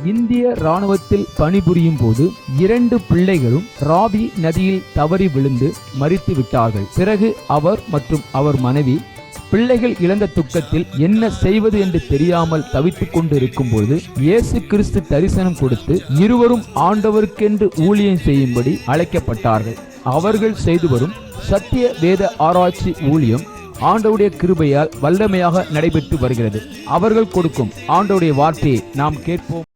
இந்திய இராணுவத்தில் பணிபுரியும் போது 2 பிள்ளைகளும் ராவி நதியில் தவறி விழுந்து மரித்து விட்டார்கள். பிறகு அவர் மற்றும் அவர் மனைவி பிள்ளைகள் இழந்த துக்கத்தில் என்ன செய்வது என்று தெரியாமல் தவித்துக் கொண்டு இருக்கும்போது இயேசு கிறிஸ்து தரிசனம் கொடுத்து இருவரும் ஆண்டவருக்கென்று ஊழியம் செய்யும்படி அழைக்கப்பட்டார்கள். அவர்கள் செய்து வரும் சத்திய வேத ஆராய்ச்சி ஊழியம் ஆண்டவருடைய கிருபையால் வல்லமையாக நடைபெற்று வருகிறது. அவர்கள் கொடுக்கும் ஆண்டவருடைய வார்த்தையை நாம் கேட்போம்.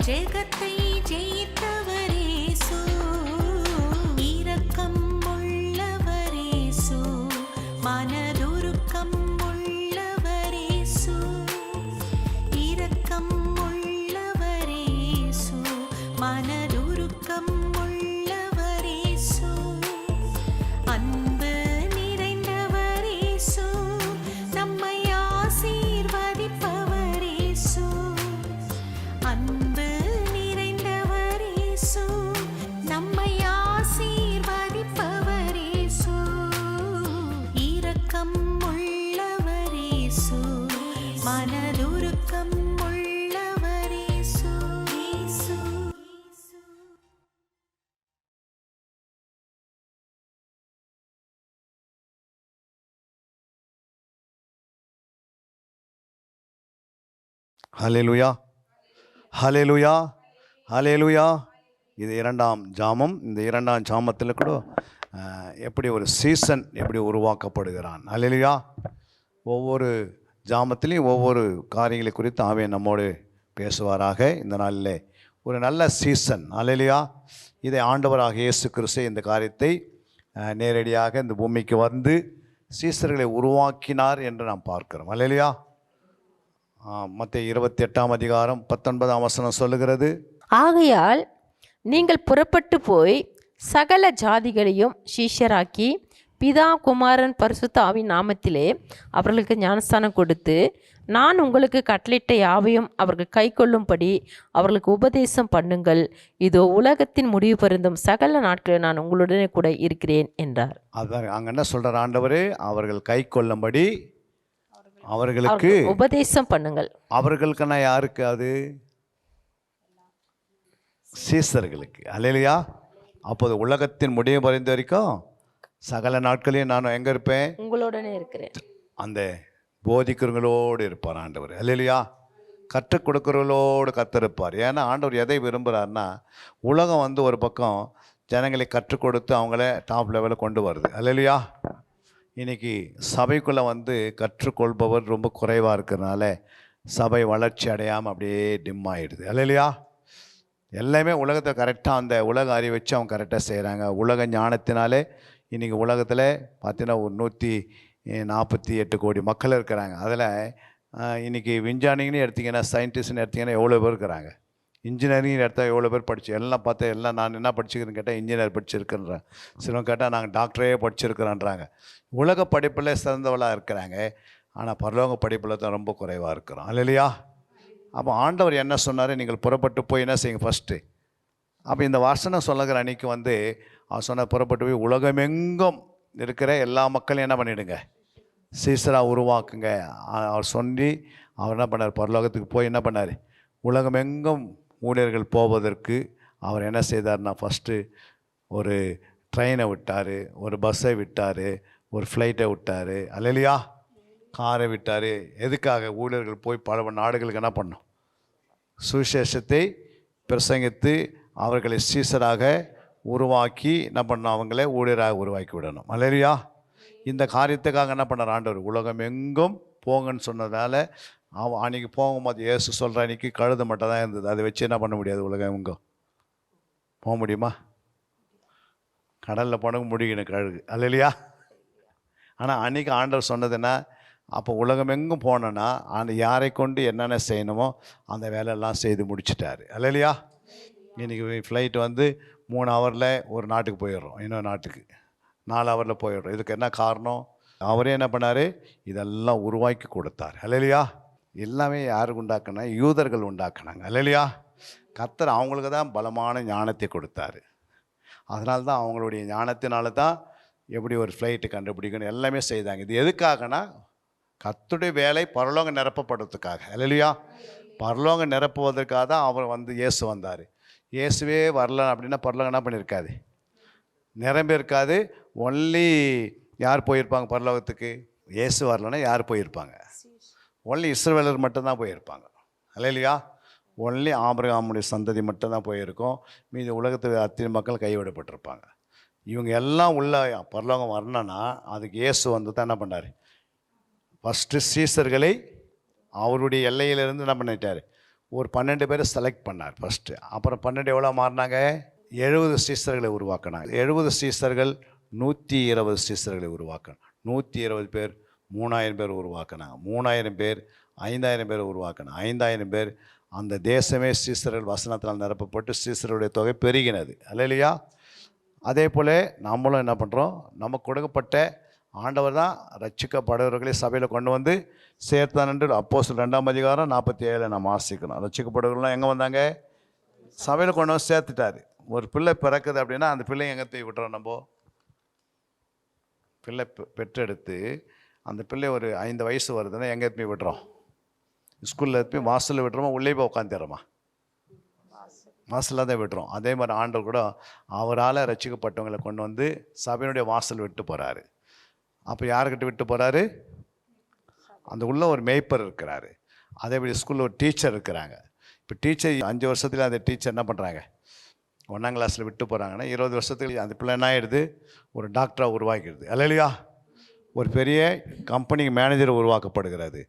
ஜெகத்தை ஜெயித்தவரேசு. ஹல்லேலூயா, ஹல்லேலூயா, ஹல்லேலூயா. இது இரண்டாம் ஜாமம். இந்த இரண்டாம் ஜாமத்தில் கூட எப்படி ஒரு சீசன் எப்படி உருவாக்கப்படுகிறான். ஹல்லேலூயா. ஒவ்வொரு ஜாமத்திலையும் ஒவ்வொரு காரியங்களை குறித்து ஆவியானவர் நம்மோடு பேசுவாராக. இந்த நாளில் ஒரு நல்ல சீசன். ஹல்லேலூயா. இதை ஆண்டவராக இயேசு கிறிஸ்து இந்த காரியத்தை நேரடியாக இந்த பூமிக்கு வந்து சீசர்களை உருவாக்கினார் என்று நாம் பார்க்கிறோம். ஹல்லேலூயா. மத்தேயு 28:19 சொல்லுகிறது, ஆகையால் நீங்கள் புறப்பட்டு போய் சகல ஜாதிகளையும் சீஷராக்கி பிதா குமாரன் பரிசுத்த ஆவியின் நாமத்திலே அவர்களுக்கு ஞானஸ்தானம் கொடுத்து நான் உங்களுக்கு கட்டளையிட்ட யாவையும் அவர்கள் கை கொள்ளும்படி அவர்களுக்கு உபதேசம் பண்ணுங்கள். இதோ உலகத்தின் முடிவு பருந்தும் சகல நாட்களில் நான் உங்களுடனே கூட இருக்கிறேன் என்றார். அதான் அங்கே என்ன சொல்கிறார் ஆண்டவர், அவர்கள் கை கொள்ளும்படி அவர்களுக்கு உபதேசம் பண்ணுங்கள். அவர்களுக்குன்னா யாருக்கு? அது சீசர்களுக்கு. அல்லேலூயா. அப்போது உலகத்தின் முடிவு பறிந்த வரைக்கும் சகல நாட்களையும் நான் எங்கே இருப்பேன்? உங்களோடனே இருக்கிறேன். அந்த போதிக்கிறவங்களோடு இருப்பார் ஆண்டவர். அல்லேலூயா. கற்றுக் கொடுக்கிறவங்களோடு கத்திருப்பார். ஏன்னா ஆண்டவர் எதை விரும்புகிறார்னா, உலகம் வந்து ஒரு பக்கம் ஜனங்களை கற்றுக் கொடுத்து அவங்கள டாப் லெவலில் கொண்டு வருது. அல்லேலூயா. இன்றைக்கி சபைக்குள்ளே வந்து கற்றுக்கொள்பவர் ரொம்ப குறைவாக இருக்கிறதுனால சபை வளர்ச்சி அடையாமல் அப்படியே டிம் ஆகிடுது. அல்லேலூயா. எல்லாமே உலகத்தை கரெக்டாக அந்த உலக அறிவை வச்சு அவங்க கரெக்டாக செய்கிறாங்க. உலக ஞானத்தினாலே இன்றைக்கி உலகத்தில் பார்த்தீங்கன்னா ஒரு 148 கோடி மக்கள் இருக்கிறாங்க. அதில் இன்றைக்கி விஞ்ஞானிங்கன்னு எடுத்திங்கன்னா, சயின்டிஸ்ட்னு எடுத்திங்கன்னா எவ்வளோ பேர் இருக்கிறாங்க. இன்ஜினியரிங் எடுத்தால் எவ்வளோ பேர் படிச்சு எல்லாம் பார்த்தா எல்லாம் நான் என்ன படிச்சுக்கிறேன்னு கேட்டால் இன்ஜினியர் படிச்சிருக்குன்றேன். சிலவங்க கேட்டால் நாங்கள் டாக்டரே படிச்சிருக்கிறோன்றாங்க. உலக படிப்பில் சிறந்தவளாக இருக்கிறாங்க, ஆனால் பரலோக படிப்பில் தான் ரொம்ப குறைவாக இருக்கிறோம். அல்லேலூயா. அப்போ ஆண்டவர் என்ன சொன்னார்? நீங்கள் புறப்பட்டு போய் என்ன செய்யுங்க ஃபஸ்ட்டு. அப்போ இந்த வசனம் சொல்லுகிற அன்றைக்கி வந்து அவர் சொன்ன புறப்பட்டு போய் உலகமெங்கும் இருக்கிற எல்லா மக்களையும் என்ன பண்ணிவிடுங்க, சீசராக உருவாக்குங்க. அவர் சொல்லி அவர் என்ன பண்ணார்? பரலோகத்துக்கு போய் என்ன பண்ணார்? உலகமெங்கும் ஊழியர்கள் போவதற்கு அவர் என்ன செய்தார்னா, ஃபஸ்ட்டு ஒரு ட்ரெயினை விட்டார், ஒரு பஸ்ஸை விட்டார், ஒரு ஃப்ளைட்டை விட்டார். அல்லேலூயா. காரை விட்டார். எதுக்காக? ஊழியர்கள் போய் பல நாடுகளுக்கு என்ன பண்ணோம்? சுவிசேஷத்தை பிரசங்கித்து அவர்களை சீசராக உருவாக்கி என்ன பண்ணோம்? அவங்களே ஊழியராக உருவாக்கி விடணும். அல்லேலூயா. இந்த காரியத்துக்காக என்ன பண்ணார் ஆண்டவர்? உலகம் எங்கும் போங்கன்னு சொன்னதால் அன்றைக்கி போகும்போது இயேசு சொல்கிற அன்றைக்கி கழுத மட்டும் தான் இருந்தது. அதை வச்சு என்ன பண்ண முடியாது? உலகம் எங்கும் போக முடியுமா? கடலில் போனது முடிக்கணும் கழுகு. அல்லேலூயா. ஆனால் அன்றைக்கி ஆண்டவர் சொன்னதுன்னா, அப்போ உலகமெங்கும் போனோன்னா அந்த யாரை கொண்டு என்னென்ன செய்யணுமோ அந்த வேலையெல்லாம் செய்து முடிச்சிட்டாரு. அல்லேலூயா. இன்றைக்கி ஃப்ளைட் வந்து 3 ஹவரில் ஒரு நாட்டுக்கு போயிடுறோம், இன்னொரு நாட்டுக்கு 4 ஹவரில் போயிடுறோம். இதுக்கு என்ன காரணம்? அவரே என்ன பண்ணார்? இதெல்லாம் உருவாக்கி கொடுத்தார். அல்லேலூயா. எல்லாமே யாருக்கு உண்டாக்குனா? யூதர்கள் உண்டாக்குனாங்க. அல்லேலூயா. கர்த்தர் அவங்களுக்கு தான் பலமான ஞானத்தை கொடுத்தாரு. அதனால தான் அவங்களுடைய ஞானத்தினால தான் எப்படி ஒரு ஃப்ளைட்டு கண்டுபிடிக்கணும் எல்லாமே செய்தாங்க. இது எதுக்காகனா, கர்த்தருடைய வேலை பரலோகம் நிரப்பப்படுறதுக்காக. அல்லேலூயா. பரலோகம் நிரப்புவதற்காக தான் அவர் வந்து இயேசு வந்தார். இயேசுவே வரல அப்படின்னா பரலோகம் என்ன பண்ணியிருக்காது? நிரம்பி இருக்காது. ஒன்லி யார் போயிருப்பாங்க பரலோகத்துக்கு? இயேசு வரலன்னா யார் போயிருப்பாங்க? ஒன்லி இஸ்ரவேலர் மட்டும்தான் போயிருப்பாங்க. அல்லேலூயா. ஒன்லி ஆபிரகாமுடைய சந்ததி மட்டும்தான் போயிருக்கோம். மீதி உலகத்தில் அத்தனை மக்கள் கைவிடப்பட்டிருப்பாங்க. இவங்க எல்லாம் உள்ள பரலோகம் வரணுன்னா அதுக்கு இயேசு வந்து தான் என்ன பண்ணார்? ஃபஸ்ட்டு சீசர்களை அவருடைய எல்லையிலிருந்து என்ன பண்ணிட்டார்? ஒரு 12 பேரை செலக்ட் பண்ணார் ஃபஸ்ட்டு. அப்புறம் 12 எவ்வளோ மாறினாங்க? 70 சீசர்களை உருவாக்கினாங்க. 70 சீசர்கள் 120 சீசர்களை உருவாக்கினாங்க. 120 பேர் 3000 பேர் உருவாக்கினாங்க. 3000 பேர் 5000 பேர் உருவாக்கினாங்க. 5000 பேர் அந்த தேசமே சீசர்கள் வசனத்தினால் நிரப்பப்பட்டு சீசருடைய தொகை பெருகினது. அல்லேலூயா. அதே போல் நம்மளும் என்ன பண்ணுறோம்? நமக்கு கொடுக்கப்பட்ட ஆண்டவர் தான் ரட்சிக்கப்படுகிறவர்களை சபையில் கொண்டு வந்து சேர்த்தான் என்று அப்போஸ்தலர் 2:47 நம்ம வாசிக்கணும். ரட்சிக்கப்படுகிறவர்கள்லாம் எங்கே வந்தாங்க? சபையில் கொண்டு வந்து சேர்த்துட்டார். ஒரு பிள்ளை பிறக்குது அப்படின்னா அந்த பிள்ளையை எங்கே தூக்கி விட்டுறோம்? நம்ம பிள்ளை பெற்றெடுத்து அந்த பிள்ளை ஒரு 5 வயசு வருதுன்னா எங்கே போய் விட்டுறோம்? ஸ்கூலில் போய் வாசலில் விட்டுறோமா? உள்ளே போய் உட்காந்துடுறோமா? வாசலில் தான் விட்டுறோம். அதே மாதிரி ஆண்டவர் கூட அவரால் ரட்சிக்கப்பட்டவங்களை கொண்டு வந்து சபையினுடைய வாசல் விட்டு போகிறாரு. அப்போ யாருக்கிட்ட விட்டு போகிறாரு? அந்த உள்ள ஒரு மேய்ப்பர் இருக்கிறாரு. அதே மாதிரி ஸ்கூலில் ஒரு டீச்சர் இருக்கிறாங்க. இப்போ டீச்சர் 5 வருஷத்துல அந்த டீச்சர் என்ன பண்ணுறாங்க, 1ஆம் கிளாஸில் விட்டு போகிறாங்கன்னா 20 வருஷத்துக்கு அந்த பிள்ளை என்ன ஆகிடுது, ஒரு டாக்டராக உருவாக்கிடுது. அல்லையா? ஒரு பெரிய கம்பெனிக்கு மேனேஜர் உருவாக்கப்படுகிறது.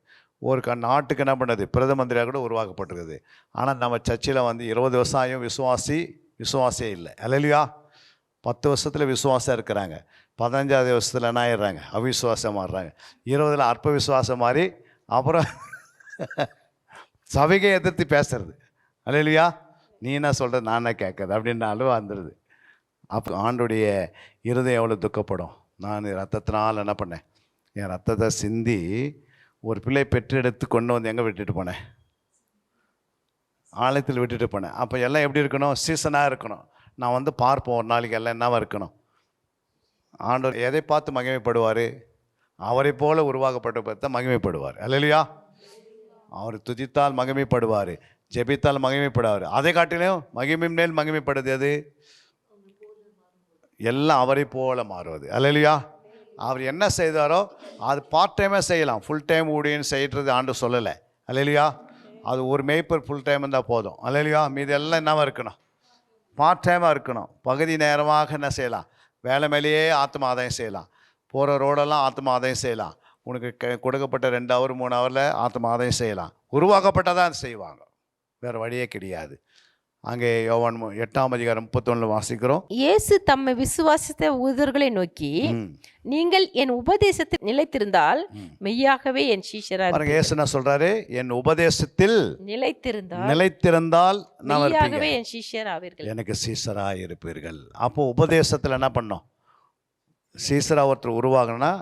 ஒரு நாட்டுக்கு என்ன பண்ணுறது, பிரதம மந்திரியாக கூட உருவாக்கப்படுகிறது. ஆனால் நம்ம சர்ச்சில் வந்து 20 வருஷம் ஆயும் விசுவாசியே இல்லை. அல்லையா? 10 வருஷத்தில் விசுவாசம் இருக்கிறாங்க, 15ஆவது வருஷத்தில் என்ன ஆயிடுறாங்க, அவிசுவாசம் மாறுறாங்க, 20ல் அற்ப விசுவாசம் மாறி அப்புறம் சபையை எதிர்த்து பேசுறது. அல்லையா? நீ என்ன சொல்கிறது, நான் என்ன கேட்குறது அப்படின்னு அழுவ வந்துடுது. அப்போ ஆண்டுடைய இருதயம் எவ்வளோ துக்கப்படும். நான் ரத்தத்தினால் என்ன பண்ணேன், என் ரத்தத்தை சிந்தி ஒரு பிள்ளை பெற்றெடுத்து கொண்டு வந்து எங்கே விட்டுட்டு போனேன், ஆலயத்தில் விட்டுட்டு போனேன். அப்போ எல்லாம் எப்படி இருக்கணும், சீசனாக இருக்கணும். நான் வந்து பார்ப்போம் ஒரு நாளைக்கு எல்லாம் என்னவா இருக்கணும். ஆண்டவர் எதை பார்த்து மகிமைப்படுவார், அவரை போல உருவாக்கப்பட்ட பார்த்து மகிமைப்படுவார். அல்லையா? அவர் துதித்தால் மகிமைப்படுவார், ஜெபித்தால் மகிமைப்படுவார். அதை காட்டிலும் மகிமை மேல் மகிமைப்படுது அது எல்லாம் அவரை போல மாறுவது. அல்லையா? அவர் என்ன செய்தாரோ அது பார்ட் டைமாக செய்யலாம், ஃபுல் டைம் ஊழியன்னு செய்கிறது ஆண்டு சொல்லலை. அல்லையா? அது ஒரு மேய்ப்பர் ஃபுல் டைம் இருந்தால் போதும். அல்லையா? மீது எல்லாம் என்னவா இருக்கணும், பார்ட் டைமாக இருக்கணும். பகுதி நேரமாக என்ன செய்யலாம், வேலை மேலேயே ஆத்ம ஆதாயம் செய்யலாம். போகிற ரோடெல்லாம் ஆத்ம ஆதாயம் செய்யலாம். உனக்கு கொடுக்கப்பட்ட 2 ஹவர் 3 ஹவரில் ஆத்ம ஆதாயம் செய்யலாம். உருவாக்கப்பட்டதான் செய்வாங்க, வேறு வழியே கிடையாது. அங்கே யோவான் 8ஆம் அதிகாரம் 31 வாசிக்கிறோம். இயேசு தம்மை விசுவாசித்த யூதர்களை நோக்கி, நீங்கள் என் உபதேசத்தில் நிலைத்திருந்தால் மெய்யாகவே என் சீஷராக. இயேசு என்ன சொல்றாரு, என் உபதேசத்தில் நிலைத்திருந்தால் மெய்யாகவே என் சீஷராவீர்கள், எனக்கு சீஷராக இருப்பீர்கள். அப்போ உபதேசத்தில் என்ன பண்ணோம், சீஷரா ஒருத்தர் உருவாகணும்னா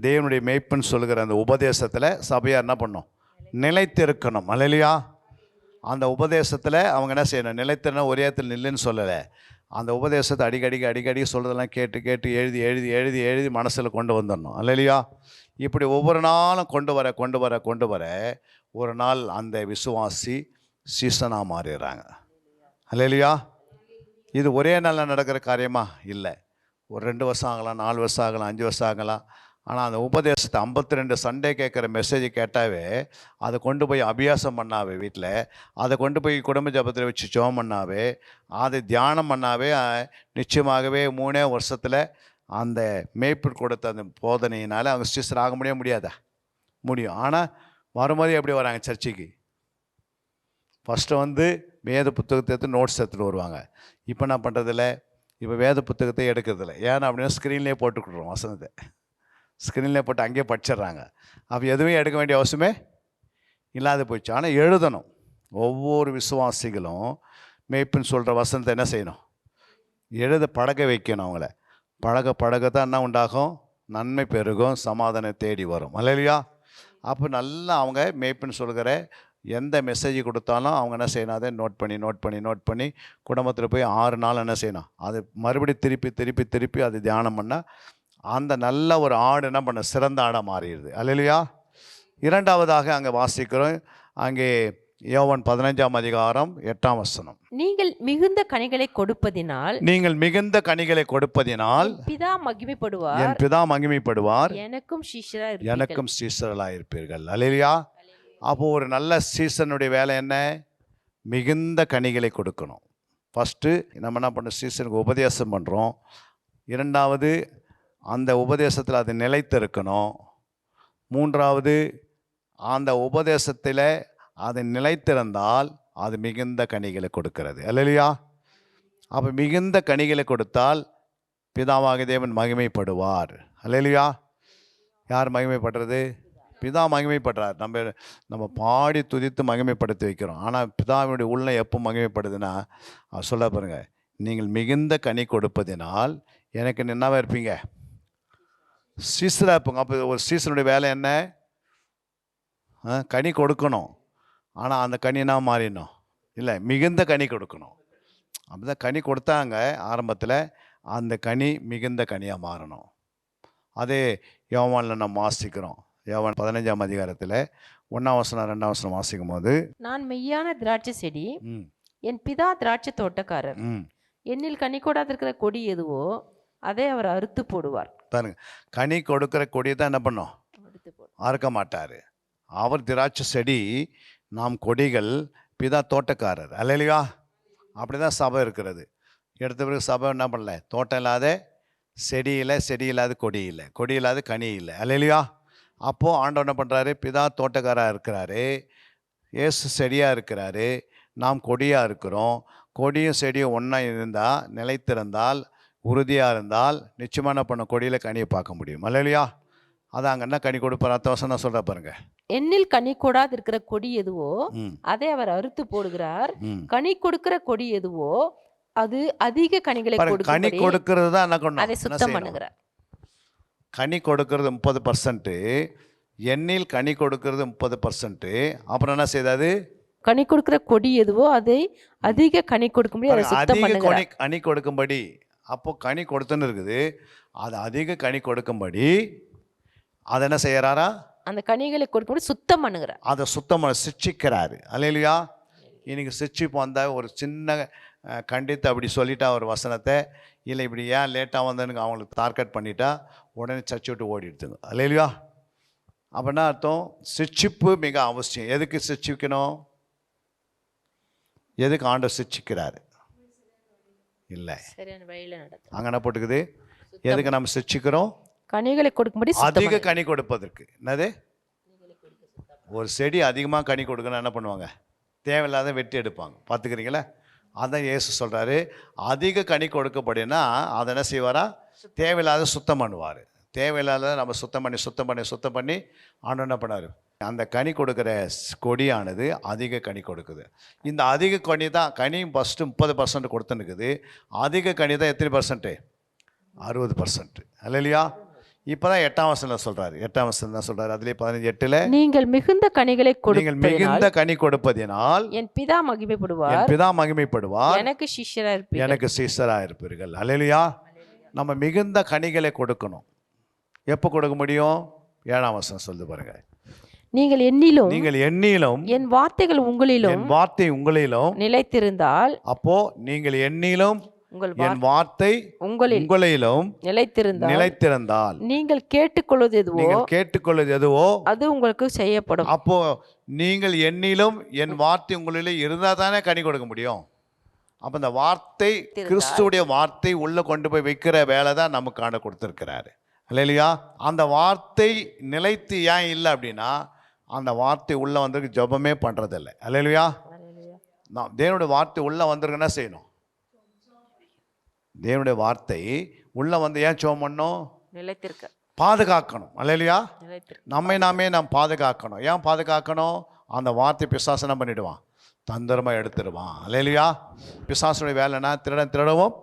தேவனுடைய மேய்ப்பன் சொல்லுகிற அந்த உபதேசத்தில் சபையார் என்ன பண்ணோம், நிலைத்திருக்கணும். அல்லையா? அந்த உபதேசத்தில் அவங்க என்ன செய்யணும், நிலைத்திருந்தா ஒரே இடத்துல நில்லுன்னு சொல்லலை. அந்த உபதேசத்தை அடிக்கடி சொல்கிறதெல்லாம் கேட்டு எழுதி மனசில் கொண்டு வந்துடணும். அல்லையா? இப்படி ஒவ்வொரு நாளும் கொண்டு வர ஒரு நாள் அந்த விசுவாசி சீசனாக மாறிடுறாங்க. அல்லையா? இது ஒரே நாளில் நடக்கிற காரியமா இல்லை. ஒரு 2 வருஷம் ஆகலாம், 4 வருஷம் ஆகலாம், 5 வருஷம் ஆகலாம். ஆனால் அந்த உபதேசத்தை 52 சண்டே கேட்குற மெசேஜ் கேட்டாவே அதை கொண்டு போய் அபியாசம் பண்ணாவே, வீட்டில் அதை கொண்டு போய் குடும்ப ஜபத்தில் வச்சு ஜெபம் பண்ணாவே, அதை தியானம் பண்ணாவே, நிச்சயமாகவே 3 வருஷத்தில் அந்த மேய்ப்பர் கொடுத்த அந்த போதனையினால் அவங்க சிஸ்டர் ஆக முடியாதா? முடியும். ஆனால் வரும்போது எப்படி வராங்க சர்ச்சுக்கு, ஃபஸ்ட்டு வந்து வேத புத்தகத்தை எடுத்து நோட்ஸ் எடுத்துகிட்டு வருவாங்க. இப்போ என்ன பண்ணுறதில்ல, இப்போ வேத புத்தகத்தை எடுக்கிறதில்ல. ஏன்னா அப்படின்னா ஸ்க்ரீன்லேயே போட்டுக்கிட்டுருவோம், வசனத்தை ஸ்க்ரீன்லேயே போட்டு அங்கேயே படிச்சிடுறாங்க. அப்போ எதுவுமே எடுக்க வேண்டிய அவசியமே இல்லாத போயிடுச்சு. ஆனால் எழுதணும். ஒவ்வொரு விசுவாசிகளும் மேய்ப்புன்னு சொல்கிற வசனத்தை என்ன செய்யணும், பழக வைக்கணும். அவங்கள பழகத்தான் என்ன உண்டாகும், நன்மை பெருகும், சமாதானம் தேடி வரும். அல்லையா? அப்போ நல்லா அவங்க மேய்ப்புன்னு சொல்கிற எந்த மெசேஜ் கொடுத்தாலும் அவங்க என்ன செய்யணும், அதை நோட் பண்ணி குடும்பத்தில் போய் 6 நாள் என்ன செய்யணும், அது மறுபடியும் திருப்பி அது தியானம் பண்ணால் அந்த நல்ல ஒரு ஆடு என்ன பண்ண, சிறந்த ஆடாக மாறிடுது. அல்லையா? 2வதாக அங்கே வாசிக்கிறோம். அங்கே யோவான் 15ஆம் அதிகாரம் 8ஆம் வசனம். நீங்கள் மிகுந்த கனிகளை கொடுப்பதினால் பிதா மகிமைப்படுவார், என் பிதா மகிமைப்படுவார், எனக்கும் சீஷர்களாக இருப்பீர்கள். அல்லையா? அப்போது ஒரு நல்ல சீசனுடைய வேலை என்ன, மிகுந்த கனிகளை கொடுக்கணும். ஃபஸ்ட்டு நம்ம என்ன பண்ண, சீசனுக்கு உபதேசம் பண்ணுறோம். 2வது அந்த உபதேசத்தில் அது நிலைத்திருக்கணும். 3வது அந்த உபதேசத்தில் அது நிலைத்திருந்தால் அது மிகுந்த கனிகளை கொடுக்கிறது. அல்லையா? அப்போ மிகுந்த கனிகளை கொடுத்தால் பிதாவாகிய தேவன் மகிமைப்படுவார். அல்லையா? யார் மகிமைப்படுறது, பிதா மகிமைப்படுறார். நம்ம பாடி துதித்து மகிமைப்படுத்தி வைக்கிறோம். ஆனால் பிதாவினுடைய உள்ளம் எப்போ மகிமைப்படுதுன்னா, சொல்ல பாருங்க, நீங்கள் மிகுந்த கனி கொடுப்பதினால் எனக்கு என்னவா இருப்பீங்க, சீசராக இருப்போங்க. அப்போ ஒரு சீசனுடைய வேலை என்ன, கனி கொடுக்கணும். ஆனால் அந்த கனினா மாறிடணும் இல்லை, மிகுந்த கனி கொடுக்கணும். அப்படி தான் கனி கொடுத்தாங்க ஆரம்பத்தில், அந்த கனி மிகுந்த கனியாக மாறணும். அதே யோவானில் நம்ம வாசிக்கிறோம். யோவான் 15ஆம் அதிகாரத்தில் 1ஆம் வசனம் 2ஆம் வசனம் வாசிக்கும் போது, நான் மெய்யான திராட்சை செடி, என் பிதா திராட்சை தோட்டக்காரர், என்னில் கனி கொடாதிருக்கிற கொடி எதுவோ அதை அவர் அறுத்து போடுவார். பாருங்க, கனி கொடுக்கிற கொடியை தான் என்ன பண்ணோம், அறுக்க மாட்டார். அவர் திராட்சை செடி, நாம் கொடிகள், பிதா தோட்டக்காரர். அல்லேலூயா. அப்படி தான் சபை இருக்கிறது. எடுத்த பிறகு சபை என்ன பண்ணல, தோட்டம் இல்லாத செடி இல்லை, செடி இல்லாத கொடி இல்லை, கொடி இல்லாத கனி இல்லை. அல்லேலூயா. அப்போது ஆண்டவர் என்ன பண்ணுறாரு, பிதா தோட்டக்காராக இருக்கிறாரு, இயேசு செடியாக இருக்கிறாரு, நாம் கொடியாக இருக்கிறோம். கொடியும் செடியும் ஒன்றா இருந்தால், நிலைத்திருந்தால், உறுதியாக இருந்தால் நிச்சயமாக என்ன பண்ண, கொடியில் கனியை பார்க்க முடியும். அல்லேலூயா. அதான் அங்கே என்ன கனி கொடுப்பார், அடுத்த வசனம் சொல்கிற பாருங்க. எண்ணில் கனி கூடாது இருக்கிற கொடி எதுவோ அதை அவர் அறுத்து போடுகிறார். கனி கொடுக்கிற கொடி எதுவோ அது அதிக கனிகளை கனி கொடுக்கிறது தான் என்ன பண்ணணும், அதை சுத்தம் பண்ணுகிறார். கனி கொடுக்கறது 30%, எண்ணில் கனி கொடுக்கறது 30%. அப்புறம் என்ன செய்தாது, கனி கொடுக்கிற கொடி எதுவோ அதை அதிக கனி கொடுக்கும்படி அதை சுத்தம் பண்ணுகிறார். கனி கொடுக்கும்படி, அப்போ கனி கொடுத்துன்னு இருக்குது, அது அதிக கனி கொடுக்கும்படி அதை என்ன செய்யறாரா, அந்த கனிகளை கொடுக்கும்படி சுத்தம் பண்ணுகிறார். அதை சுத்தம் சிட்சிக்கிறாரு. அல்லேலூயா. இன்னைக்கு சிட்சிப்பு வந்தால் ஒரு சின்ன கண்டித்து அப்படி சொல்லிட்டா ஒரு வசனத்தை, இல்லை இப்படி ஏன் லேட்டாக வந்தேன்னு அவங்களுக்கு டார்கெட் பண்ணிட்டா உடனே சர்ச்சை விட்டு ஓடிடுதுங்க. அல்லேலூயா. அப்படின்னா அர்த்தம், சிட்சிப்பு மிக அவசியம். எதுக்கு சிட்சிக்கணும், எதுக்கு ஆண்டவர் சிட்சிக்கிறாரு, இல்லை அங்கே என்ன போட்டுக்குது, எதுக்கு நம்ம சிட்சிக்கிறோம், கனிகளை கொடுக்கும்படி, அதிக கனி கொடுப்பதற்கு. என்னது, ஒரு செடி அதிகமாக கனி கொடுக்கணும் என்ன பண்ணுவாங்க, தேவையில்லாத வெட்டி எடுப்பாங்க, பார்த்துக்கிறீங்களா. அதான் இயேசு சொல்கிறாரு, அதிக கனி கொடுக்கப்படினா அதை என்ன செய்வாரா, தேவையில்லாத சுத்தம் பண்ணுவார். தேவையில்லாத நம்ம சுத்தம் பண்ணி ஆண்டவர் என்ன பண்ணார், அந்த கனி கொடுக்குற கொடியானது அதிக கனி கொடுக்குது. இந்த அதிக கனி தான், கனி ஃபஸ்ட்டு 30% கொடுத்துன்னுக்குது, அதிக கனி தான் எத்தனை பர்சன்ட்டு, 60%. அல்லேலூயா. இப்போ தான் 8ஆம் வசனம் சொல்கிறார், 8ஆம் வசனம் தான் சொல்கிறார், அதுலேயே 15:8 நீங்கள் மிகுந்த கனிகளை நீங்கள் மிகுந்த கனி கொடுப்பதினால் என் பிதா மகிமைப்படுவார், எனக்கு சீஷராக இருப்பீர்கள். அல்லேலூயா. நம்ம மிகுந்த கனிகளை கொடுக்கணும். எப்போ கொடுக்க முடியும், 7ஆம் வசனம் சொல்லு பாருங்க. நீங்கள் எண்ணிலும் என் வார்த்தைகள் உங்களிலும் நிலைத்திருந்தால், அப்போ நீங்கள் எண்ணிலும் என் வார்த்தை உங்களிலும் நிலைத்திருந்தால் நீங்கள் கேட்டுக்கொள்வது எதுவோ அது உங்களுக்கு செய்யப்படும். அப்போ நீங்கள் எண்ணிலும் என் வார்த்தை உங்களிலும் இருந்தால் தானே கனி கொடுக்க முடியும். அப்போ இந்த வார்த்தை, கிறிஸ்துவுடைய வார்த்தை உள்ள கொண்டு போய் வைக்கிற வேலை தான் நமக்கான கொடுத்துருக்கிறாரு. அல்லேலூயா. அந்த வார்த்தை நிலைத்து ஏன் இல்லை அப்படின்னா, அந்த வார்த்தை உள்ள வந்திருக்கு ஜெபமே பண்றதில்லை. அல்லேலூயா. நான் தேவனுடைய வார்த்தை உள்ள வந்திருக்குன்னா செய்யணும். தேவனுடைய வார்த்தை உள்ள வந்து ஏன் ஜெபம் பண்ணணும், நிலைத்திருக்க பாதுகாக்கணும். அல்லேலூயா. நாமே நாம் பாதுகாக்கணும். ஏன் பாதுகாக்கணும், அந்த வார்த்தை பிசாசனம் பண்ணிடுவான், தந்திரமாக எடுத்துடுவான். அல்லேலூயா. பிசாசுடைய வேலைன்னா திருடவும்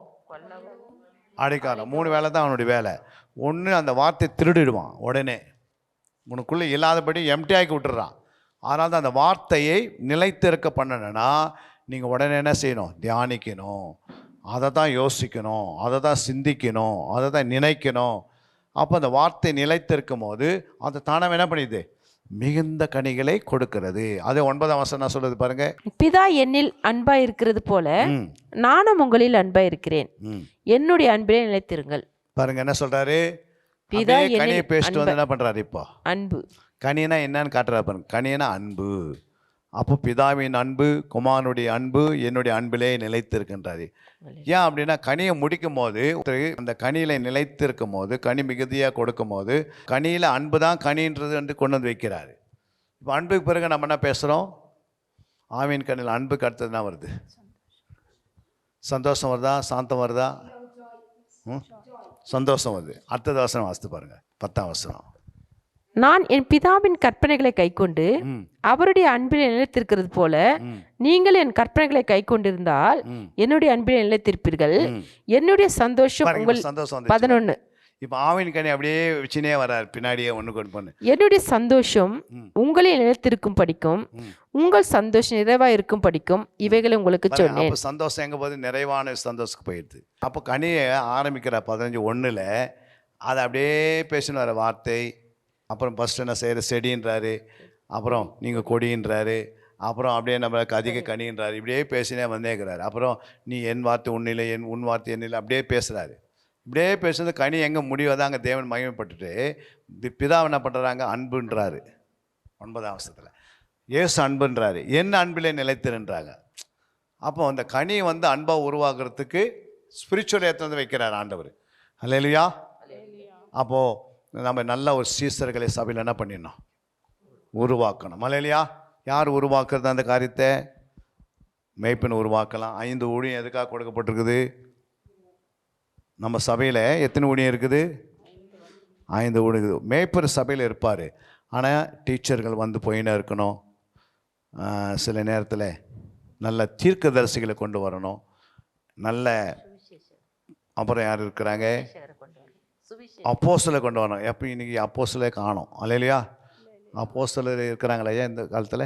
அடிக்காரம், 3 வேலை தான் அவனுடைய வேலை. ஒன்று, அந்த வார்த்தை திருடிடுவான், உடனே உனக்குள்ளே இல்லாதபடி எம்டிஆக்கி விட்டுறான். அதனால தான் அந்த வார்த்தையை நிலைத்திருக்க பண்ணணுன்னா நீங்கள் உடனே என்ன செய்யணும், தியானிக்கணும், அதை தான் யோசிக்கணும், அதை தான் சிந்திக்கணும், அதை தான் நினைக்கணும். அப்போ அந்த வார்த்தை நிலைத்திருக்கும் போது அது தானே என்ன பண்ணிடுது, மிகுந்த கனிகளை கொடுக்கிறது. அது 9ஆம் வசனம் சொல்றது பாருங்க. பிதா என்னில் அன்பா இருக்கிறது போல நானும் உங்களில் அன்பா இருக்கிறேன், என்னுடைய அன்பிலே நிலைத்திருங்கள். பாருங்க என்ன சொல்றாரு, பிதா கனியை பேசிட்டு வந்து என்ன பண்றாரு, இப்போ அன்பு கனினா என்னன்னு காட்டுறாரு பாருங்க. கனினா அன்பு. அப்போ பிதாவின் அன்பு, குமாரனுடைய அன்பு என்னுடைய அன்பிலே நிலைத்திருக்கின்றது. ஏன் அப்படின்னா, கனியை முடிக்கும் போது அந்த கனியில நிலைத்திருக்கும் போது, கனி மிகுதியாக கொடுக்கும் போது, கனியில் அன்பு தான் கனின்றது என்று கொண்டு வந்து வைக்கிறாரு. இப்போ அன்புக்கு பிறகு நம்ம என்ன பேசுகிறோம், ஆவின் கனியில் அன்புக்கு அடுத்ததுனா வருது, சந்தோஷம் வருதா, சாந்தம் வருதா, சந்தோஷம் வருது. அடுத்தது வசனம் வாசித்து பாருங்க, 10ஆம் வசனம். நான் என் பிதாவின் கற்பனைகளை கைக்கொண்டு அவருடைய அன்பில் நிலைத்திருக்கிறது போல நீங்கள் என் கற்பனைகளை கைக்கொண்டிருந்தால் என்னுடைய அன்பில் நிலைத்திருப்பீர்கள், என்னுடைய சந்தோஷம் உங்கள். 11. இப்போ ஆவின் கனி அப்படியே வச்சுனே வர்றார் பின்னாடியே ஒன்று கொண்டு பண்ணு. என்னுடைய சந்தோஷம் உங்களில் நிலைத்திருக்கும் படிக்கும், உங்கள் சந்தோஷம் நிறைவாக இருக்கும் படிக்கும் இவைகளை உங்களுக்கு சொன்னேன். அப்போ சந்தோஷம் எங்கே போகுது, நிறைவான சந்தோஷத்துக்கு போயிடுது. அப்போ கனியை ஆரம்பிக்கிற 15:1 அதை அப்படியே பேசின்னு வர வார்த்தை. அப்புறம் ஃபஸ்ட்டு என்ன செய்கிற, செடின்றாரு, அப்புறம் நீங்கள் கொடின்றாரு, அப்புறம் அப்படியே நம்மளுக்கு அதிக கனின்றாரு, இப்படியே பேசினே வந்தேங்கிறாரு. அப்புறம் நீ என் வார்த்தை உன்னிலை, உன் வார்த்தை என்னில்லை, அப்படியே பேசுகிறாரு. இப்படியே பேசுறது கனி எங்கே முடிவதா அங்கே தேவன் மகிமைப்பட்டுட்டு பிதாவை என்ன பண்ணுறாங்க, அன்புன்றாரு. 9ஆம் வசனத்தில் இயேசு அன்புன்றாரு, என் அன்பிலே நிலைத்திருன்றாங்க. அப்போ அந்த கனி வந்து அன்பாக உருவாக்குறதுக்கு ஸ்பிரிச்சுவல் ஏற்ற வந்து வைக்கிறார் ஆண்டவர். அல்லேலூயா. அப்போது நம்ம நல்ல ஒரு சீசர்களை சபையில் என்ன பண்ணிடணும், உருவாக்கணும். அல்லேலூயா. யார் உருவாக்குறது அந்த காரியத்தை? மேய்ப்பன் உருவாக்கலாம். 5 ஊழியம் எதுக்காக கொடுக்கப்பட்டிருக்குது? நம்ம சபையில் எத்தனை ஊழியம் இருக்குது? 5 ஊழியம். மேய்ப்பர் சபையில் இருப்பார், ஆனால் டீச்சர்கள் வந்து போயின்னு இருக்கணும். சில நேரத்தில் நல்ல தீர்க்கதரிசிகளை கொண்டு வரணும். நல்ல அப்புறம் யார் இருக்கிறாங்க? அப்போஸ்தலரை கொண்டு வரணும். எப்போ இன்றைக்கி அப்போஸ்தலரை காணோம். அல்லேலூயா. அப்போஸ்தலர் இருக்கிறாங்களா ஐயா இந்த காலத்தில்?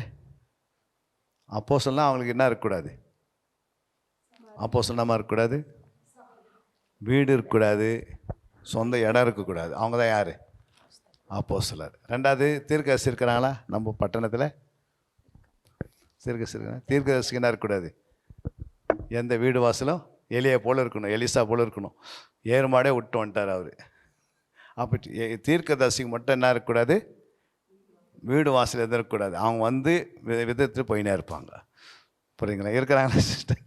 அப்போஸ்தலர்னா அவங்களுக்கு என்ன இருக்கக்கூடாது? அப்போஸ்தலர் நம்ம இருக்கக்கூடாது, வீடு இருக்கக்கூடாது, சொந்த இடம் இருக்கக்கூடாது. அவங்க தான் யார்? அப்போஸ்தலர். 2வது தீர்க்கதரிசி இருக்கிறாங்களா நம்ம பட்டணத்தில்? தீர்க்கதரிசிக்கு என்ன இருக்கக்கூடாது? எந்த வீடு வாசலும் எலியை போல் இருக்கணும், எலிசா போல் இருக்கணும். ஏறுமாடே விட்டு வந்துட்டார் அவர். அப்போ தீர்க்கதரிசிக்கு மட்டும் என்ன இருக்கக்கூடாது? வீடு வாசல் எதுவும் இருக்கக்கூடாது. அவங்க வந்து விதத்து போயினே இருப்பாங்க. புரியுங்களா? இருக்கிறாங்களா சிஸ்டர்?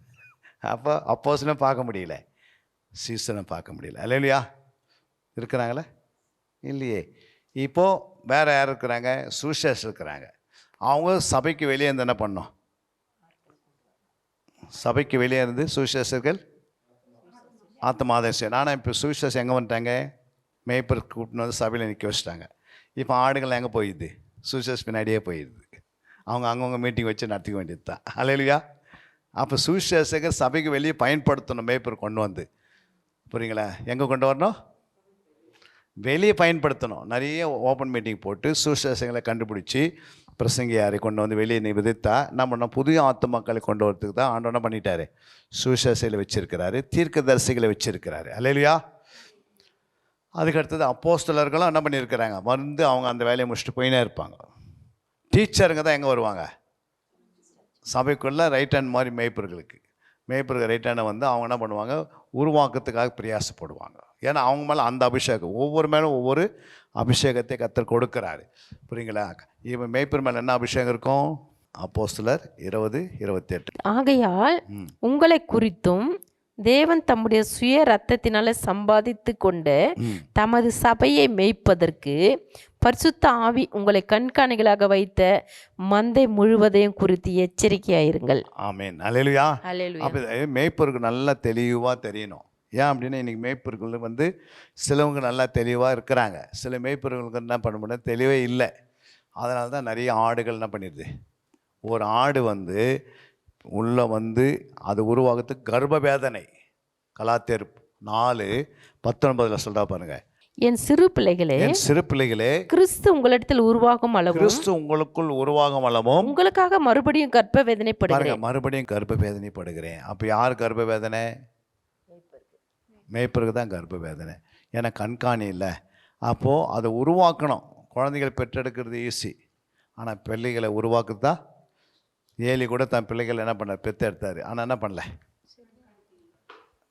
அப்போ அப்போஸ்தலனை பார்க்க முடியல, சீசனை பார்க்க முடியல. அல்லேலூயா. இருக்கிறாங்களா? இல்லையே. இப்போது வேறு யார் இருக்கிறாங்க? சுவிசேஷர் இருக்கிறாங்க. அவங்க சபைக்கு வெளியே இருந்து என்ன பண்ணோம்? சபைக்கு வெளியே இருந்து சுவிசேஷர்கள் ஆத்மாதேசம். ஆனால் இப்போ சுவிசேஷம் எங்கே வந்துட்டாங்க? மேய்ப்பர் கூட்டின்னு வந்து சபையில் நிற்க வச்சுட்டாங்க. இப்போ ஆடுகள் எங்கே போயிடுது? சுவிசேஷம் பின்னாடியே போயிடுது. அவங்க அங்கங்கே மீட்டிங் வச்சு நடத்திக்க வேண்டியது தான். அல்லேலூயா. அப்போ சுவிசேஷகர் சபைக்கு வெளியே பயன்படுத்தணும், மேய்ப்பர் கொண்டு வந்து. புரியுங்களா? எங்கே கொண்டு வரணும்? வெளியே பயன்படுத்தணும். நிறைய ஓப்பன் மீட்டிங் போட்டு சுவிசேஷங்களை கண்டுபிடிச்சி பிரசங்கியாரை கொண்டு வந்து வெளியே விதித்தா நம்ம புதிய ஆத்துமாக்களை கொண்டு வரதுக்கு தான் ஆண்டவன் என்ன பண்ணிட்டாரு? சுவிசேஷங்களை வச்சிருக்கிறாரு, தீர்க்கதரிசிகளை வச்சிருக்கிறாரு. அல்லேலூயா. அதுக்கடுத்தது அப்போஸ்தலர்களும் என்ன பண்ணியிருக்கிறாங்க? வந்து அவங்க அந்த வேலையை முடிச்சுட்டு போயினே இருப்பாங்க. டீச்சருங்க தான் எங்கே வருவாங்க? சபைக்குள்ளே ரைட் ஹேண்ட் மாதிரி மேய்ப்பர்களுக்கு ரைட் ஹேண்டை வந்து அவங்க என்ன பண்ணுவாங்க? உருவாக்கத்துக்காக பிரயாசப்படுவாங்க. ஏன்னா அவங்க மேலே அந்த அபிஷேகம், ஒவ்வொரு மேலும் ஒவ்வொரு அபிஷேகத்தை கர்த்தர் கொடுக்குறாரு. புரியுங்களா? இவன் மேய்ப்பர் மேலே என்ன அபிஷேகம் இருக்கும்? அப்போஸ்தலர் 20:28. ஆகையால் உங்களை குறித்தும் தேவன் தம்முடைய சுய ரத்தத்தினால சம்பாதித்து கொண்டு தமது சபையை மேய்ப்பதற்கு பரிசுத்த ஆவி உங்களை கண்காணிகளாக வைத்த மந்தை முழுவதையும் குறித்து எச்சரிக்கையாயிருங்கள். ஆமென். அல்லேலூயா. அல்லேலூயா. அப்போ மேய்ப்பருக்கு நல்லா தெளிவாக தெரியணும். ஏன் அப்படின்னா இன்றைக்கி மேய்ப்பர்கள் வந்து சிலவங்க நல்லா தெளிவாக இருக்கிறாங்க, சில மேய்ப்பர்களுக்கு என்ன பண்ண முடியாது, தெளிவே இல்லை. அதனால தான் நிறைய ஆடுகள் என்ன பண்ணிடுது? ஒரு ஆடு வந்து உள்ளே வந்து அது உருவாகிறதுக்கு கர்ப்ப வேதனை. கலாத்தியர் 4:19 சொல்கிறா பாருங்க. என் சிறு பிள்ளைகளே, என் சிறு பிள்ளைகளே, கிறிஸ்து உங்களிடத்தில் உருவாகும் அளவும் கிறிஸ்து உங்களுக்குள் உருவாகும் அளவும் உங்களுக்காக மறுபடியும் கர்ப்ப வேதனைப்படுகிறேன். பாருங்க, மறுபடியும் கர்ப்ப வேதனைப்படுகிறேன். அப்போ யார் கர்ப்ப வேதனை? மேய்ப்பருக்கு தான் கர்ப்ப வேதனை. ஏன்னா கண்காணி இல்லை. அப்போது அதை உருவாக்கணும். குழந்தைகள் பெற்றெடுக்கிறது ஈஸி, ஆனால் பிள்ளைகளை உருவாக்குறது தான். ஏலி கூட தன் பிள்ளைகள் என்ன பண்ணார்? பெற்றெடுத்தார். ஆனால் என்ன பண்ணல?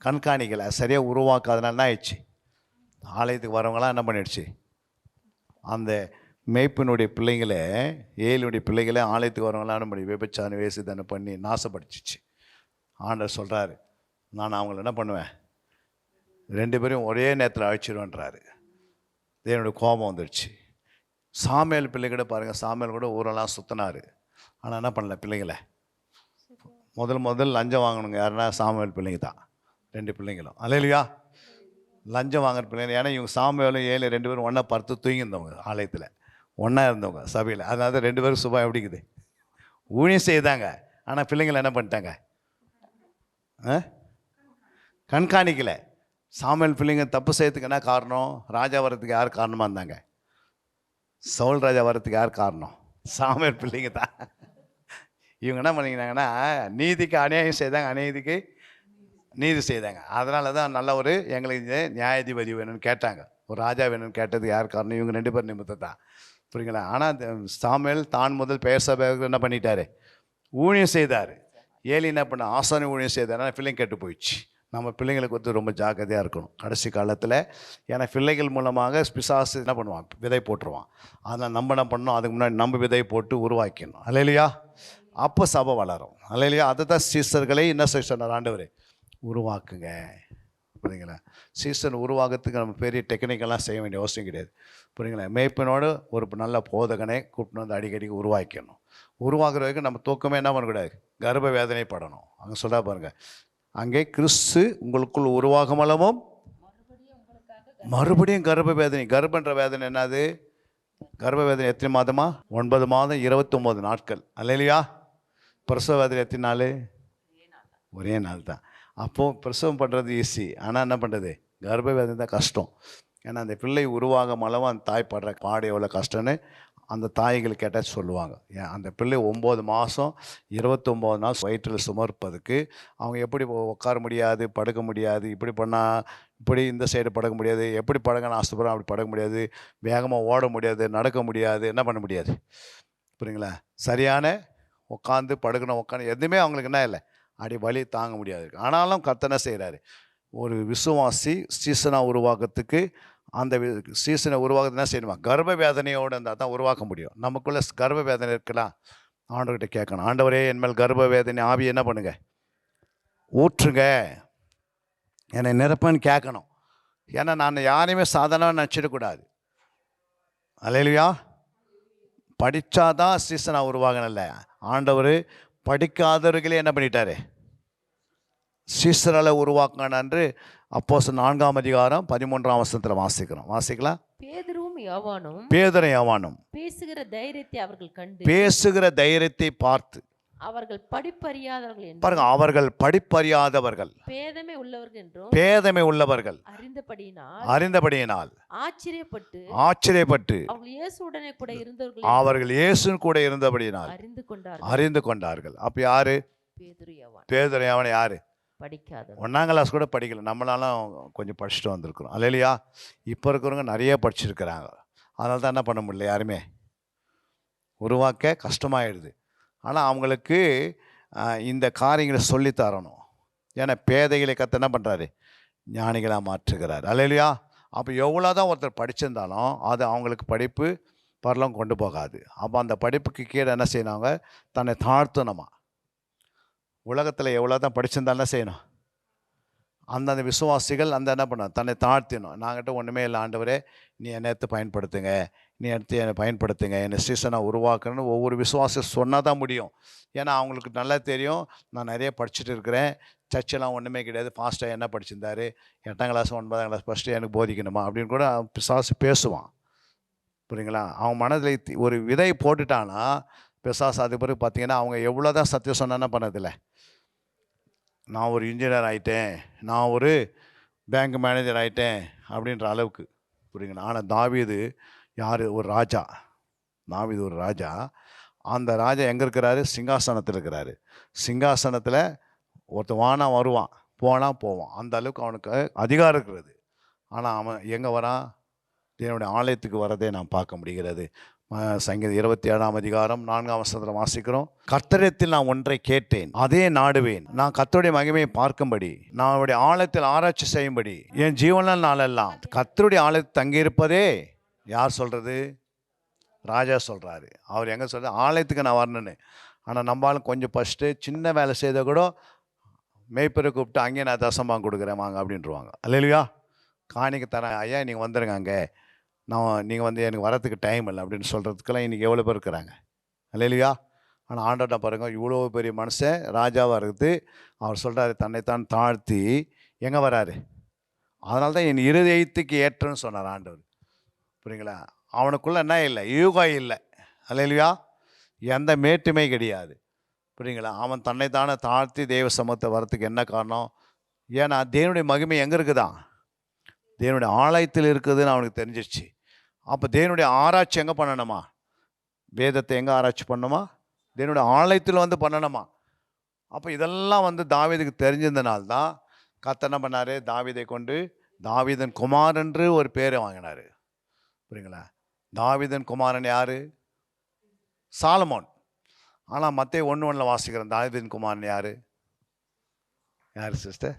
கண்காணிக்கலை, சரியாக உருவாக்காதனால என்ன ஆயிடுச்சு? ஆலயத்துக்கு வரவங்களாம் என்ன பண்ணிடுச்சு? அந்த மேய்ப்பினுடைய பிள்ளைங்களே, ஏலியுடைய பிள்ளைகளே ஆலயத்துக்கு வரவங்களாம் என்ன பண்ணி விபச்சாரம் வேசித்தனை பண்ணி நாசப்படுத்திச்சு. ஆண்டவர் சொல்கிறாரு, நான் அவங்கள என்ன பண்ணுவேன்? 2 பேரையும் ஒரே நேரத்தில் அழிச்சிடுவேன்றாரு. தேவனுடைய கோபம் வந்துடுச்சு. சாமுவேல் பிள்ளைகிட்ட பாருங்கள், சாமுவேல் கூட ஊரெல்லாம் சுற்றினார், ஆனால் என்ன பண்ணல? பிள்ளைங்களை முதல் லஞ்சம் வாங்கணுங்க யாருன்னா சாமுவேல் பிள்ளைங்க தான், 2 பிள்ளைங்களும். அல்லேலூயா. லஞ்சம் வாங்குற பிள்ளைங்க. ஏன்னா இவங்க சாமுவேலும் ஏலி 2 பேரும் ஒன்றா படுத்து தூங்கியிருந்தவங்க, ஆலயத்தில் ஒன்றா இருந்தவங்க சபையில். அதனால 2 பேரும் சுபா எப்படிக்குது? ஊழியம் செய்தாங்க, ஆனால் பிள்ளைங்களை என்ன பண்ணிட்டாங்க? கண்காணிக்கலை. சாமுவேல் பிள்ளைங்க தப்பு செய்யறதுக்கு என்ன காரணம்? ராஜா வரத்துக்கு யார் காரணமாக இருந்தாங்க? சவுல் ராஜா வரத்துக்கு யார் காரணம்? சாமுவேல் பிள்ளைங்க தான். இவங்க என்ன பண்ணிக்கிறாங்கன்னா நீதிக்கு அநியாயம் செய்தாங்க, அநீதிக்கு நீதி செய்தாங்க. அதனால தான் நல்ல ஒரு எங்களுக்கு நியாயாதிபதி வேணும்னு கேட்டாங்க, ஒரு ராஜா வேணும்னு கேட்டது யார் காரணம்? இவங்க 2 பேர் நிமித்தம் தான். புரியுங்களா? ஆனால் சாமுவேல் தான் முதல் பெயர் சபைக்கு என்ன பண்ணிட்டாரு? ஊழியம் செய்தார். ஏலி என்ன பண்ண? ஆசானி ஊழியம் செய்தார். ஆனால் பிள்ளைங்க கெட்டு போயிடுச்சு. நம்ம பிள்ளைங்களுக்கு வந்து ரொம்ப ஜாக்கிரதையாக இருக்கணும் கடைசி காலத்தில். ஏன்னா பிள்ளைகள் மூலமாக பிசாசு என்ன பண்ணுவான், விதை போட்டுருவான். அதனால் நம்ம என்ன பண்ணணும், அதுக்கு முன்னாடி நம்ம விதை போட்டு உருவாக்கணும். அல்லேலூயா. அப்போ சபை வளரும். அல்லேலூயா. அதை தான் சீசர்களை என்ன செய்ய சொன்னார் ஆண்டவர், உருவாக்குங்க. புரியுங்களா? சீசன் உருவாகிறதுக்கு நம்ம பெரிய டெக்னிக்கெல்லாம் செய்ய வேண்டிய அவசியம் கிடையாது. புரியுங்களா? மேய்ப்பனோடு ஒரு நல்ல போதகனை கூப்பிட்டு வந்து அடிக்கடிக்கு உருவாக்கணும். உருவாக்குற வரைக்கும் நம்ம தூக்கமே என்ன பண்ணக்கூடாது, கர்ப்ப வேதனைப்படணும். அங்கே சொல்ல பாருங்கள், அங்கே கிறிஸ்து உங்களுக்குள் உருவாகமளவும் மறுபடியும் கர்ப்ப வேதனை. கர்ப்பன்ற வேதனை என்னது? கர்ப்ப வேதனை எத்தனை மாதமா? 9 மாதம் 29 நாட்கள். அல்லேலூயா. பிரசவ வேதனை எத்தனை நாள்? ஒரே நாள் தான். அப்போது பிரசவம் பண்ணுறது ஈஸி, ஆனால் என்ன பண்ணுறது, கர்ப்ப வேதனை தான் கஷ்டம். ஏன்னா அந்த பிள்ளை உருவாகும் அளவு அந்த தாய் படுற பாடு எவ்வளோ கஷ்டம்னு அந்த தாய்கள் கேட்டால் சொல்லுவாங்க. ஏன் அந்த பிள்ளை 9 மாதம் 29 நாள் வயிற்றில் சுமர்ப்பதுக்கு அவங்க எப்படி உட்கார முடியாது, படுக்க முடியாது, இப்படி பண்ணால் இப்படி இந்த சைடு படுக்க முடியாது, எப்படி படுக்கணும் ஆசைப்படுறோம் அப்படி படுக்க முடியாது, வேகமாக ஓட முடியாது, நடக்க முடியாது, என்ன பண்ண முடியாது. புரியுங்களா? சரியான உட்காந்து படுக்கணும், உட்காந்து எதுவுமே அவங்களுக்கு என்ன இல்லை, அடி வலி தாங்க முடியாது. ஆனாலும் கர்த்தர் என்ன செய்கிறாரு, ஒரு விசுவாசி சீசனாக உருவாக்கத்துக்கு அந்த சீசனை உருவாக்குறது என்ன செய்யணுமா, கர்ப்ப வேதனையோடு இருந்தால் தான் உருவாக்க முடியும். நமக்குள்ளே கர்ப்ப வேதனை இருக்கலாம், ஆண்டவர்கிட்ட கேட்கணும், ஆண்டவரே என்மேல் கர்ப்ப வேதனை ஆவி என்ன பண்ணுங்க, ஊற்றுங்க, என்னை நிரப்பன்னு கேட்கணும். ஏன்னா நான் யாரையுமே சாதாரணமாக நினச்சிடக்கூடாது. அல்லேலூயா. படித்தாதான் சீசனாக உருவாகணும்ல. ஆண்டவர் படிக்காதவர்களே என்ன பண்ணிட்டாரு, சீசரால் உருவாக்கினான்று அப்போஸ்தலர் 4ஆம் அதிகாரம் 13ஆம் வசனத்தில் வாசிக்கலாம். பேதுரும் யோவானும் பேசுகிற தைரியத்தை அவர்கள் கண்டு, பேசுகிற தைரியத்தை பார்த்து, அவர்கள் படிப்பறியாதவர்கள் என்றும், பாருங்க, அவர்கள் படிப்பறியாதவர்கள், பேதமை உள்ளவர்கள் என்றும் பேதமை உள்ளவர்கள் அறிந்தபடியினால் ஆச்சரியப்பட்டு அவர்கள் இயேசுவுடனே கூட இருந்தவர்கள் அவர்கள் இயேசு கூட இருந்தபடியினால் அறிந்து கொண்டார்கள். அப்ப யாரு? பேதுரு யோவான். யாரு? படிக்காத 1ஆம் கிளாஸ் கூட படிக்கல. நம்மளாலும் கொஞ்சம் படிச்சுட்டு வந்திருக்கிறோம். அல்லேலூயா. இப்போ இருக்கிறவங்க நிறைய படிச்சிருக்கிறாங்க. அதனால தான் என்ன பண்ண முடியல, யாருமே உருவாக்க கஷ்டமாயிடுது. ஆனால் அவங்களுக்கு இந்த காரியங்களை சொல்லி தரணும். ஏன்னா பேதைகளை கற்று என்ன பண்ணுறாரு, ஞானிகளாக மாற்றுகிறார். அல்லேலூயா. அப்போ எவ்வளோ தான் ஒருத்தர் படிச்சிருந்தாலும் அது அவங்களுக்கு படிப்பு பரலம் கொண்டு போகாது. அப்போ அந்த படிப்புக்கு கீழே என்ன செய்யணுங்க, தன்னை தாழ்த்தணுமா. உலகத்தில் எவ்வளோ தான் படிச்சிருந்தாலும் என்ன செய்யணும், அந்தந்த விசுவாசிகள் அந்த என்ன பண்ணணும், தன்னை தாழ்த்தினோம். நாங்கிட்ட ஒன்றுமே இல்லை ஆண்டவரே, நீ என்னை எடுத்து பயன்படுத்துங்க, நீ எடுத்து என்னை பயன்படுத்துங்க, என்னை சீசனாக உருவாக்கணும்னு ஒவ்வொரு விசுவாசி சொன்னால் தான் முடியும். ஏன்னா அவங்களுக்கு நல்லா தெரியும், நான் நிறைய படிச்சுட்டு இருக்கிறேன், சர்ச்செல்லாம் ஒன்றுமே கிடையாது, ஃபாஸ்ட்டாக என்ன படிச்சிருந்தாரு, 8ஆம் கிளாஸ் 9ஆம் கிளாஸ் ஃபஸ்ட்டு எனக்கு போதிக்கணுமா அப்படின்னு கூட பிசாசு பேசுவான். புரியுங்களா? அவன் மனதில் ஒரு விதை போட்டுட்டான்னா பிசாசு அதுக்கு பிறகு பார்த்தீங்கன்னா அவங்க எவ்வளோ தான் சத்தியம் சொன்னா பண்ணதில்லை. நான் ஒரு இன்ஜினியர் ஆகிட்டேன், நான் ஒரு பேங்க் மேனேஜர் ஆகிட்டேன் அப்படின்ற அளவுக்கு. புரியுங்களா? ஆனால் தாவீது யார்? ஒரு ராஜா. தாவீது ஒரு ராஜா. அந்த ராஜா எங்கே இருக்கிறாரு? சிங்காசனத்தில் இருக்கிறாரு. சிங்காசனத்தில் ஒருத்தன் வானா வருவான், போனால் போவான். அந்த அளவுக்கு அவனுக்கு அதிகாரம் இருக்கிறது. ஆனால் அவன் எங்கே வரான்? என்னுடைய ஆலயத்துக்கு வரதே நான் பார்க்க முடிகிறது. சங்கீதம் 27ஆம் அதிகாரம் 4ஆம் வசனத்தில் வாசிக்கிறோம், கர்த்தரிடத்தில் நான் ஒன்றை கேட்டேன், அதே நாடுவேன், நான் கர்த்தருடைய மகிமையை பார்க்கும்படி, நான் அவருடைய ஆலயத்தில் ஆராய்ச்சி செய்யும்படி, என் ஜீவனால் நாளெல்லாம் கர்த்தருடைய ஆலயத்தில் தங்கியிருப்பதே. யார் சொல்கிறது? ராஜா சொல்கிறாரு. அவர் எங்கே சொல்கிறார்? ஆலயத்துக்கு நான் வரணுன்னு. ஆனால் நம்மளாலும் கொஞ்சம் ஃபஸ்ட்டு சின்ன வேலை செய்த கூட மேய்ப்பரை கூப்பிட்டு அங்கேயே நான் தசமாக கொடுக்குறேன் வாங்க அப்படின்ட்டுருவாங்க. அல்லேலூயா. காணிக்கு தரேன் ஐயா, நீங்கள் வந்துடுங்க, அங்கே நீங்கள் வந்து எனக்கு வரத்துக்கு டைம் இல்லை அப்படின்னு சொல்கிறதுக்கெல்லாம் இன்றைக்கி எவ்வளோ பேர் இருக்கிறாங்க. அல்லேலூயா. ஆனால் ஆண்டவர்கிட்ட பாருங்கள், இவ்வளோ பெரிய மனுஷன் ராஜாவாக இருக்குது, அவர் சொல்கிறாரு தன்னைத்தான் தாழ்த்தி எங்கே வராரு. அதனால தான் என் இருதயத்துக்கு ஏற்றன்னு சொன்னார் ஆண்டவர். புரியுங்களா? அவனுக்குள்ளே என்ன இல்லை, யூகா இல்லை. அல்லேலூயா. எந்த மேட்டுமை கிடையாது. புரியுங்களா? அவன் தன்னைத்தானே தாழ்த்தி தெய்வ சமூகத்தை வரத்துக்கு என்ன காரணம்? ஏன்னா தேவனுடைய மகிமை எங்கே இருக்குதான்? தேவனுடைய ஆலயத்தில் இருக்குதுன்னு அவனுக்கு தெரிஞ்சிருச்சு. அப்போ தேவனுடைய ஆராய்ச்சி எங்கே பண்ணணுமா? வேதத்தை எங்கே ஆராய்ச்சி பண்ணணுமா? தேவனுடைய ஆலயத்தில் வந்து பண்ணணுமா? அப்போ இதெல்லாம் வந்து தாவீதுக்கு தெரிஞ்சிருந்தனால்தான் கர்த்தர் என்ன பண்ணார், தாவீதை கொண்டு தாவீதன் குமார் என்று ஒரு பேரை வாங்கினார். புரியுங்களா? தாவீதன் குமாரன் யார்? சாலமோன். ஆனால் மத்தேயு 1:1 வாசிக்கிறேன், தாவீதின் குமாரன் யார்? யார் சிஸ்டர்?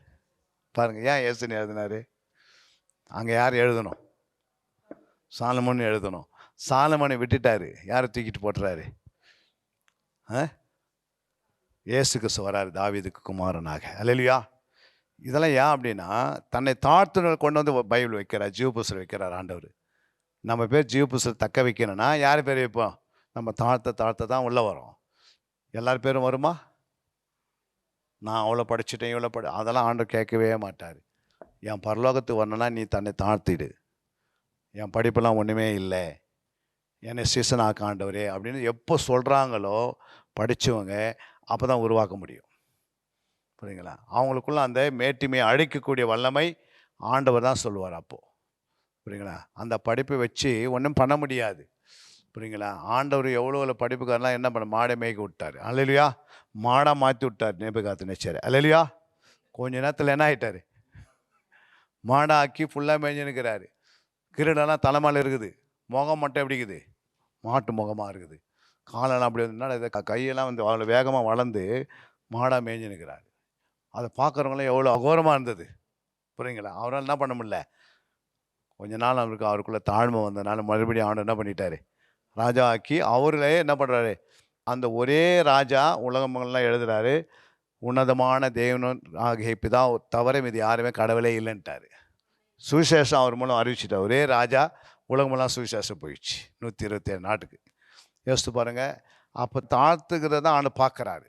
பாருங்கள், ஏன் ஏசுன்னு எழுதினாரு? அங்கே யார் எழுதணும்? சாலமோன் எழுதணும். சாலமோனை விட்டுட்டாரு, யாரை தூக்கிட்டு போட்டுறாரு? இயேசு கிறிஸ்து வராரு தாவீதுக்கு குமாரனாக. அல்லேலூயா. இதெல்லாம் ஏன் அப்படின்னா, தன்னை தாழ்த்துனர் கொண்டு வந்து பைபிள் வைக்கிறார், ஜீவ புஸ்தகம் வைக்கிறார் ஆண்டவர். நம்ம பேர் ஜீவ புஸ்தகம் தக்க வைக்கணும்னா யார் பேர் வைப்போம்? நம்ம தாழ்த்த தான் உள்ளே வரோம். எல்லார் பேரும் வருமா? நான் அவ்வளோ படிச்சுட்டேன், இவ்வளோ அதெல்லாம் ஆண்டவர் கேட்கவே மாட்டார். என் பரலோகத்துக்கு வரணும்னா நீ தன்னை தாழ்த்திடு. என் படிப்பெல்லாம் ஒன்றுமே இல்லை, என்னை சீசன் ஆக்க ஆண்டவரே அப்படின்னு எப்போ சொல்கிறாங்களோ படித்தவங்க அப்போ தான் உருவாக்க முடியும். புரியுங்களா? அவங்களுக்குள்ள அந்த மேட்டிமையை அழிக்கக்கூடிய வல்லமை ஆண்டவர் தான் சொல்லுவார் அப்போது. புரியுங்களா? அந்த படிப்பை வச்சு ஒன்றும் பண்ண முடியாது. புரியுங்களா? ஆண்டவர் எவ்வளோ படிப்புக்காரெலாம் என்ன பண்ண, மாடை மேய்க்க விட்டார். அல்லேலூயா. மாடாக மாற்றி விட்டார் நேபுகாத்நேச்சர். அல்லேலூயா. கொஞ்ச நேரத்தில் என்ன ஆகிட்டார்? மாடாக்கி ஃபுல்லாக மேய்ஞ்சுன்னுக்கிறாரு. கிரீடெல்லாம் தலைமையில் இருக்குது, முகம் மட்டும் எப்படி இருக்குது? மாட்டு முகமாக இருக்குது. காலெல்லாம் அப்படி இருந்ததுனால இதை கையெல்லாம் வந்து அவ்வளோ வேகமாக வளர்ந்து மாடாக மேய்ஞ்சுன்னுக்கிறாரு. அதை பார்க்குறவங்களாம் எவ்வளோ அகோரமாக இருந்தது. புரியுங்களா? அவரால் என்ன பண்ண முடியல. கொஞ்ச நாள் அவருக்குள்ளே தாழ்மை வந்ததுனால மறுபடியும் அவனை என்ன பண்ணிட்டாரு? ராஜா ஆக்கி அவர்களே என்ன பண்ணுறாரு? அந்த ஒரே ராஜா உலகமெல்லாம் எழுதுகிறாரு, உன்னதமான தேவன் ஆகிய பிதா தவிர இது யாருமே கடவுளே இல்லைன்ட்டார். சுவிசேஷம் அவர் மூலம் அறிவிச்சிட்டார். ஒரே ராஜா, உலகமெல்லாம் சுவிசேஷம் போயிடுச்சு 127 நாட்டுக்கு. யோசித்து பாருங்கள். அப்போ தாழ்த்துக்கிறத ஆண்டு பார்க்குறாரு.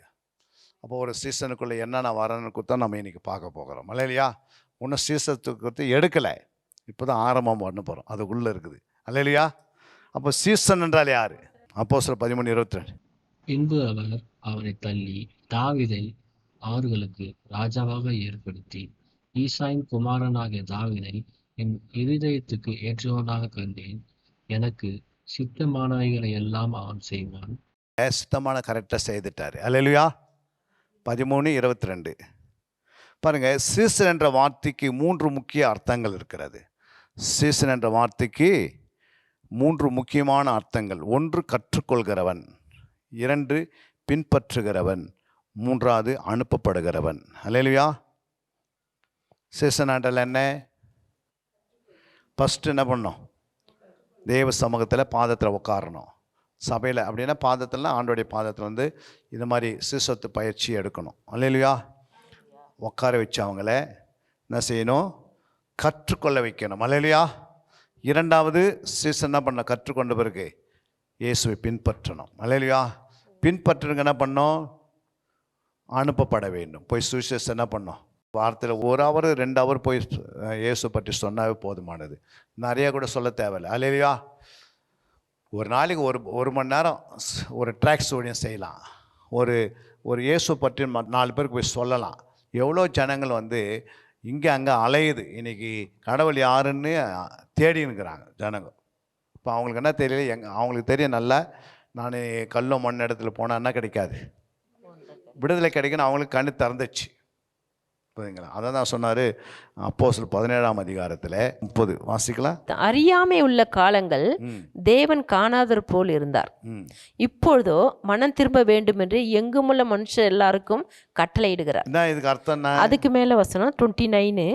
அப்போ ஒரு சீசனுக்குள்ளே என்னென்ன வரணுன்னு கொடுத்தா நம்ம இன்றைக்கி பார்க்க போகிறோம். அல்லேலூயா. இன்னும் சீசனுக்கு எடுக்கலை, இப்போ தான் ஆரம்பம் பண்ண போகிறோம், அதுக்குள்ளே இருக்குது. அல்லேலூயா. அப்போ சீசன் என்றால் யார்? அப்போஸ்தலர் 13:22. பின்பு அவர் அவனை தள்ளி தாவீதை அவர்களுக்கு ராஜாவாக ஏற்படுத்தி, ஈசாயின் குமாரனாகிய தாவீதை என் இருதயத்துக்கு ஏற்றவனாக கண்டேன், எனக்கு சித்தமானவைகளை எல்லாம் அவன் செய்வான். சித்தமான கரெக்டாக செய்துட்டார். அல்லேலூயா. 13:22. பாருங்கள், சீசன் என்ற வார்த்தைக்கு 3 முக்கிய அர்த்தங்கள் இருக்கிறது. சீசன் என்ற வார்த்தைக்கு 3 முக்கியமான அர்த்தங்கள். 1 கற்றுக்கொள்கிறவன், 2 பின்பற்றுகிறவன், 3வது அனுப்பப்படுகிறவன். அல்லேலூயா. சீசன் என்றால் என்ன? ஃபஸ்ட்டு என்ன பண்ணணும்? தேவ சமூகத்தில் பாதத்தில் உட்காரணும். சபையில் அப்படின்னா பாதத்தில்னா ஆண்டோடைய பாதத்தில் வந்து இது மாதிரி சீசத்து பயிற்சி எடுக்கணும். அல்லேலூயா. உட்கார வச்சு அவங்கள என்ன செய்யணும்? கற்றுக்கொள்ள வைக்கணும். அல்லேலூயா. 2வது சீசன் என்ன பண்ண? கற்றுக்கொண்ட பிறகு இயேசுவை பின்பற்றணும். அல்லேலூயா. பின்பற்றுங்க என்ன பண்ணோம்? அனுப்பப்பட வேண்டும். போய் சுவிசேஷம் என்ன பண்ணோம்? வாரத்தில் 1 ஹவர் 2 ஹவர் போய் இயேசு பற்றி சொன்னாவே போதுமானது, நிறைய கூட சொல்ல தேவையில்லை. அல்லேலூயா. ஒரு நாளைக்கு ஒரு மணி நேரம் ஒரு ட்ராக்ஸ் ஊழியம் செய்யலாம். ஒரு இயேசு பற்றி 4 பேருக்கு போய் சொல்லலாம். எவ்வளோ ஜனங்கள் வந்து இங்கே அங்கே அலையுது. இன்றைக்கி கடவுள் யாருன்னு தேடினுக்கிறாங்க ஜனங்க. இப்போ அவங்களுக்கு என்ன தெரியல, அவங்களுக்கு தெரியும் நல்லா, நான் கல்லும் மண் இடத்துல போனால் என்ன கிடைக்காது? விடுதலை கிடைக்குன்னு அவங்களுக்கு கண்ணு திறந்துச்சு. புரியுங்களா? அதான் தான் சொன்னார் அப்போஸ்தலர் 17:30 வாசிக்கலாம். அறியாமை உள்ள காலங்கள் தேவன் காணாதவர் போல் இருந்தார், இப்பொழுதோ மனம் திரும்ப வேண்டும் என்று எங்குமுள்ள மனுஷர் எல்லாருக்கும் கட்டளையிடுகிறார். இதுக்கு அர்த்தம் என்ன? அதுக்கு மேல வசனம் 29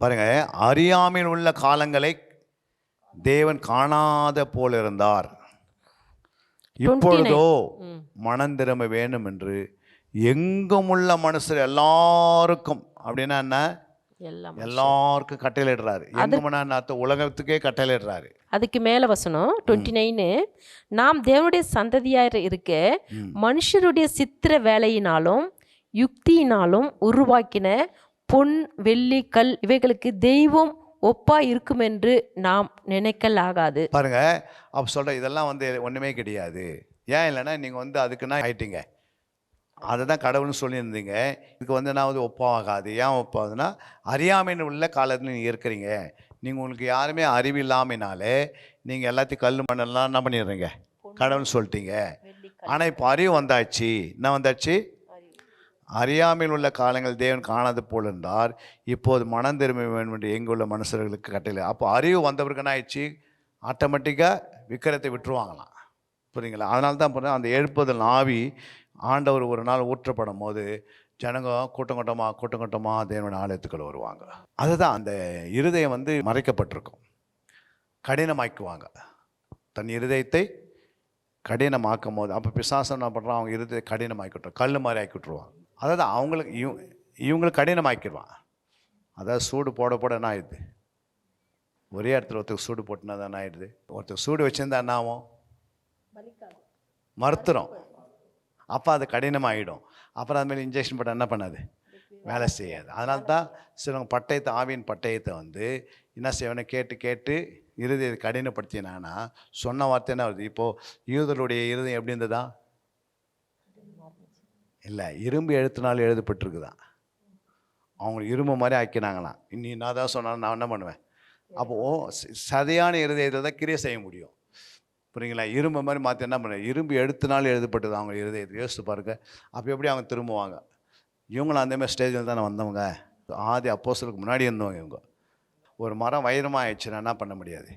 பாருங்க. அறியாமையில் உள்ள காலங்களை தேவன் காணாத போல் இருந்தார், இப்பொழுதோ மனம் திரும்ப வேண்டும் என்று எங்கும் உள்ள மனுஷர் எல்லாருக்கும். அப்படின்னா என்ன? எல்லாருக்கும் கட்டளையிடுறாரு. எங்கும்னா உலகத்துக்கே கட்டளையிடுறாரு. அதுக்கு மேல வசனம் 29, நாம் தேவனுடைய சந்ததியார் இருக்க மனுஷருடைய சித்திர வேலையினாலும் யுக்தியினாலும் உருவாக்கின பொன் வெள்ளி கல் இவைகளுக்கு தெய்வம் ஒப்பா இருக்கும் என்று நாம் நினைக்கல் ஆகாது. பாருங்க, அப்ப சொல்ற இதெல்லாம் வந்து ஒண்ணுமே கிடையாது. ஏன் இல்லைன்னா நீங்க வந்து அதுக்குன்னா ஆயிட்டீங்க, அதை தான் கடவுள்னு சொல்லியிருந்தீங்க. இதுக்கு வந்து நான் வந்து ஒப்பாகாது. ஏன் ஒப்பாகுதுன்னா, அறியாமைன்னு உள்ள காலத்தில் நீங்கள் இருக்கிறீங்க. நீங்கள் உங்களுக்கு யாருமே அறிவு இல்லாமனாலே நீங்கள் எல்லாத்தையும் கல் மண்ணெல்லாம் என்ன பண்ணிடுறீங்க? கடவுள்னு சொல்லிட்டீங்க. ஆனால் இப்போ அறிவு வந்தாச்சு. என்ன வந்தாச்சு? அறியாமையில் உள்ள காலங்கள் தேவன் காணாது போல் இருந்தார், இப்போது மனம் திரும்ப வேண்டும் என்று எங்குள்ள மனுஷர்களுக்கு கட்டளை. அப்போ அறிவு வந்தவருக்கு என்ன ஆயிடுச்சு? ஆட்டோமேட்டிக்காக விக்கிரத்தை விட்டுருவாங்களாம். புரியுங்களா? அதனால தான் அந்த எழுப்புதல் ஆவி ஆண்டவர் ஒரு நாள் ஊற்றப்படும் போது ஜனங்க கூட்டம் கூட்டமாக தேவனுடைய ஆலயத்துக்குள்ள வருவாங்க. அதுதான் அந்த இருதயம் வந்து மறைக்கப்பட்டிருக்கும். கடினமாக்குவாங்க தன் இருதயத்தை கடினமாக்கும் போது, அப்போ பிசாசம் என்ன பண்ணுறான், அவங்க இருதயத்தை கடினமாக்கிவிட்டுருவோம், கல் மாதிரி ஆக்கி விட்டுருவான். அதாவது அவங்களுக்கு இவங்களுக்கு கடினமாக்கிடுவான். அதாவது சூடு போட போட என்ன ஆயிடுது, ஒரே இடத்துல ஒருத்தருக்கு சூடு போட்டுனா தான் என்ன ஆயிடுது, ஒருத்தருக்கு சூடு வச்சுருந்தா என்ன ஆகும், மறுத்துரும். அப்போ அது கடினமாகிடும். அப்புறம் அதுமாதிரி இன்ஜெக்ஷன் போட்டால் என்ன பண்ணாது, வேலை செய்யாது. அதனால தான் சிலவங்க பட்டயத்தை, ஆவியின் பட்டயத்தை வந்து என்ன செய்வேன்னு கேட்டு இருதயத்தை கடினப்படுத்தினான்னா சொன்ன வார்த்தை என்ன வருது. இப்போது யூதருடைய இருதயம் எப்படி இருந்ததா, இல்லை இரும்பு எழுத்துனாலும் எழுதப்பட்டிருக்குதான். அவங்களுக்கு இரும்பு மாதிரி ஆக்கினாங்களாம். இன்னி நான் தான் சொன்னாலும் நான் என்ன பண்ணுவேன், அப்போது சதையான இருதயத்தை தான் கிரியை செய்ய முடியும். புரியுங்களா? இரும்பு மாதிரி மாற்றி என்ன பண்ண, இரும்பு எழுத்துனாலும் எழுதப்பட்டது அவங்க இருதயத்தை. யோசித்து பாருங்க. அப்போ எப்படி அவங்க திரும்புவாங்க? இவங்களும் அந்தமாதிரி ஸ்டேஜில் தானே வந்தவங்க. ஆதி அப்போஸ்தலருக்கு முன்னாடி இருந்தவங்க இவங்க. ஒரு மரம் வைரமாகிடுச்சுன்னா என்ன பண்ண முடியாது.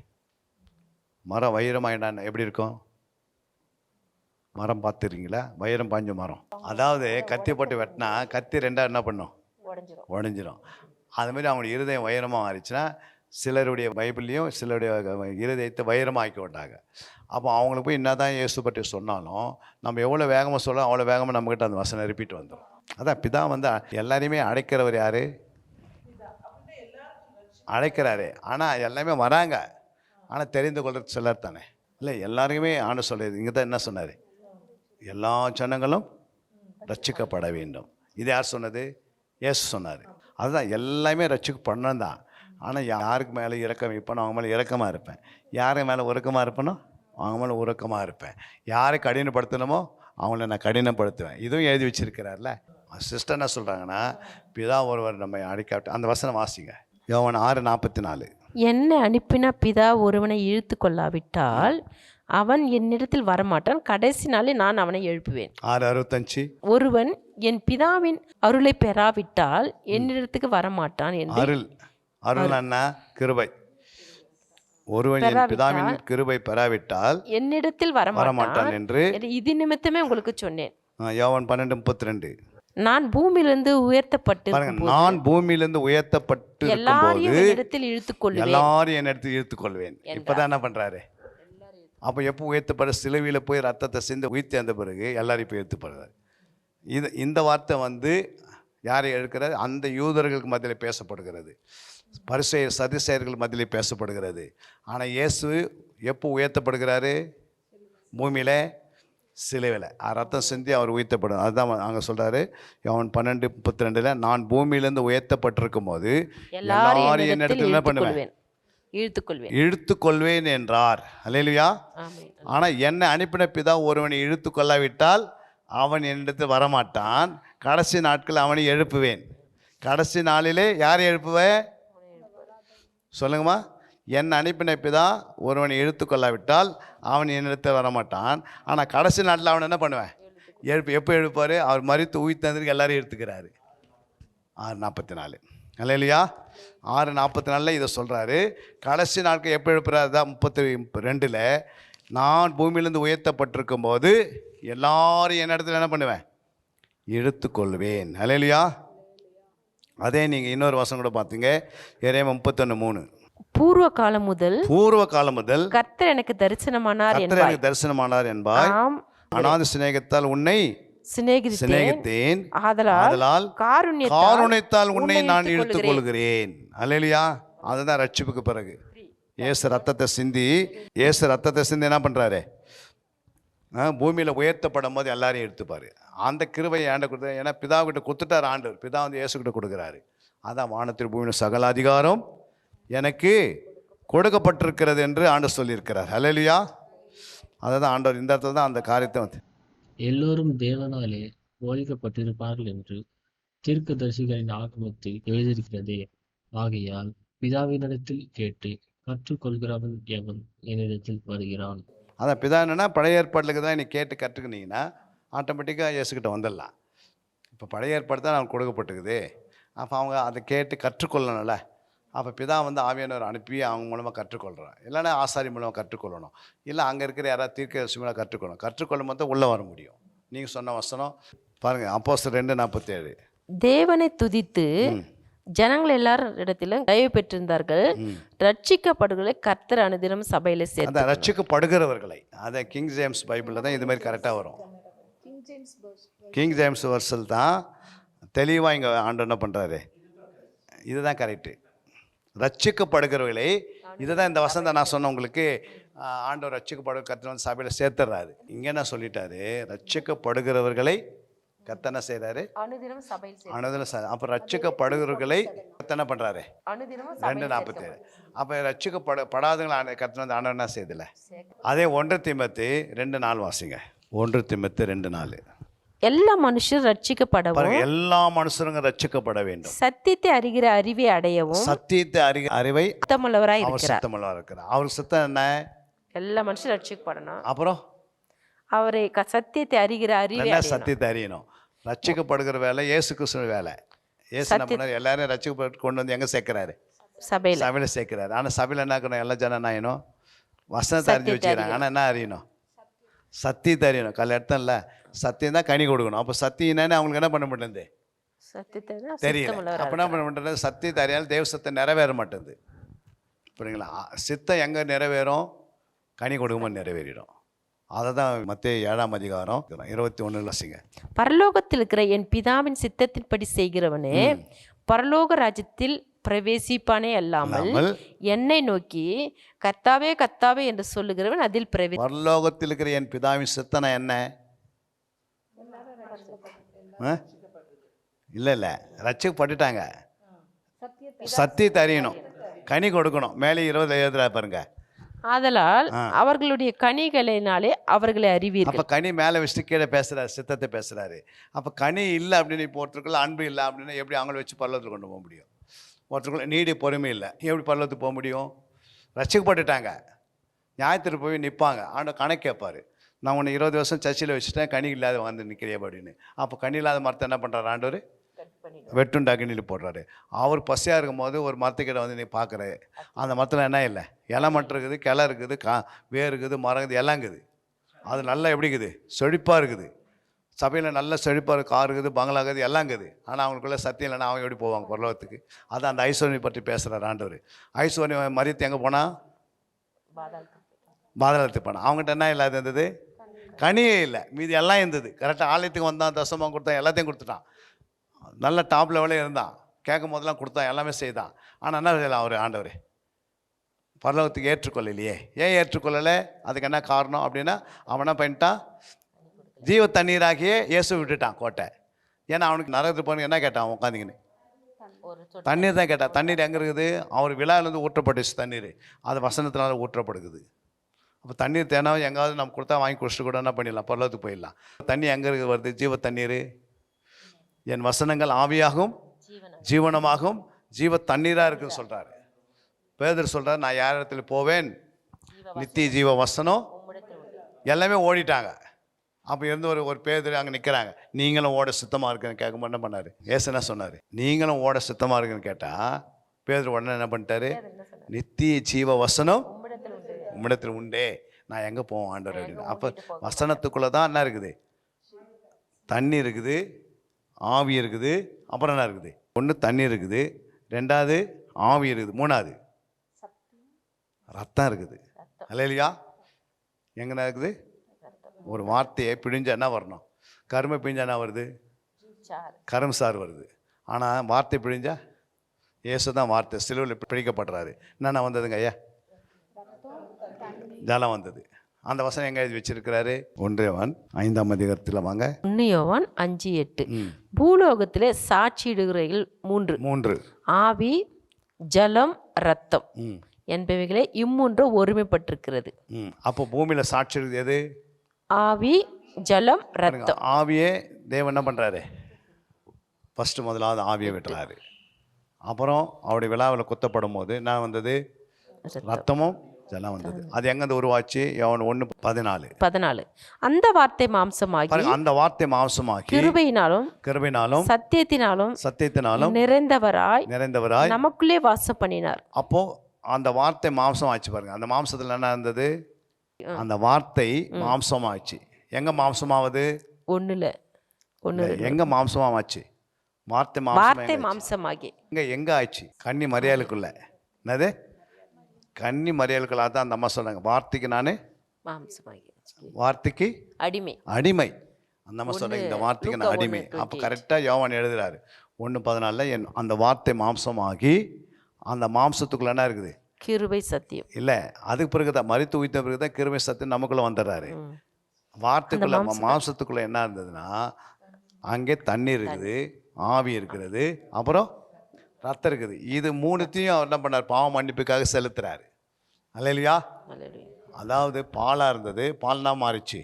மரம் வைரமாயிடான்னு எப்படி இருக்கும், மரம் பார்த்துருக்கீங்களா, வைரம் பாஞ்ச மரம். அதாவது கத்தி போட்டு வெட்டினா கத்தி ரெண்டாக என்ன பண்ணும், உடஞ்சிரும். அதுமாரி அவங்களுடைய இருதயம் வைரமாக மாறிச்சுன்னா, சிலருடைய பைபிள்லேயும் சிலருடைய இருதயத்தை வைரமாக ஆக்கி விட்டாங்க. அப்போ அவங்களுக்கு போய் என்ன தான் இயேசு பற்றி சொன்னாலும் நம்ம எவ்வளோ வேகமாக சொல்லலாம் அவ்வளோ வேகமாக நம்மக்கிட்ட அந்த வசனம் ரிப்பீட் வந்துடும். அதான் பிதா வந்து எல்லாரையுமே அழைக்கிறவர் யார், அழைக்கிறாரு. ஆனால் எல்லாமே வராங்க, ஆனால் தெரிந்து கொள்றது சிலர் தானே. இல்லை எல்லாருக்குமே ஆண்டு சொல்கிறது. இங்கே தான் என்ன சொன்னார், எல்லா ஜனங்களும் ரட்சிக்கப்பட வேண்டும். இது யார் சொன்னது, இயேசு சொன்னார். அதுதான் எல்லாமே ரட்சிக்கப்படணும் தான். ஆனால் யாருக்கு மேலே இரக்கம் வைப்பேனோ அவங்க மேலே இரக்கமாக இருப்பேன், யாருக்கு மேலே உறக்கமாக இருப்பேனோ அவங்க மேலே உறக்கமாக இருப்பேன், யாரை கடினப்படுத்தணுமோ அவங்கள நான் கடினப்படுத்துவேன். இதுவும் எழுதி வச்சிருக்கிறார்ல. சிஸ்டர் என்ன சொல்கிறாங்கன்னா, பிதா ஒருவர் நம்ம அழைக்காட்டு. அந்த வசனம் வாசிங்க, யோவான் 6:44. என்னை அனுப்பின பிதா ஒருவனை இழுத்து கொள்ளாவிட்டால் அவன் என்னிடத்தில் வரமாட்டான், கடைசி நாளில் நான் அவனை எழுப்புவேன். 6:65. ஒருவன் என் பிதாவின் அருளை பெறாவிட்டால் என்னிடத்துக்கு வரமாட்டான் என்று. அருள் என்ன, கிருபை. ஒருவன் என் பிதாவின் கிருபை பெறாவிட்டால் என்னிடத்தில் வரமாட்டான் என்று இது நிமித்தமே உங்களுக்கு சொன்னேன். யோவான் 12:32. நான் பூமியிலிருந்து உயர்த்தப்பட்டு, நான் பூமியிலிருந்து உயர்த்தப்பட்டு எல்லாரையும் என்னிடத்தில் இழுத்துக்கொள்வேன், எல்லாரும் என்னிடத்தில் இழுத்துக்கொள்வேன். இப்பதான் என்ன பண்றாரு, அப்போ எப்போ உயர்த்தப்பட, சிலுவையில் போய் ரத்தத்தை சிந்து உயிர்த்தி அந்த பிறகு எல்லாரையும் போய் உயர்த்தப்படுறாரு. இந்த வார்த்தை வந்து யாரை எடுக்கிறது, அந்த யூதர்களுக்கு மத்தியில் பேசப்படுகிறது, பரிசேயர் சதுசேயர்கள் மத்தியில் பேசப்படுகிறது. ஆனால் இயேசு எப்போ உயர்த்தப்படுகிறாரு, பூமியில் சிலுவையில் ரத்தம் சிந்தி அவர் உயர்த்தப்படும். அதுதான் அங்கே சொல்கிறாரு யோவான் 12:32. நான் பூமியிலேருந்து உயர்த்தப்பட்டிருக்கும் போது எல்லாரும் என்னிடத்தில் என்ன பண்ணுவேன், இழுத்துக்கொள்வேன் என்றார். அல்லேலூயா. ஆனால் என்னை அனுப்பின பிதா ஒருவனை இழுத்து கொள்ளாவிட்டால் அவன் என்னிடத்தில் வரமாட்டான், கடைசி நாட்கள் அவனை எழுப்புவேன். கடைசி நாளிலே யாரை எழுப்புவேன் சொல்லுங்கம்மா, என்னை அனுப்பின பிதா ஒருவனை இழுத்து கொள்ளாவிட்டால் அவன் என்னிடத்தில் வரமாட்டான், ஆனால் கடைசி நாட்டில் அவன் என்ன பண்ணுவேன், எப்போ எழுப்பார், அவர் மரித்து உயிர்த்தந்ததுக்கு எல்லாரையும் எடுத்துக்கிறாரு. 6:44. அல்லேலூயா. 6:44 இதை சொல்கிறாரு. கடைசி நாட்கள் எப்போ எழுப்புறாரு தான் 32. நான் பூமியிலேருந்து உயர்த்தப்பட்டிருக்கும் போது எல்லாரும் என்ன இடத்துல என்ன பண்ணுவேன், இழுத்துக்கொள்வேன். அல்லேலூயா. அதே நீங்கள் இன்னொரு வசனம் கூட பார்த்தீங்க, எரேமியா 31:3. பூர்வ காலம் முதல் கர்த்தர் எனக்கு தரிசனமானார் என்பாய், அநாத சிநேகத்தால் உன்னை சிநேகித்தேன், ஆதலால் காருண்யத்தால் உன்னை நான் இழுத்துக் கொள்கிறேன். அல்லேலூயா. அதுதான் ரட்சிப்புக்கு பிறகு இயேசு ரத்தத்தை சிந்தி என்ன பண்ணுறாரு, பூமியில் உயர்த்தப்படும் போது எல்லாரையும் எடுத்துப்பார். அந்த கிருபையை ஆண்ட கொடுத்தாரு. ஏன்னா பிதாவுக்கிட்ட கொடுத்துட்டார் ஆண்டவர். பிதா வந்து இயேசுக்கிட்ட கொடுக்குறாரு. அதான் வானத்தில் பூமியில் சகல அதிகாரம் எனக்கு கொடுக்கப்பட்டிருக்கிறது என்று ஆண்டவர் சொல்லியிருக்கிறார். அல்லேலூயா. அதுதான் ஆண்டவர் இந்த இடத்துல தான் அந்த காரியத்தை வந்து எல்லோரும் தேவனாலே போதிக்கப்பட்டிருப்பார்கள் என்று தீர்க்கதரிசிகளின் ஆகமத்தில் எழுதியிருக்கிறதே. ஆகையால் பிதாவினிடத்தில் கேட்டு கற்றுக்கொள்கிறவன் எவன் என்னிடத்தில் வருகிறான். அதான் பிதா என்னன்னா, பழைய ஏற்பாட்டில் தான் நீ கேட்டு கற்றுக்கினீங்கன்னா ஆட்டோமேட்டிக்காக இயேசுக்கிட்ட வந்துடலாம். இப்போ பழைய ஏற்பாடு தான் அவங்களுக்கு கொடுக்கப்பட்டிருக்குது. அப்போ அவங்க அதை கேட்டு கற்றுக்கொள்ளணும்ல. அப்போ பிதா வந்து ஆவியானவர் அனுப்பி அவங்க மூலமாக கற்றுக்கொள்கிறோம். இல்லைன்னா ஆசாரி மூலமாக கற்றுக்கொள்ளணும், இல்லை அங்கே இருக்கிற யாராவது தீர்க்கதரிசி மூலம் கற்றுக்கொள்ளும் போது உள்ளே வர முடியும். நீங்கள் சொன்ன வசனம் பாருங்கள், அப்போஸ்தலர் 2:47. தேவனை துதித்து ஜனங்கள் எல்லாரும் இடத்திலும் தயவு பெற்றிருந்தார்கள். ரட்சிக்கப்படுகளை கர்த்தர் அனுதினம் சபையில அந்த சேர்த்து. ரட்சிக்கப்படுகிறவர்களை அதை கிங் ஜேம்ஸ் பைபிளில் தான் இது மாதிரி கரெக்டாக வரும். கிங் ஜேம்ஸ் வர்சல் தான் தெளிவாக இங்கே ஆண்டு என்ன பண்ணுறாரு, இதுதான் கரெக்டு. ரட்சிக்கப்படுகிறவர்களை, இதுதான் இந்த வசந்த நான் சொன்ன உங்களுக்கு, ஆண்டவர் ரட்சிக்கப்படுகிற கர்த்தர் வந்து சபையில் சேர்த்துறாரு. இங்கே என்ன சொல்லிட்டாரு, ரட்சிக்கப்படுகிறவர்களை கர்த்தனை செய்கிறாரு அனுதினம் சபையில் அனுதினம். அப்போ ரட்சிக்கப்படுகிறவர்களை கர்த்தனை பண்ணுறாரு அனுதினம் 2:47. அப்போ ரட்சிக்கப்படாதவங்களை கர்த்தனை வந்து ஆண்டவர் என்ன செய்யதில்லை. அதே 1 தீமோத்தேயு 2:4 வாசிங்க. 1 தீமோத்தேயு 2:4. எல்லா மனுஷரும் ரட்சிக்கப்படவும் எல்லா மனுஷருங்க ரட்சிக்கப்பட வேண்டும், சத்தியத்தை அறிகிற அறிவை அடையவும் சத்தியத்தை அறிவை சுத்தமுள்ளவராய் அவர் இருக்கிறார். சுத்தமுள்ளவராக இருக்கிறார். அவர் சுத்தம் என்ன? எல்லா மனுஷரும் ரட்சிக்கப்படணும். அப்புறம் அவரை சத்தியத்தை அறிகிற அறிவை என்ன? அடையணும். சத்தியத்தை அறியணும். ரட்சிக்கப்படுகிற வேலை இயேசு கிறிஸ்துவ வேலை. இயேசு என்ன பண்ணாரு, எல்லாரும் ரட்சிக்கப்பட்டு கொண்டு வந்து எங்கே சேர்க்கிறாரு? சபையில. சபையில் சேர்க்கிறாரு. ஆனால் சபையில் என்ன இருக்கணும், எல்லா ஜனம் என்ன ஆகணும், வசனத்தை அறிஞ்சு வச்சுக்கிறாங்க. ஆனால் என்ன அறியணும்? சத்தியத்தை அறியணும். கல்யாணம் இல்லை, சத்தியம் தான் கனி கொடுக்கணும். அப்போ சத்தியம் என்னன்னு அவங்களுக்கு என்ன பண்ண மாட்டேங்குது, தெரியல. அப்போ என்ன பண்ண மாட்டேங்குது, சத்தியத்தை அறியாமல் தேவ சத்தம் நிறைவேற மாட்டேங்குது. புரியுங்களா? சித்தம் எங்கே நிறைவேறும், கனி கொடுக்கும்போது நிறைவேறிடும். அதை தான் மத்தேயு 7ஆம் அதிகாரம் 21 வாசிங்க. பரலோகத்தில் இருக்கிற என் பிதாவின் சித்தத்தின்படி செய்கிறவனே பரலோக ராஜ்யத்தில் பிரவேசிப்பானே அல்லாமல் என்னை நோக்கி கர்த்தாவே கர்த்தாவே என்று சொல்லுகிறவன் அதில் பரலோகத்தில் இருக்கிற என் பிதாவின் சித்தனை என்ன? இல்லை இல்லை, ரட்சிக்கப்பட்டுட்டாங்க. சத்தியத்தை அறியணும், கனி கொடுக்கணும். மேலே 20 எழுதுறா பாருங்க. ஆதலால் அவர்களுடைய கனிகளினாலே அவர்களை அறிவீர்கள். அப்போ கனி மேலே வச்சுட்டு கீழே பேசுகிறாரு, சித்தத்தை பேசுகிறாரு. அப்போ கனி இல்லை அப்படின்னு இப்போ ஒருத்தருக்குள்ள அன்பு இல்லை அப்படின்னா எப்படி அவங்கள வச்சு பரலோகத்துக்கு கொண்டு போக முடியும்? ஒருத்தருக்குள்ள நீடி பொறுமை இல்லை, எப்படி பரலோகத்துக்கு போக முடியும்? ரட்சிக்கப்பட்டுட்டாங்க, நியாயத்திற்கு போய் நிற்பாங்க. ஆண்டவர் கணக்கு கேட்பார். நான் உன்னை 20 வருஷம் சர்ச்சில் வச்சுட்டேன், கனி இல்லாத வந்து நிற்கிறே அப்படின்னு. அப்போ கனி இல்லாத மரத்தை என்ன பண்ணுறாரு ஆண்டவர்? வெட்டுண்டு அக்னியில் போடுறாரு. அவர் பசியாக இருக்கும் போது ஒரு மரத்துக்கிட்ட வந்து நீ பார்க்குற, அந்த மரத்தில் என்ன இல்லை, இலை மட்டும் இருக்குது, கிளை இருக்குது, வேர் இருக்குது, மரம் இருக்குது, எல்லாம் இருக்குது. அது நல்லா எப்படி இருக்குது, செழிப்பாக இருக்குது. சபையில் நல்ல செழிப்பாக இருக்குது, கார் இருக்குது, பங்களா இருக்குது, எல்லாம் இருக்குது. ஆனால் அவங்களுக்குள்ள சத்தியம் இல்லைன்னா அவங்க எப்படி போவாங்க பரலோகத்துக்கு? அதான் அந்த ஐஸ்வர்யம் பற்றி பேசுகிறார் ஆண்டவர். ஐஸ்வர்யம் மரியத்து எங்கே போனால்? பாதாளத்துக்கு போனால். அவங்ககிட்ட என்ன இல்லாத இருந்தது, கனியே இல்லை, மீதி எல்லாம் இருந்தது. கரெக்டாக ஆலயத்துக்கு வந்தான், தசமாக கொடுத்தான், எல்லாத்தையும் கொடுத்துட்டான். நல்ல டாப் லெவலே இருந்தான், கேட்கும் போதெல்லாம் கொடுத்தான், எல்லாமே செய்தான். ஆனால் என்ன செய்யலாம் அவர் ஆண்டவர்? பரலோகத்துக்கு ஏற்றுக்கொள்ளலையே. ஏன் ஏற்றுக்கொள்ளலை? அதுக்கு என்ன காரணம் அப்படின்னா, அவனை பண்ணிட்டான், ஜீவ தண்ணீராகியே இயேசு விட்டுட்டான் கோட்டை. ஏன்னா அவனுக்கு நரகத்துக்கு போன என்ன கேட்டான் உட்காந்துக்கின்னு? தண்ணீர் தான் கேட்டான். தண்ணீர் எங்கே இருக்குது? அவர் விழாவிலேருந்து ஊற்றப்பட்டுச்சு தண்ணீர், அது வசனத்தினால ஊற்றப்படுக்குது. அப்போ தண்ணீர் தேனாவும் எங்காவது நம்ம கொடுத்தா வாங்கி குடிச்சிட்டு கூட என்ன பண்ணிடலாம், பரலோகத்துக்கு போயிடலாம். தண்ணி எங்கே இருக்குது வருது? ஜீவ தண்ணீர். என் வசனங்கள் ஆவியாகவும் ஜீவனமாகவும் ஜீவ தண்ணீராக இருக்குன்னு சொல்கிறாரு. பேதர் சொல்கிறார், நான் யார் இடத்துல போவேன், நித்திய ஜீவ வசனம். எல்லாமே ஓடிட்டாங்க. அப்போ இருந்து ஒரு பேதர் அங்கே நிற்கிறாங்க. நீங்களும் ஓட சுத்தமாக இருக்குன்னு கேட்கும்போது என்ன பண்ணார்? ஏசுனா சொன்னார், நீங்களும் ஓட சுத்தமாக இருக்குன்னு கேட்டால் பேதர் உடனே என்ன பண்ணிட்டாரு? நித்திய ஜீவ வசனம் உம்மிடத்தில் உண்டே, நான் எங்கே போவேன் ஆண்டவர் அப்படின்னு. அப்போ வசனத்துக்குள்ளே தான் என்ன இருக்குது? தண்ணி இருக்குது, ஆவி இருக்குது, அப்புறம் என்ன இருக்குது? ஒன்று தண்ணி இருக்குது, ரெண்டாவது ஆவி இருக்குது, மூணாவது ரத்தம் இருக்குது. அல்லேலூயா. எங்கன்னா இருக்குது? ஒரு வார்த்தையை பிழிஞ்சா என்ன வரணும்? கருமை பிழிஞ்சா என்ன வருது? கரும் சாறு வருது. ஆனால் வார்த்தை பிழிஞ்சா, இயேசு தான் வார்த்தை, சிலுவையில் பிடிக்கப்படுறாரு. என்னென்ன வந்ததுங்க ஐயா? ஜலம் வந்தது. அந்த வசனம் எங்க எழுதி வச்சிருக்கிறாரு? 1 யோவான் 5ஆம் அதிகாரத்தில் வாங்க. 1 யோவான் 5:8. பூலோகத்திலே சாட்சியிடுகிறவர்கள் 3 ஆவி, ஜலம், ரத்தம் என்பவைகளே இம்மூன்று ஒருமைப்பட்டிருக்கிறது. அப்போ பூமியில் சாட்சி எது? ஆவி, ஜலம், ரத்தம். ஆவியே தேவன் என்ன பண்ணுறாரு? ஃபஸ்ட்டு முதலாவது ஆவியை விட்டுறாரு. அப்புறம் அவருடைய விழாவில் குத்தப்படும் போது நான் வந்தது ரத்தமும் ஜலம் வந்தது. அது எங்கே உருவாச்சு? யோவான் 1:14. அந்த வார்த்தை மாம்சமாகி, அந்த வார்த்தை மாம்சமாகி கிருபையினாலும் சத்தியத்தினாலும் நிறைந்தவராய் நமக்குள்ளே வாசம் பண்ணினார். அப்போ அந்த வார்த்தை மாம்சம் ஆச்சு பாருங்க. அந்த மாம்சத்தில் என்ன இருந்தது? அந்த வார்த்தை மாம்சமாச்சு. எங்க மாம்சமாவது? ஒண்ணுல எங்க மாம்சமாச்சு? வார்த்தை வார்த்தை மாம்சம் மாம்சமாகி. எங்கே ஆயிடுச்சு? கன்னி மரியாளுக்குள்ள. என்னது? கன்னி மரியாளுக்குள்ள. அதான் அந்த அம்மா சொன்னாங்க, வார்த்தைக்கு நான் மாம்சமாகி. வார்த்தைக்கு அடிமை. அடிமை. அந்த அம்மா சொன்னாங்க, இந்த வார்த்தைக்கு நான் அடிமை. அப்போ கரெக்டாக யோவான் எழுதுறாரு 1:14, அந்த வார்த்தை மாம்சமாகி. அந்த மாம்சத்துக்குள்ள என்ன இருக்குது? கிருபை சத்தியம். இல்லை, அதுக்கு பிறகு தான் மரித்து உயிர்த்த பிறகு தான் கிருபை சத்தியம் நமக்குள்ளே வந்துடுறாரு. வார்த்தைக்குள்ள மாம்சத்துக்குள்ளே என்ன இருந்ததுன்னா, அங்கே தண்ணி இருக்குது, ஆவி இருக்கிறது, அப்புறம் ரத்தம் இருக்குது. இது மூணுத்தையும் அவர் என்ன பண்ணார்? பாவம் மன்னிப்புக்காக செலுத்துறாரு. அல்லேலூயா. அதாவது பாலாக இருந்தது, பால்னா மாறிச்சு,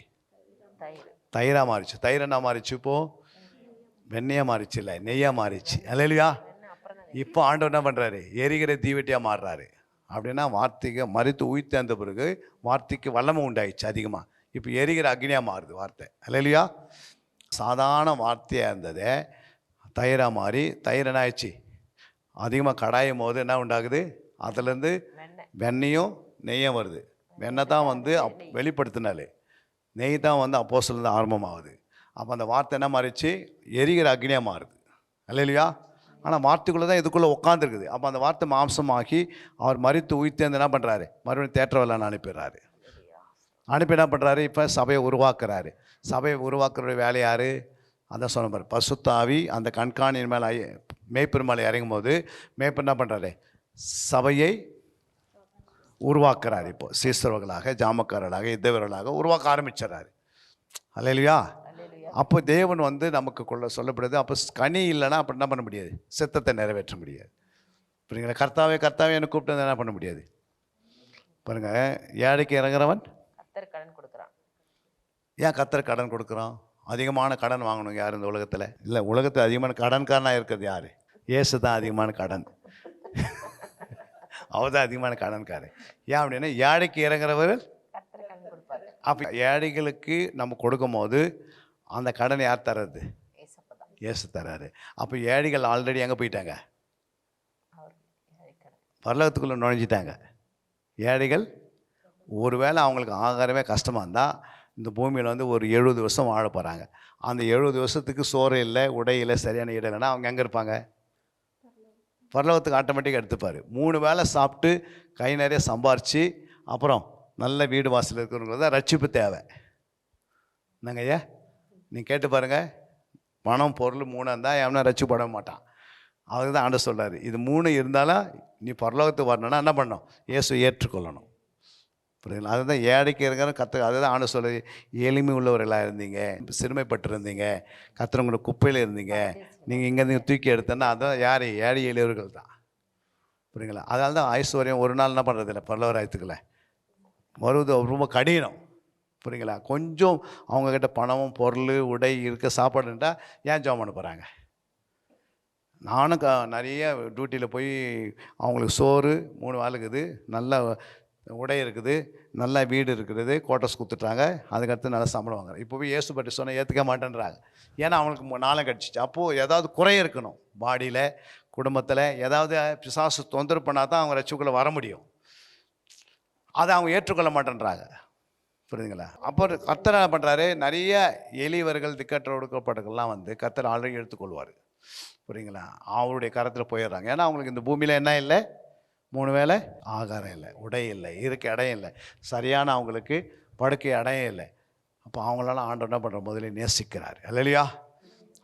தயிராக மாறிச்சு. தயிர் என்ன மாறிச்சு? இப்போது வெண்ணெயாக மாறிச்சு, இல்லை நெய்யாக மாறிச்சு. அல்லேலூயா. இப்போ ஆண்டவர் என்ன பண்ணுறாரு? எரிகிற தீவெட்டியாக மாறுறாரு. அப்படின்னா வார்த்தைக்கு மரித்து உயிர்த்தெழுந்த பிறகு வார்த்தைக்கு வல்லமை உண்டாயிடுச்சு அதிகமாக. இப்போ எரிகிற அக்னியாக மாறுது வார்த்தை. அல்லேலூயா. சாதாரண வார்த்தையாக இருந்ததே தயிராக மாறி, தயிர் என்ன ஆயிடுச்சு? அதிகமாக கடாயும் போது என்ன உண்டாகுது? அதுலேருந்து வெண்ணையும் நெய்யும் வருது. வெண்ணெய் தான் வந்து வெளிப்படுத்தினாலே, நெய் தான் வந்து அப்போஸ்தலர்லேருந்து ஆரம்பமாகுது. அப்போ அந்த வார்த்தை என்ன மாறிச்சு? எரிகிற அக்னியாக மாறுது. அல்லேலூயா. ஆனால் வார்த்தைக்குள்ளே தான் இதுக்குள்ளே உட்காந்துருக்குது. அப்போ அந்த வார்த்தை மாம்சமாக்கி அவர் மரித்து உயிர்த்தேர்ந்து என்ன பண்ணுறாரு? மறுபடியும் தேற்றவெல்லாம் அனுப்பிடுறாரு. அனுப்பி என்ன பண்ணுறாரு? இப்போ சபையை உருவாக்குறாரு. சபையை உருவாக்குற வேலை யார்? அதான் சொன்ன பாரு, பரிசுத்த ஆவி அந்த கண்காணியின் மேலே மேய்ப்பர் மேலே இறங்கும் போது மேய்ப்பர் என்ன பண்ணுறாரு? சபையை உருவாக்குறாரு. இப்போ சீஸ்தவர்களாக, ஜாமக்காரர்களாக, யுத்தவர்களாக உருவாக்க ஆரம்பிச்சிடறாரு. அல்லேலூயா. அப்போ தேவன் வந்து நமக்கு சொல்லப்படுது. அப்போ கனி இல்லைன்னா அப்போ என்ன பண்ண முடியாது? சித்தத்தை நிறைவேற்ற முடியாது. புரியுங்களா? கர்த்தாவே கர்த்தாவே என்ன கூப்பிட்டு என்ன பண்ண முடியாது? பாருங்க, ஏழைக்கு இறங்குறவன் கடன் கொடுக்குறான். ஏன் கர்த்தர் கடன் கொடுக்குறான்? அதிகமான கடன் வாங்கணும் யார் இந்த உலகத்தில்? இல்லை, உலகத்தில் அதிகமான கடன்காரனாக இருக்கிறது யார்? இயேசு தான் அதிகமான கடன். அவர் தான் அதிகமான கடன்காரன். ஏன் அப்படின்னா ஏழைக்கு இறங்குறவர். அப்போ ஏழைகளுக்கு நம்ம கொடுக்கும் போது அந்த கடனை யார் தர்றது? இயேசு தர்றாரு. அப்போ ஏழைகள் ஆல்ரெடி எங்கே போயிட்டாங்க? பரலோகத்துக்குள்ளே நுழைஞ்சிட்டாங்க. ஏழைகள் ஒருவேளை அவங்களுக்கு ஆகாரமே கஷ்டமாக இருந்தால் இந்த பூமியில் வந்து ஒரு 70 வருஷம் வாழ போகிறாங்க. அந்த 70 வருஷத்துக்கு சோறு இல்லை, உடை இல்லை, சரியான இடம் இல்லைன்னா அவங்க எங்கே இருப்பாங்க? பரலோகத்துக்கு ஆட்டோமேட்டிக்காக எடுத்துப்பார். 3 வேளை சாப்பிட்டு கை நிறைய சம்பாரித்து அப்புறம் நல்ல வீடு வாசல் இருக்கிறவங்களுக்கு தான் ரட்சிப்பு தேவை. என்னங்க ஐயா, நீங்கள் கேட்டு பாருங்கள். பணம் பொருள் 3 இருந்தால் எவனா ரட்சிப்பட மாட்டான். அதுக்கு தான் ஆண்டவர் சொல்கிறார், இது 3 இருந்தாலும் நீ பரலோகத்துக்கு வரணும்னா என்ன பண்ணணும்? இயேசு ஏற்றுக்கொள்ளணும். புரியுங்களா? அதுதான் ஏழைக்கு இருக்கிற அதுதான் ஆண்டவர் சொல்லுது, எளிமை உள்ளவர்களாக இருந்தீங்க, சிறுமைப்பட்டிருந்தீங்க, கத்துறவங்களோட குப்பையில் இருந்தீங்க, நீங்கள் இங்கேருந்து தூக்கி எடுத்தேன்னா அதான் யார்? ஏழை எளியவர்கள் தான். புரியுங்களா? அதனால தான் ஐஸ்வர்யம் ஒரு நாள் என்ன பண்ணுறதில்ல, பரலோகத்துக்குள்ள வருவது ரொம்ப கடினம். புரியுங்களா? கொஞ்சம் அவங்கக்கிட்ட பணமும் பொருள் உடை இருக்க சாப்பாடுன்றா ஏன் ஜாம் பண்ண போகிறாங்க? நானும் நிறைய டியூட்டியில் போய் அவங்களுக்கு சோறு 3 வேளை இருக்குது, நல்ல உடை இருக்குது, நல்ல வீடு இருக்குது, கோட்டர்ஸ் கொடுத்துட்றாங்க, அதுக்கடுத்து நல்லா சம்பளம் வாங்குறாங்க. இப்போ போய் இயேசு பற்றி சொன்னால் ஏற்றுக்க மாட்டேன்றாங்க. ஏன்னா அவங்களுக்கு நாளம் கிடச்சிச்சு. அப்போது ஏதாவது குறை இருக்கணும், பாடியில், குடும்பத்தில் ஏதாவது பிசாசு தொந்தரவு பண்ணால் தான் அவங்க ரட்சிக்குள்ளே வர முடியும். அதை அவங்க ஏற்றுக்கொள்ள மாட்டேன்றாங்க. புரியுதுங்களா? அப்போ கர்த்தர் என்ன பண்ணுறாரு? நிறைய எளியவர்கள் திக்கற்ற ஒடுக்கப்பட்டவர்கள்லாம் வந்து கர்த்தர் ஆல்ரெடி எடுத்துக்கொள்வார். புரியுங்களா? அவருடைய கரத்தில் போயிடுறாங்க. ஏன்னா அவங்களுக்கு இந்த பூமியில் என்ன இல்லை? 3 வேளை ஆகாரம் இல்லை, உடை இல்லை, இருக்க இடம் இல்லை, சரியான அவங்களுக்கு படுக்கை இடம் இல்லை. அப்போ அவங்களால ஆண்டவர் என்ன பண்ணுற? முதல்ல நேசிக்கிறார். அல்லேலூயா.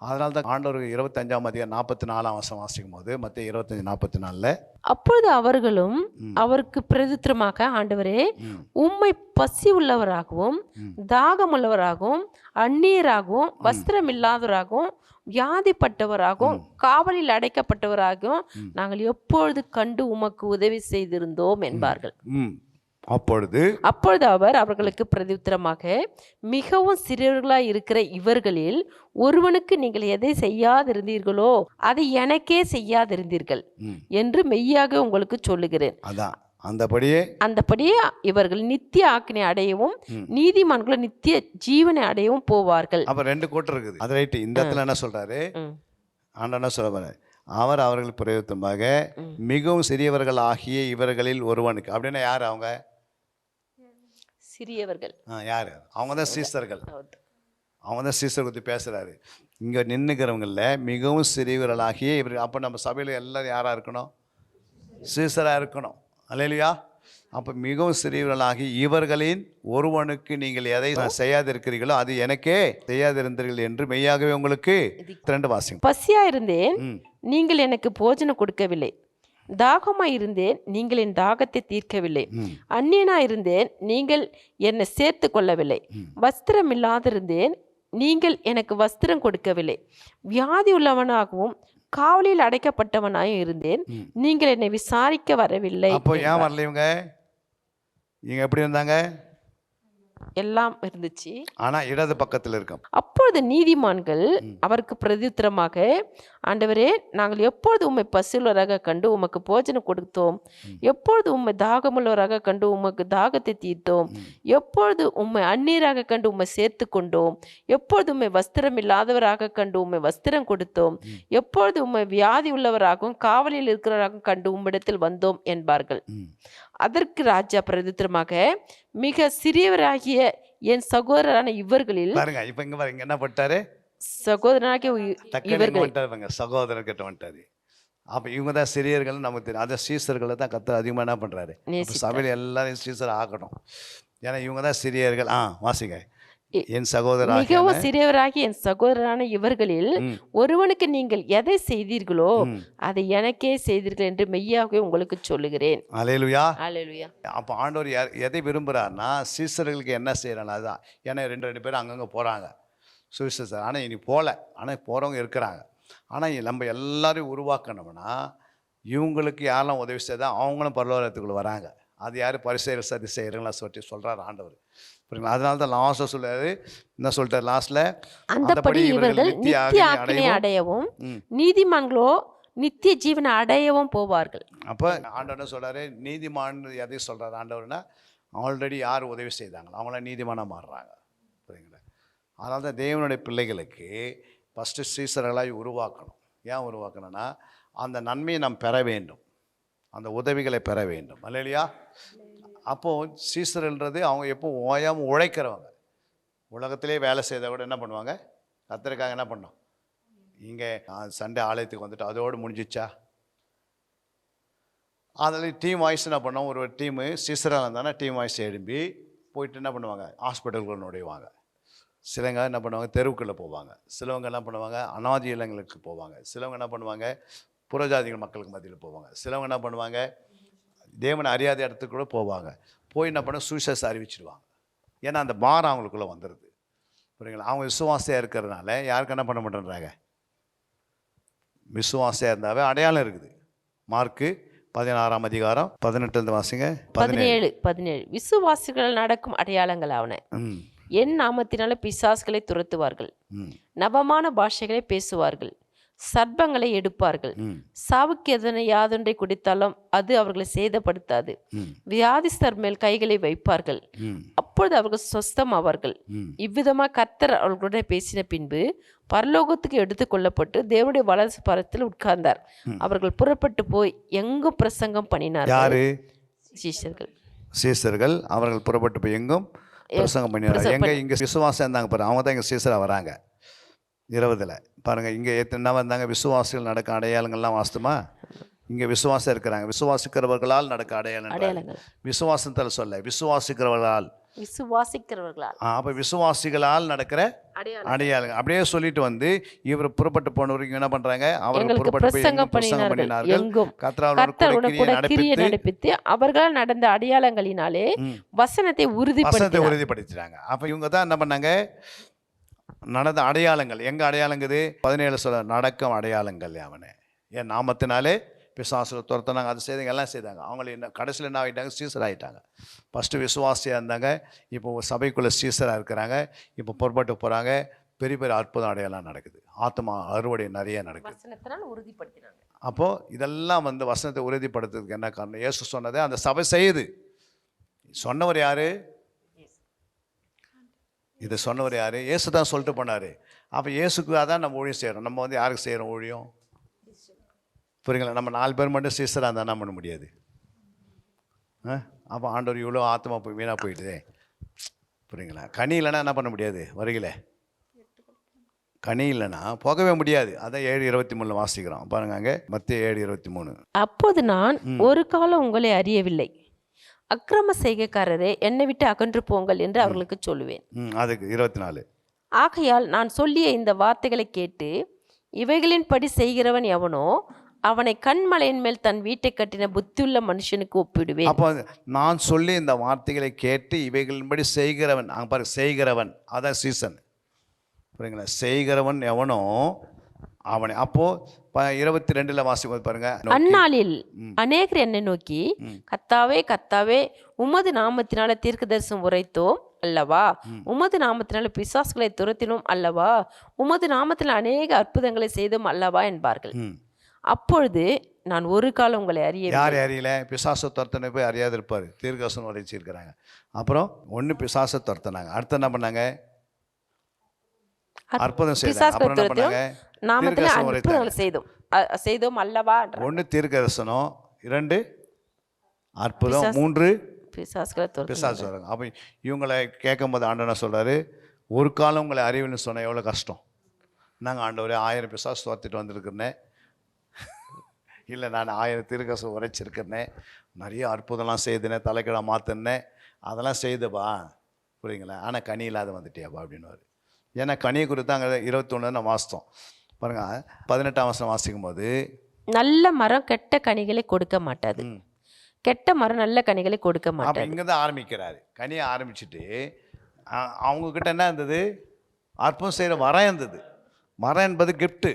அதனால தான் ஆண்டவர் 25ஆம் அதிகாரம் 44ஆம் வசனம் வாசிக்கும் போது மத்தேயு 25:44 அப்பொழுது அவர்களும் அவருக்கு பிரதித்திரமாக, ஆண்டவரே, உம்மை பசி உள்ளவராகவும் தாகம் உள்ளவராகவும் அந்நியராகவும் வஸ்திரம் இல்லாதவராகவும் வியாதிப்பட்டவராகவும் காவலில் அடைக்கப்பட்டவராகவும் நாங்கள் எப்பொழுது கண்டு உமக்கு உதவி செய்திருந்தோம் என்பார்கள். அப்பொழுது அவர் அவர்களுக்கு பிரதித்திரமாக, மிகவும் சிறியவர்களாய் இருக்கிற இவர்களில் ஒருவனுக்கு நீங்கள் எதை செய்யாதிருந்தீர்களோ அதை எனக்கே செய்யாதிருந்தீர்கள் என்று மெய்யாக உங்களுக்கு சொல்லுகிறேன். அந்தபடியே இவர்கள் நித்திய ஆக்கினை அடையவும் நீதிமான்களும் நித்திய ஜீவனை அடையவும் போவார்கள். அப்ப 2 கூட்டம் இருக்குது. அது ரைட். இந்த இடத்துல என்ன சொல்றாரு? ஆண்டவர் என்ன சொல்றாரு? அவர் அவர்களுக்கு பிரயோஜனமாக மிகவும் சிறியவர்கள் ஆகிய இவர்களில் ஒருவனுக்கு. அப்படின்னா யார் அவங்க? சிறியவர்கள். யார்? அவங்க தான் சீசர்கள். அவங்க தான் சீசர் பற்றி பேசுகிறாரு. இங்கே நின்றுக்கிறவங்களில் மிகவும் சிறியவர்களாகிய இவர். அப்போ நம்ம சபையில் எல்லோரும் யாராக இருக்கணும்? சீசராக இருக்கணும். அல்லேலூயா. அப்போ மிகவும் சிறியவர்களாகி இவர்களின் ஒருவனுக்கு நீங்கள் எதை செய்யாதிருக்கிறீர்களோ அது எனக்கே செய்யாதிருந்தீர்கள் என்று மெய்யாகவே உங்களுக்கு 2 வாசிங்க. பசியா இருந்தேன், நீங்கள் எனக்கு போஜனம் கொடுக்கவில்லை. தாகமாய் இருந்தேன், நீங்கள் என் தாகத்தை தீர்க்கவில்லை. அந்நியனா இருந்தேன், நீங்கள் என்னை சேர்த்து கொள்ளவில்லை. வஸ்திரம் இல்லாதிருந்தேன், நீங்கள் எனக்கு வஸ்திரம் கொடுக்கவில்லை. வியாதி உள்ளவனாகவும் காவலில் அடைக்கப்பட்டவனாயும் இருந்தேன், நீங்கள் என்னை விசாரிக்க வரவில்லை. அப்போ ஏன் வரல இவங்க எப்படி இருந்தாங்க? எல்லாம் இருந்துச்சு. ஆனால் இடது பக்கத்தில் இருக்கும். அப்பொழுது நீதிமான்கள் அவருக்கு பிரதியுத்தரமாக, ஆண்டவரே, நாங்கள் எப்பொழுது உம்மை பசியுள்ளவராக கண்டு உமக்கு போஜனம் கொடுத்தோம்? எப்பொழுது உம்மை தாகமுள்ளவராக கண்டு உமக்கு தாகத்தை தீர்த்தோம்? எப்பொழுது உம்மை அந்நீராக கண்டு உம்மை சேர்த்து கொண்டோம்? எப்பொழுது உம்மை வஸ்திரம் இல்லாதவராக கண்டு உம்மை வஸ்திரம் கொடுத்தோம்? எப்பொழுது உம்மை வியாதி உள்ளவராகவும் காவலில் இருக்கிறவராகவும் கண்டு உம்மிடத்தில் வந்தோம் என்பார்கள். அதற்கு ராஜா பிரதித்திரமாக, மிக சிறியவராகிய என் சகோதரரான இவர்களில் பாருங்க. இப்போ இங்கே பாருங்க என்ன பண்ணிட்டாரு? சகோதரனாகிய இவர்கள் சகோதரர் கிட்ட வந்துட்டாரு. அப்போ இவங்க தான் சிறியர்கள் நமக்கு தெரியும். அதை சீசர்களை தான் கத்த அதிகமாக என்ன பண்ணுறாரு? சபையில் எல்லாரையும் சீசர் ஆக்கணும். ஏன்னா இவங்க தான் சிறியர்கள். வாசிங்க. என் சகோதரர் மிகவும் சிறியவராகி என் சகோதரரான இவர்களில் ஒருவனுக்கு நீங்கள் எதை செய்தீர்களோ அதை எனக்கே செய்தீர்கள் என்று மெய்யாகவே உங்களுக்கு சொல்லுகிறேன். அல்லேலூயா. அல்லேலூயா. அப்போ ஆண்டவர் எதை விரும்புகிறாருன்னா சீசர்களுக்கு என்ன செய்யறாங்க அதுதான். ஏன்னா 2 பேரும் அங்கங்கே போகிறாங்க சுவிசேஷம். ஆனால் இனி போகல, ஆனால் போகிறவங்க இருக்கிறாங்க. ஆனால் நம்ம எல்லாரையும் உருவாக்கணும்னா இவங்களுக்கு யாரெல்லாம் உதவி செய்தால் அவங்களும் பரலோகத்துக்குள்ள வராங்க. அது யார்? பரிசேயர் சதுசேயர்கள்லாம் சொல்கிறார் ஆண்டவர். புரியுங்களா? அதனால தான் லாஸ்ட்டாக சொல்றாரு. என்ன சொல்லிட்டார் லாஸ்ட்டில்? அந்தபடி இவர்கள் நித்திய ஆக்கினை அடையவும் நீதிமான்களோ நித்திய ஜீவனை அடையவும் போவார்கள். அப்போ ஆண்டவர் என்ன சொல்கிறாரு? நீதிமான் எதை சொல்கிறார் ஆண்டவர்னா, ஆல்ரெடி யார் உதவி செய்தாங்களோ அவங்களாம் நீதிமானாக மாறுறாங்க. புரியுங்களா? அதனால தான் தேவனுடைய பிள்ளைகளுக்கு ஃபஸ்ட்டு சீசர்களாக உருவாக்கணும். ஏன் உருவாக்கணும்னா அந்த நன்மையை நாம் பெற வேண்டும், அந்த உதவிகளை பெற வேண்டும். அல்லேலூயா. அப்போது சீசர்ன்றது அவங்க எப்போ ஓயாமல் உழைக்கிறவங்க. உலகத்திலே வேலை செய்த கூட என்ன பண்ணுவாங்க? கர்த்தருக்காக என்ன பண்ணோம்? இங்கே சண்டே ஆலயத்துக்கு வந்துட்டு அதோடு முடிஞ்சிச்சா? அதில் டீம் வாய்ஸ் என்ன பண்ணோம்? ஒரு டீமு சீசராக இருந்தாங்கன்னா டீம் வாய்ஸ் எழும்பி போயிட்டு என்ன பண்ணுவாங்க? ஹாஸ்பிட்டல்குள்ள நுழைவாங்க. சிலவங்க என்ன பண்ணுவாங்க? தெருவுக்குள்ளே போவாங்க. சிலவங்க என்ன பண்ணுவாங்க? அனாதை இல்லங்களுக்கு போவாங்க. சிலவங்க என்ன பண்ணுவாங்க? புறஜாதிகள் மக்களுக்கு மத்தியில் போவாங்க. சிலவங்க என்ன பண்ணுவாங்க? தேவனை அறியாத இடத்துக்கு கூட போவாங்க. போய் என்ன பண்ண? சுவிசேஷம் அறிவிச்சிடுவாங்க. ஏன்னா அந்த பாரம் அவங்களுக்குள்ளே வந்துடுது. புரியுங்களா? அவங்க விசுவாசையாக இருக்கிறதுனால யாருக்கு என்ன பண்ண மாட்டேன்றாங்க? விசுவாசையாக இருந்தாவே அடையாளம் இருக்குது. மார்க்கு 16ஆம் அதிகாரம் 18 வாசிங்க. 17 விசுவாசிகள் நடக்கும் அடையாளங்கள் ஆவன. என் நாமத்தினால பிசாசுகளை துரத்துவார்கள், நவமான பாஷைகளை பேசுவார்கள், சர்ப்பங்களை எடுப்பார்கள், சாவுக்கு எதனை யாதொன்றை குடித்தாலும் அது அவர்களை சேதப்படுத்தாது, வியாதிஸ்தர் மேல் கைகளை வைப்பார்கள், அப்பொழுது அவர்கள் சொஸ்தம் ஆவார்கள். இவ்விதமாக கர்த்தர் அவர்களுடன் பேசின பின்பு பரலோகத்துக்கு எடுத்து கொள்ளப்பட்டு தேவனுடைய வலது பரத்தில் உட்கார்ந்தார். அவர்கள் புறப்பட்டு போய் எங்கும் பிரசங்கம் பண்ணினார்கள். சீசர்கள் அவர்கள் புறப்பட்டு போய் எங்கும் பிரசங்கம் பண்ணினார்கள். எங்க இங்க விசுவாசம் இருந்தாங்க பாரு, அவங்க தான் இங்க சீசரா வராங்க. 20 பாருங்கள். இங்கே என்ன வந்தாங்க? விசுவாசிகள் நடக்க அடையாளங்கள்லாம் வாஸ்துமா? இங்கே விசுவாசம் இருக்கிறாங்க. விசுவாசிக்கிறவர்களால் நடக்க அடையாளங்கள். விசுவாசத்தில் சொல்ல விசுவாசிக்கிறவர்களால். அப்போ விசுவாசிகளால் நடக்கிற அடையாளங்கள் அப்படியே சொல்லிட்டு வந்து இவர் புறப்பட்டு போனவருக்கு என்ன பண்றாங்க? அவர்கள் புறப்பட்டு பிரசங்கம் பண்ணினார்கள். கர்த்தரோடு கிரியை நடப்பித்து அவர்களால் நடந்த அடையாளங்களினாலே வசனத்தை உறுதிப்படுத்தினாங்க. அப்போ இவங்க தான் என்ன பண்ணாங்க? நடந்த அடையாளங்கள். எங்கே அடையாளங்குது? 17 சொல்ல நடக்கும் அடையாளங்கள் அவனே. என் நாமத்தினாலே பிசாசுகளை துரத்தினாங்க. அது செய்தாங்க, எல்லாம் செய்தாங்க. அவங்கள என்ன கடைசியில் என்ன ஆகிட்டாங்க? சீசர் ஆகிட்டாங்க. ஃபஸ்ட்டு விசுவாசியாக இருந்தாங்க, இப்போ சபைக்குள்ளே சீசராக இருக்கிறாங்க. இப்போ புறப்பட்டு போகிறாங்க. பெரிய பெரிய அற்புதம் அடையாளம் நடக்குது. ஆத்மா அறுவடை நிறைய நடக்குது. அப்போது இதெல்லாம் வந்து வசனத்தை உறுதிப்படுத்துறதுக்கு என்ன காரணம்? இயேசு சொன்னதை அந்த சபை செய்யுது. சொன்னவர் யார்? இதை சொன்னவர் யார்? இயேசு தான் சொல்லிட்டு போனார். அப்போ இயேசுக்கு அதான் நம்ம ஊழியம் செய்கிறோம். நம்ம வந்து யாருக்கு செய்கிறோம் ஊழியம்? புரியுங்களா? நம்ம 4 பேர் மட்டும் சீசராக இருந்தால் என்ன பண்ண முடியாது? அப்போ ஆண்டவர் இவ்வளோ ஆத்மா போய் வீணாக போயிடுதே. புரியுங்களா? கனி இல்லைன்னா என்ன பண்ண முடியாது? வருகில கனி இல்லைன்னா போகவே முடியாது. அதான் 7:23 வாசிக்கிறோம் பாருங்க. அங்கே மத்திய 7:23. அப்போது நான் ஒரு காலம் உங்களை அறியவில்லை, அக்கிரம செய்கைக்காரரே என்னை விட்டு அகன்று போங்கள் என்று அவர்களுக்கு சொல்லுவேன். அதுக்கு 24. ஆகையால் நான் சொல்லிய இந்த வார்த்தைகளை கேட்டு இவைகளின்படி செய்கிறவன் எவனோ அவனை கண்மலையின் மேல் தன் வீட்டை கட்டின புத்தியுள்ள மனுஷனுக்கு ஒப்பிடுவேன். அப்போ நான் சொல்லி இந்த வார்த்தைகளை கேட்டு இவைகளின்படி செய்கிறவன், அங்கே பாரு செய்கிறவன், அதான் சீசன். புரியுங்களா? செய்கிறவன் எவனோ அவனை. அப்போ 22 வாசிக்கும் பாருங்க. அந்நாளில் அநேகர் என்னை நோக்கி, கர்த்தாவே கர்த்தாவே, உமது நாமத்தினால தீர்க்கதரிசனம் உரைத்தோம் அல்லவா, உமது நாமத்தினால பிசாசுகளை துரத்தினோம் அல்லவா, உமது நாமத்தில் அநேக அற்புதங்களை செய்தோம் அல்லவா என்பார்கள். அப்பொழுது நான் ஒரு காலம் உங்களை அறிய. யார் அறியல? பிசாசை துரத்தனை போய் அறியாது இருப்பார். தீர்க்கதரிசனம் உரைச்சிருக்கிறாங்க. அப்புறம் ஒன்று பிசாசை துரத்தினாங்க, அடுத்து என்ன பண்ணாங்க? அற்புதம் செய்தாங்க. அப்புறம் என்ன பண்ணாங்க? செய்தோம் அல்லவா. 1 தீர்க்கதரிசனம், 2 அற்புதம், 3 பிசாசு வராங்க. அப்போ இவங்களை கேட்கும்போது ஆண்டவர் சொல்றாரு, ஒரு காலம் உங்களை அறிவுன்னு சொன்ன எவ்வளோ கஷ்டம். நாங்கள் ஆண்டவரே 1000 பிசாசு துரத்திட்டு வந்திருக்கிறேன், இல்லை நான் 1000 தீர்க்கதரிசனம் உரைச்சிருக்கிறேன், நிறைய அற்புதம்லாம் செய்துனேன், தலைக்கிழமை மாற்றினேன், அதெல்லாம் செய்துப்பா, புரியுங்களா? ஆனால் கனி இல்லாத வந்துட்டியாப்பா அப்படின்னுவார். ஏன்னா கனியை குறித்து அங்கே 21 நான் வாசித்தோம் பாருங்க. 18ஆம் வசனம் வாசிக்கும் போது, நல்ல மரம் கெட்ட கனிகளை கொடுக்க மாட்டாது, கெட்ட மரம் நல்ல கனிகளை கொடுக்க மாட்டாது. அப்போ இங்கே தான் ஆரம்பிக்கிறாரு. கனியை ஆரம்பிச்சுட்டு அவங்கக்கிட்ட என்ன இருந்தது? அற்புதம் செய்கிற மரம் இருந்தது. மரம் என்பது கிஃப்ட்டு,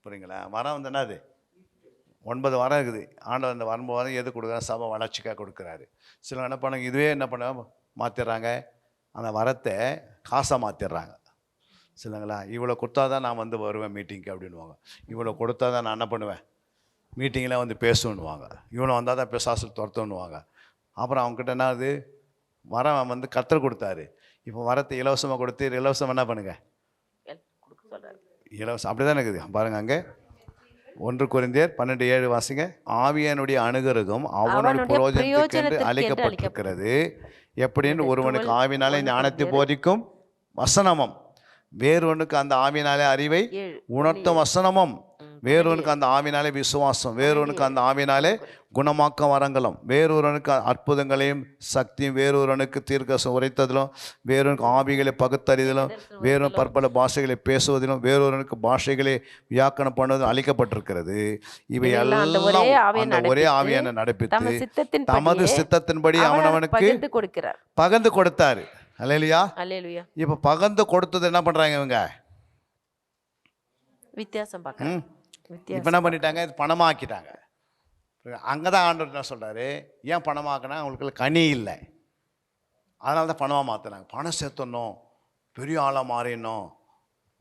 புரியுங்களா? மரம் வந்து என்னது? 9 மரம் இருக்குது. ஆண்டவர் அந்த 9 மரம் எது கொடுக்குறாரு? சபை வளர்ச்சிக்காக கொடுக்குறாரு. சில என்ன பண்ணுங்க, இதுவே என்ன பண்ண மாற்றிடுறாங்க, அந்த மரத்தை காசாக மாற்றிடுறாங்க. சிலங்களா, இவ்வளோ கொடுத்தா தான் நான் வந்து வருவேன் மீட்டிங்க்கு அப்படின்வாங்க. இவ்வளோ கொடுத்தா தான் நான் என்ன பண்ணுவேன், மீட்டிங்கில் வந்து பேசுவேன்னுவாங்க. இவ்வளோ வந்தால் தான் பிசாசு துரத்துன்னுவாங்க. அப்புறம் அவங்ககிட்ட என்ன ஆகுது? மரம் வந்து கர்த்தர் கொடுத்தாரு, இப்போ மரத்தை இலவசமாக கொடுத்து இலவசம் என்ன பண்ணுங்க, இலவசம். அப்படி தான் இருக்குது பாருங்க. அங்கே 1 கொரிந்தியர் 12:7 வாசிங்க. ஆவியானுடைய அணுகிறதும் அவனுடைய பிரயோஜனத்துக்கு அளிக்கப்பட்டிருக்கிறது. எப்படின்னு ஒருவனுக்கு ஆவினாலே ஞானத்தை போதிக்கும் வசனமும், வேறொன்றுக்கு அந்த ஆவினாலே அறிவை உணர்த்தும் வசனமும், வேறொன்றுக்கு அந்த ஆவினாலே விசுவாசம், வேறொன்றுக்கு அந்த ஆவினாலே குணமாக்க வரங்களும், வேறொருவனுக்கு அற்புதங்களையும் சக்தியும், வேறொருவனுக்கு தீர்க்கதரிசனம் உரைத்ததிலும், வேறொருக்கு ஆவிகளை பகுத்தறிதலும், வேறொரு பற்பல பாஷைகளை பேசுவதிலும், வேறொருவனுக்கு பாஷைகளை வியாக்கணம் பண்ணுவதும் அளிக்கப்பட்டிருக்கிறது. இவை எல்லாம் அந்த ஒரே ஆவியான நடப்பித்து தமது சித்தத்தின்படி அவனவனுக்கு பகிர்ந்து கொடுத்தாரு. அல்லேலூயா. இப்ப பகிர்ந்து கொடுத்தது என்ன பண்றாங்க இவங்க? வித்தியாசம் பார்க்கறாங்க. இப்போ என்ன பண்ணிட்டாங்க? இது பணமாக்கிட்டாங்க. அங்கே தான் ஆண்டவர் என்ன சொல்கிறாரு, ஏன் பணமாக்கினா அவங்களுக்கு கனி இல்லை, அதனால தான் பணமாக மாற்றினாங்க. பணம் சேர்த்தணும், பெரிய ஆளாக மாறிடணும்,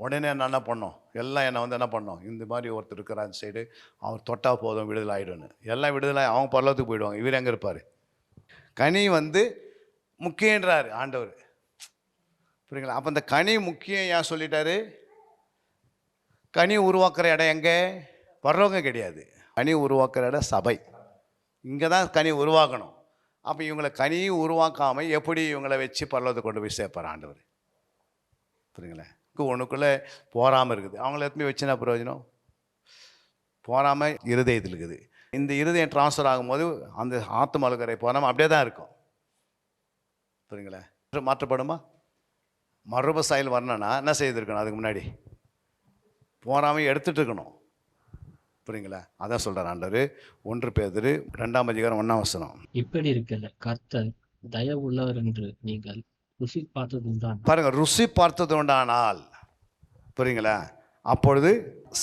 உடனே என்ன பண்ணோம், எல்லாம் என்னை வந்து என்ன பண்ணோம், இந்த மாதிரி ஒருத்தர் இருக்கிற அந்த சைடு அவர் தொட்டா போதும் விடுதலை ஆகிடுன்னு, எல்லாம் விடுதலை, அவங்க பரலோகத்துக்கு போயிடுவாங்க, இவர் எங்கே இருப்பார்? கனி வந்து முக்கியன்றார் ஆண்டவர், புரியுங்களா? அப்போ இந்த கனி முக்கியம் ஏன் சொல்லிட்டாரு? கனி உருவாக்குற இடம் எங்கே? பரலோகம் கிடையாது. கனி உருவாக்குற இடம் சபை. இங்கே தான் கனி உருவாக்கணும். அப்போ இவங்களை கனியை உருவாக்காமல் எப்படி இவங்களை வச்சு பரலோகத்தை கொண்டு போய் சேர்ப்பார் ஆண்டவர்? புரியுங்களேன்? ஒன்றுக்குள்ளே போராமல் இருக்குது, அவங்கள எத்தனை வச்சுனா பிரயோஜனம்? போராமல் இருதயத்தில் இருக்குது. இந்த இருதயம் டிரான்ஸ்ஃபர் ஆகும்போது அந்த ஆத்துமலுக்கரை போராமல் அப்படியே தான் இருக்கும். புரியுங்களேன்? மாற்றப்படுமா? மறுப செயல் வரணும்னா என்ன செய்திருக்கணும்? அதுக்கு முன்னாடி போராமல் எடுத்துகிட்டு இருக்கணும். புரியுங்களா? அதான் சொல்கிறார் ஆண்டவர். 1 பேதுரு 2ஆம் அதிகாரம் 1ஆம் வசனம். இப்படி இருக்கிற கர்த்தர் தயவு உள்ளவர் என்று நீங்கள் ருசி பார்த்தது உண்டான். பாருங்க, ருசி பார்த்தது உண்டானால், புரியுங்களா, அப்பொழுது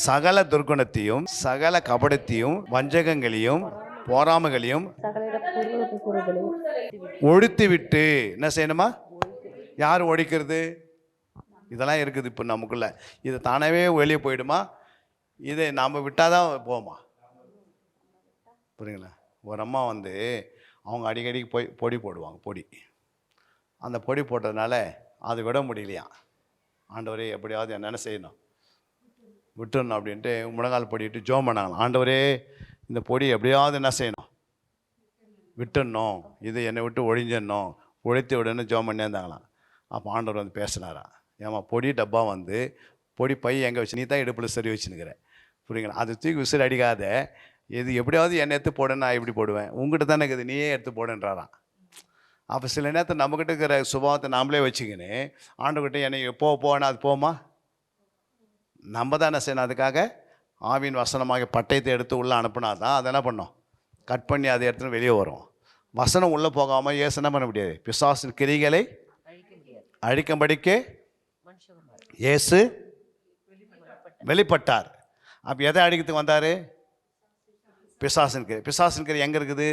சகல துர்குணத்தையும் சகல கபடத்தையும் வஞ்சகங்களையும் போராமைகளையும் ஒழித்து விட்டு என்ன செய்யணுமா? யார் ஒழிக்கிறது? இதெல்லாம் இருக்குது இப்போ நமக்குள்ள. இது தானாகவே வெளியே போயிடுமா? இதை நாம் விட்டால் தான் போமா? புரியுங்களா? ஒரு அம்மா வந்து அவங்க அடிக்கடிக்கு போய் பொடி போடுவாங்க. பொடி, அந்த பொடி போட்டதுனால அது விட முடியலையா. ஆண்டவரே எப்படியாவது என்னென்ன செய்யணும், விட்டுடணும் அப்படின்ட்டு முழங்கால் பொடிட்டு ஜோம் பண்ணாங்களாம். ஆண்டவரே இந்த பொடி எப்படியாவது என்ன செய்யணும், விட்டுடணும், இது என்னை விட்டு ஒழிஞ்சிடணும், ஒழித்து விடணும் ஜோம் பண்ணே இருந்தாங்களாம். அப்போ ஆண்டவர் வந்து பேசினாரா, ஏமா பொடி டப்பா வந்து பொடி பை எங்கே வச்சு, நீ தான் இடுப்பில் சரி வச்சுன்னுக்கிற. புரியுங்களா? அது தூக்கி விசில் அடிக்காத, இது எப்படியாவது என்னை எடுத்து போடுன்னு நான் எப்படி போடுவேன், உங்ககிட்ட தானே இருக்குது, நீயே எடுத்து போடுன்றாராம். அப்போ சில நேரத்தில் நம்மக்கிட்ட இருக்கிற சுபாவத்தை நாமளே வச்சுக்கின்னு ஆண்டுகிட்ட என்னை போனா அது போமா? நம்ம தான் என்ன செய்யணும்? அதுக்காக ஆவியின் வசனமாக பட்டயத்தை எடுத்து உள்ளே அனுப்புனா தான் அதை என்ன பண்ணோம், கட் பண்ணி அதை எடுத்துன்னு வெளியே வரும். வசனம் உள்ளே போகாமல் இயேசு என்ன பண்ண முடியாது? பிசாசின் கிரிகளை அழிக்கும்படிக்கு இயேசு வெளிப்பட்டார். அப்போ எதை அடிக்கிறதுக்கு வந்தார்? பிசாசின் கிரி. பிசாசின் கிரி எங்கே இருக்குது?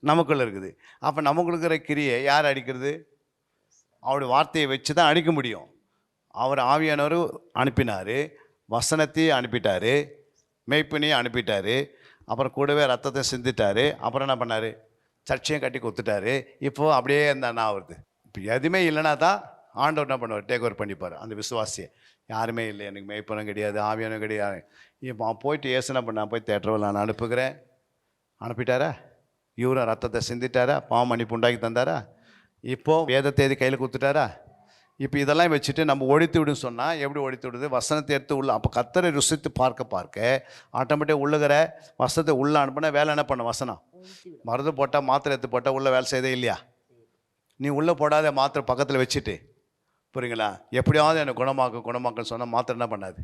நமக்குள்ளே இருக்குது. அப்போ நமக்குள்ள இருக்கிற கிரியை யார் அடிக்கிறது? அவருடைய வார்த்தையை வச்சு தான் அடிக்க முடியும். அவர் ஆவியானவர் அனுப்பினார், வசனத்தையும் அனுப்பிட்டார், மெய்ப்பினையும் அனுப்பிட்டார், அப்புறம் கூடவே ரத்தத்தை சிந்திட்டார், அப்புறம் என்ன பண்ணார்? சர்ச்சையும் கட்டி கொடுத்துட்டாரு. இப்போது அப்படியே அந்த அண்ணா வருது. இப்போ எதுவுமே இல்லைனா தான் ஆண்டவர் என்ன பண்ணுவார்? டேக் ஓவர் பண்ணிப்பார் அந்த விசுவாசியை. யாருமே இல்லை, எனக்கு மெய்ப்பனும் கிடையாது, ஆவியானும் கிடையாது. இப்போ அவன் போயிட்டு ஏசுனா பண்ண போய் தேட்டரில் நான் அனுப்புகிறேன், அனுப்பிட்டாரா? இவரும் ரத்தத்தை சிந்திட்டாரா? பாவம் மன்னிப்பு உண்டாக்கி தந்தாரா? இப்போது வேதத்தை எழுதி கையில் கொடுத்துட்டாரா? இப்போ இதெல்லாம் வச்சுட்டு நம்ம ஒழித்து விடுன்னு சொன்னால் எப்படி ஒழித்து விடுது? வசனத்தை எடுத்து உள்ள, அப்போ கர்த்தரை ருசித்து பார்க்க ஆட்டோமேட்டிக் உள்ளுகிற வசனத்தை உள்ளே அனுப்புனா வேலை என்ன பண்ண? வசனம் மருந்து போட்டால் மாத்திரை எடுத்து போட்டால் உள்ளே வேலை செய்தே இல்லையா? நீ உள்ளே போடாத மாத்திரை பக்கத்தில் வச்சுட்டு, புரியுங்களா, எப்படியாவது எனக்கு குணமாக்குன்னு சொன்னால் மாத்திரை என்ன பண்ணாது?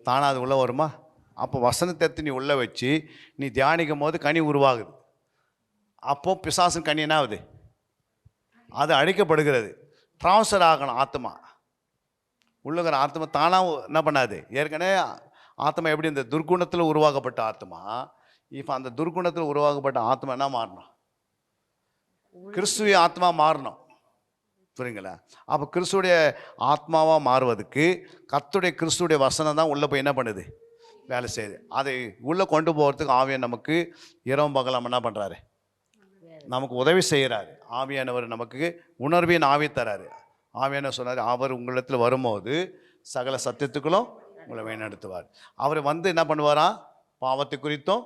தானாக அது உள்ளே வருமா? அப்போ வசனத்தை எடுத்து நீ உள்ளே வச்சு நீ தியானிக்கும் போது கனி உருவாகுது. அப்போது பிசாசின் கனி என்ன ஆகுது? அது அழிக்கப்படுகிறது. ட்ரான்ஸ்ஃபர் ஆகணும். ஆத்மா உள்ளுகிற ஆத்மா தானாக என்ன பண்ணாது? ஏற்கனவே ஆத்மா எப்படி இந்த துர்குணத்தில் உருவாக்கப்பட்ட ஆத்மா, இப்போ அந்த துர்குணத்தில் உருவாக்கப்பட்ட ஆத்மா என்ன மாறணும்? கிறிஸ்துவ ஆத்மா மாறணும். புரியுங்களா? அப்போ கிறிஸ்துடைய ஆத்மாவாக மாறுவதுக்கு கர்த்தருடைய கிறிஸ்துடைய வசனம் தான் உள்ளே போய் என்ன பண்ணுது? வேலை செய்யுது. அதை உள்ளே கொண்டு போகிறதுக்கு ஆவியான் நமக்கு இரவும் பகலும் என்ன பண்ணுறாரு? நமக்கு உதவி செய்கிறாரு. ஆவியானவர் நமக்கு உணர்வின் ஆவி தராரு. ஆவியான சொன்னார், அவர் உங்களிடத்தில் வரும்போது சகல சத்தியத்துக்களும் உங்களை வழிநடத்துவார். அவர் வந்து என்ன பண்ணுவாராம்? பாவத்தை குறித்தும்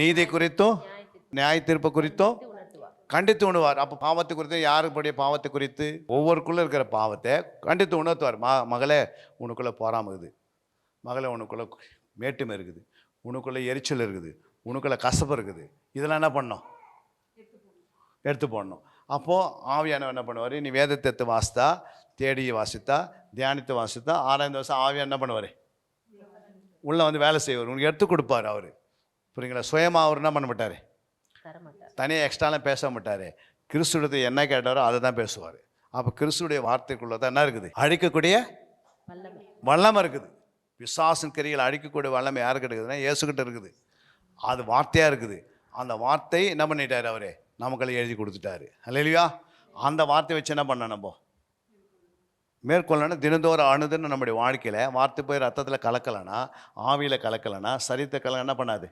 நீதி குறித்தும் நியாய தீர்ப்பு குறித்தும் கண்டித்து உணர்வார். அப்போ பாவத்தை குறித்து யாருடைய பாவத்தை குறித்து? ஒவ்வொருக்குள்ளே இருக்கிற பாவத்தை கண்டித்து உணர்த்துவார். மகளே உனக்குள்ளே போறாமல் இருக்குது, மகளே உனக்குள்ளே மேட்டுமை இருக்குது, உனக்குள்ளே எரிச்சல் இருக்குது, உனக்குள்ளே கசப்பு இருக்குது, இதெல்லாம் என்ன பண்ணணும்? எடுத்து போடணும். அப்போது ஆவியானவர் என்ன பண்ணுவார்? நீ வேதத்தை எடுத்து வாசித்தா, தேடி வாசித்தா, தியானித்து வாசித்தா, 6வது வருஷம் ஆவியான் என்ன பண்ணுவார்? உள்ளே வந்து வேலை செய்வார், உனக்கு எடுத்து கொடுப்பார். அவர் புரியுங்களா? சுயமாக அவர் என்ன பண்ண மாட்டார்? தனியாக எக்ஸ்ட்ராலாம் பேச மாட்டார். கிறிஸ்துவத்தை என்ன கேட்டாரோ அதை தான் பேசுவார். அப்போ கிறிஸ்துடைய வார்த்தைக்குள்ளே தான் என்ன இருக்குது? அழிக்கக்கூடிய வல்லமை இருக்குது. பிசாசின் கிரிகளை அழிக்கக்கூடிய வல்லமை யாருக்கு இருக்குதுன்னா இயேசுக்கிட்ட இருக்குது. அது வார்த்தையாக இருக்குது. அந்த வார்த்தை என்ன பண்ணிட்டார்? அவரே நமக்களை எழுதி கொடுத்துட்டாரு. அல்லேலூயா. அந்த வார்த்தை வச்சு என்ன பண்ண நம்ம மேற்கொள்ளணும்? தினந்தோறும் அணுதுன்னு நம்முடைய வாழ்க்கையில் வார்த்தை போய் ரத்தத்தில் கலக்கலைன்னா, ஆவியில் கலக்கலைன்னா, சரீரத்தை கலக்க என்ன பண்ணாது?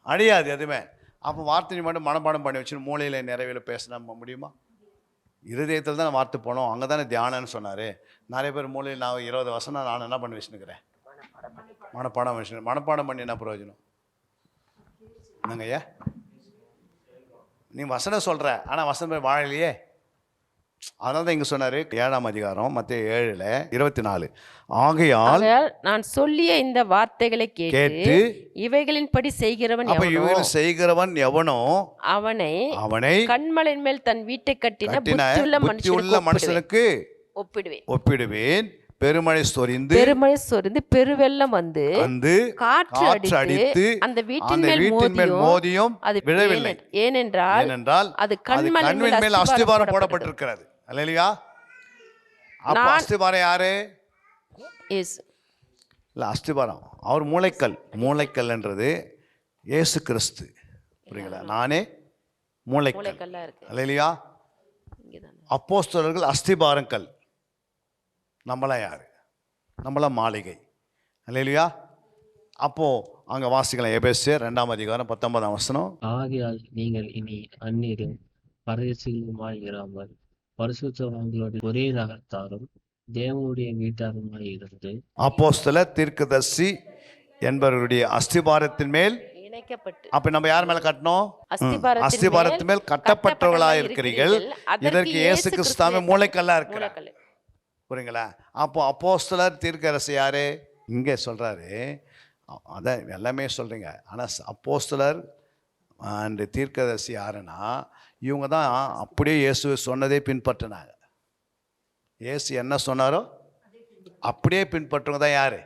அழியாது எதுவுமே. அப்போ வார்த்தை மட்டும் மனப்பாடம் பண்ணி வச்சு மூளையில் நிறைவில் பேசினா முடியுமா? இருதயத்தில் தான் வார்த்தை போனோம், அங்கே தானே தியானம்னு சொன்னார். நிறைய பேர் மூலையில் நான் 20 வசனம் நான் என்ன பண்ணி வச்சுன்னுக்கிறேன்? மனப்பாடம் பண்ணி என்ன பிரயோஜனம்? என்னங்க ஐயா, நீ வசனம் சொல்கிற, ஆனால் வசனம் போய் வாழலையே. அதனால தான் இங்கே சொன்னார் 7ஆம் அதிகாரம் மத்தேயு 7:24, ஆகையால் நான் சொல்லிய இந்த வார்த்தைகளை கேட்டு இவைகளின்படி செய்கிறவன் அப்ப இவைகள் செய்கிறவன் எவனோ அவனை கண்மலையின் மேல் தன் வீட்டை கட்டின புத்தியுள்ள மனுஷனுக்கு ஒப்பிடுவேன். பெருமழை சொரிந்து பெருவெள்ளம் வந்து காற்று அடித்து அந்த வீட்டின் மேல் மோதியும் அது விழவில்லை. ஏனென்றால் அது கண்மலையின் மேல் அஸ்திபாரம் போடப்பட்டிருக்கிறது. அல்லேலூயா. அப்ப அஸ்திபாரம் யாரு? இயேசு. இல்ல, அஸ்திபாரம் அவர் மூளைக்கல் என்றது இயேசு கிறிஸ்து. புரியுங்களா? நானே மூளைக்கல். அல்லேலூயா. அப்போஸ்தலர்கள் அஸ்திபாரங்கள். நம்மளாம் யார்? நம்மளாம் மாளிகை. அல்லேலூயா. அப்போது அங்கே வாசிக்கலாம் எபேசியர் 2ஆம் அதிகாரம் 19ஆம் வசனம், ஆகையால் நீங்கள் இனி அந்நியரும் பரதேசிகளுமாய் இராமல் பரிசுத்தவான்களுடைய ஒரே நகரத்தாரும் தேவனுடைய வீட்டாருமாய் இருந்து அப்போஸ்தலர் தீர்க்கதரிசி என்பவருடைய அஸ்திபாரத்தின் மேல் இணைக்கப்பட்டு. அப்ப நம்ம யார் மேல கட்டணும்? அஸ்திபாரத்தின் மேல் கட்டப்பட்டவர்களாக இருக்கிறீர்கள். இதற்கு இயேசு கிறிஸ்துவே மூளைக்கல்லா இருக்கிறார். புரியுங்களா? அப்போ அப்போஸ்தலர் தீர்க்கதரிசி யார்? இங்கே சொல்கிறாரு. அதான் எல்லாமே சொல்கிறீங்க. ஆனால் அப்போஸ்தலர் அண்ட் தீர்க்கதரிசி யாருன்னா இவங்க தான் அப்படியே இயேசு சொன்னதே பின்பற்றினாங்க. இயேசு என்ன சொன்னாரோ அப்படியே பின்பற்றுவங்க தான் யார்?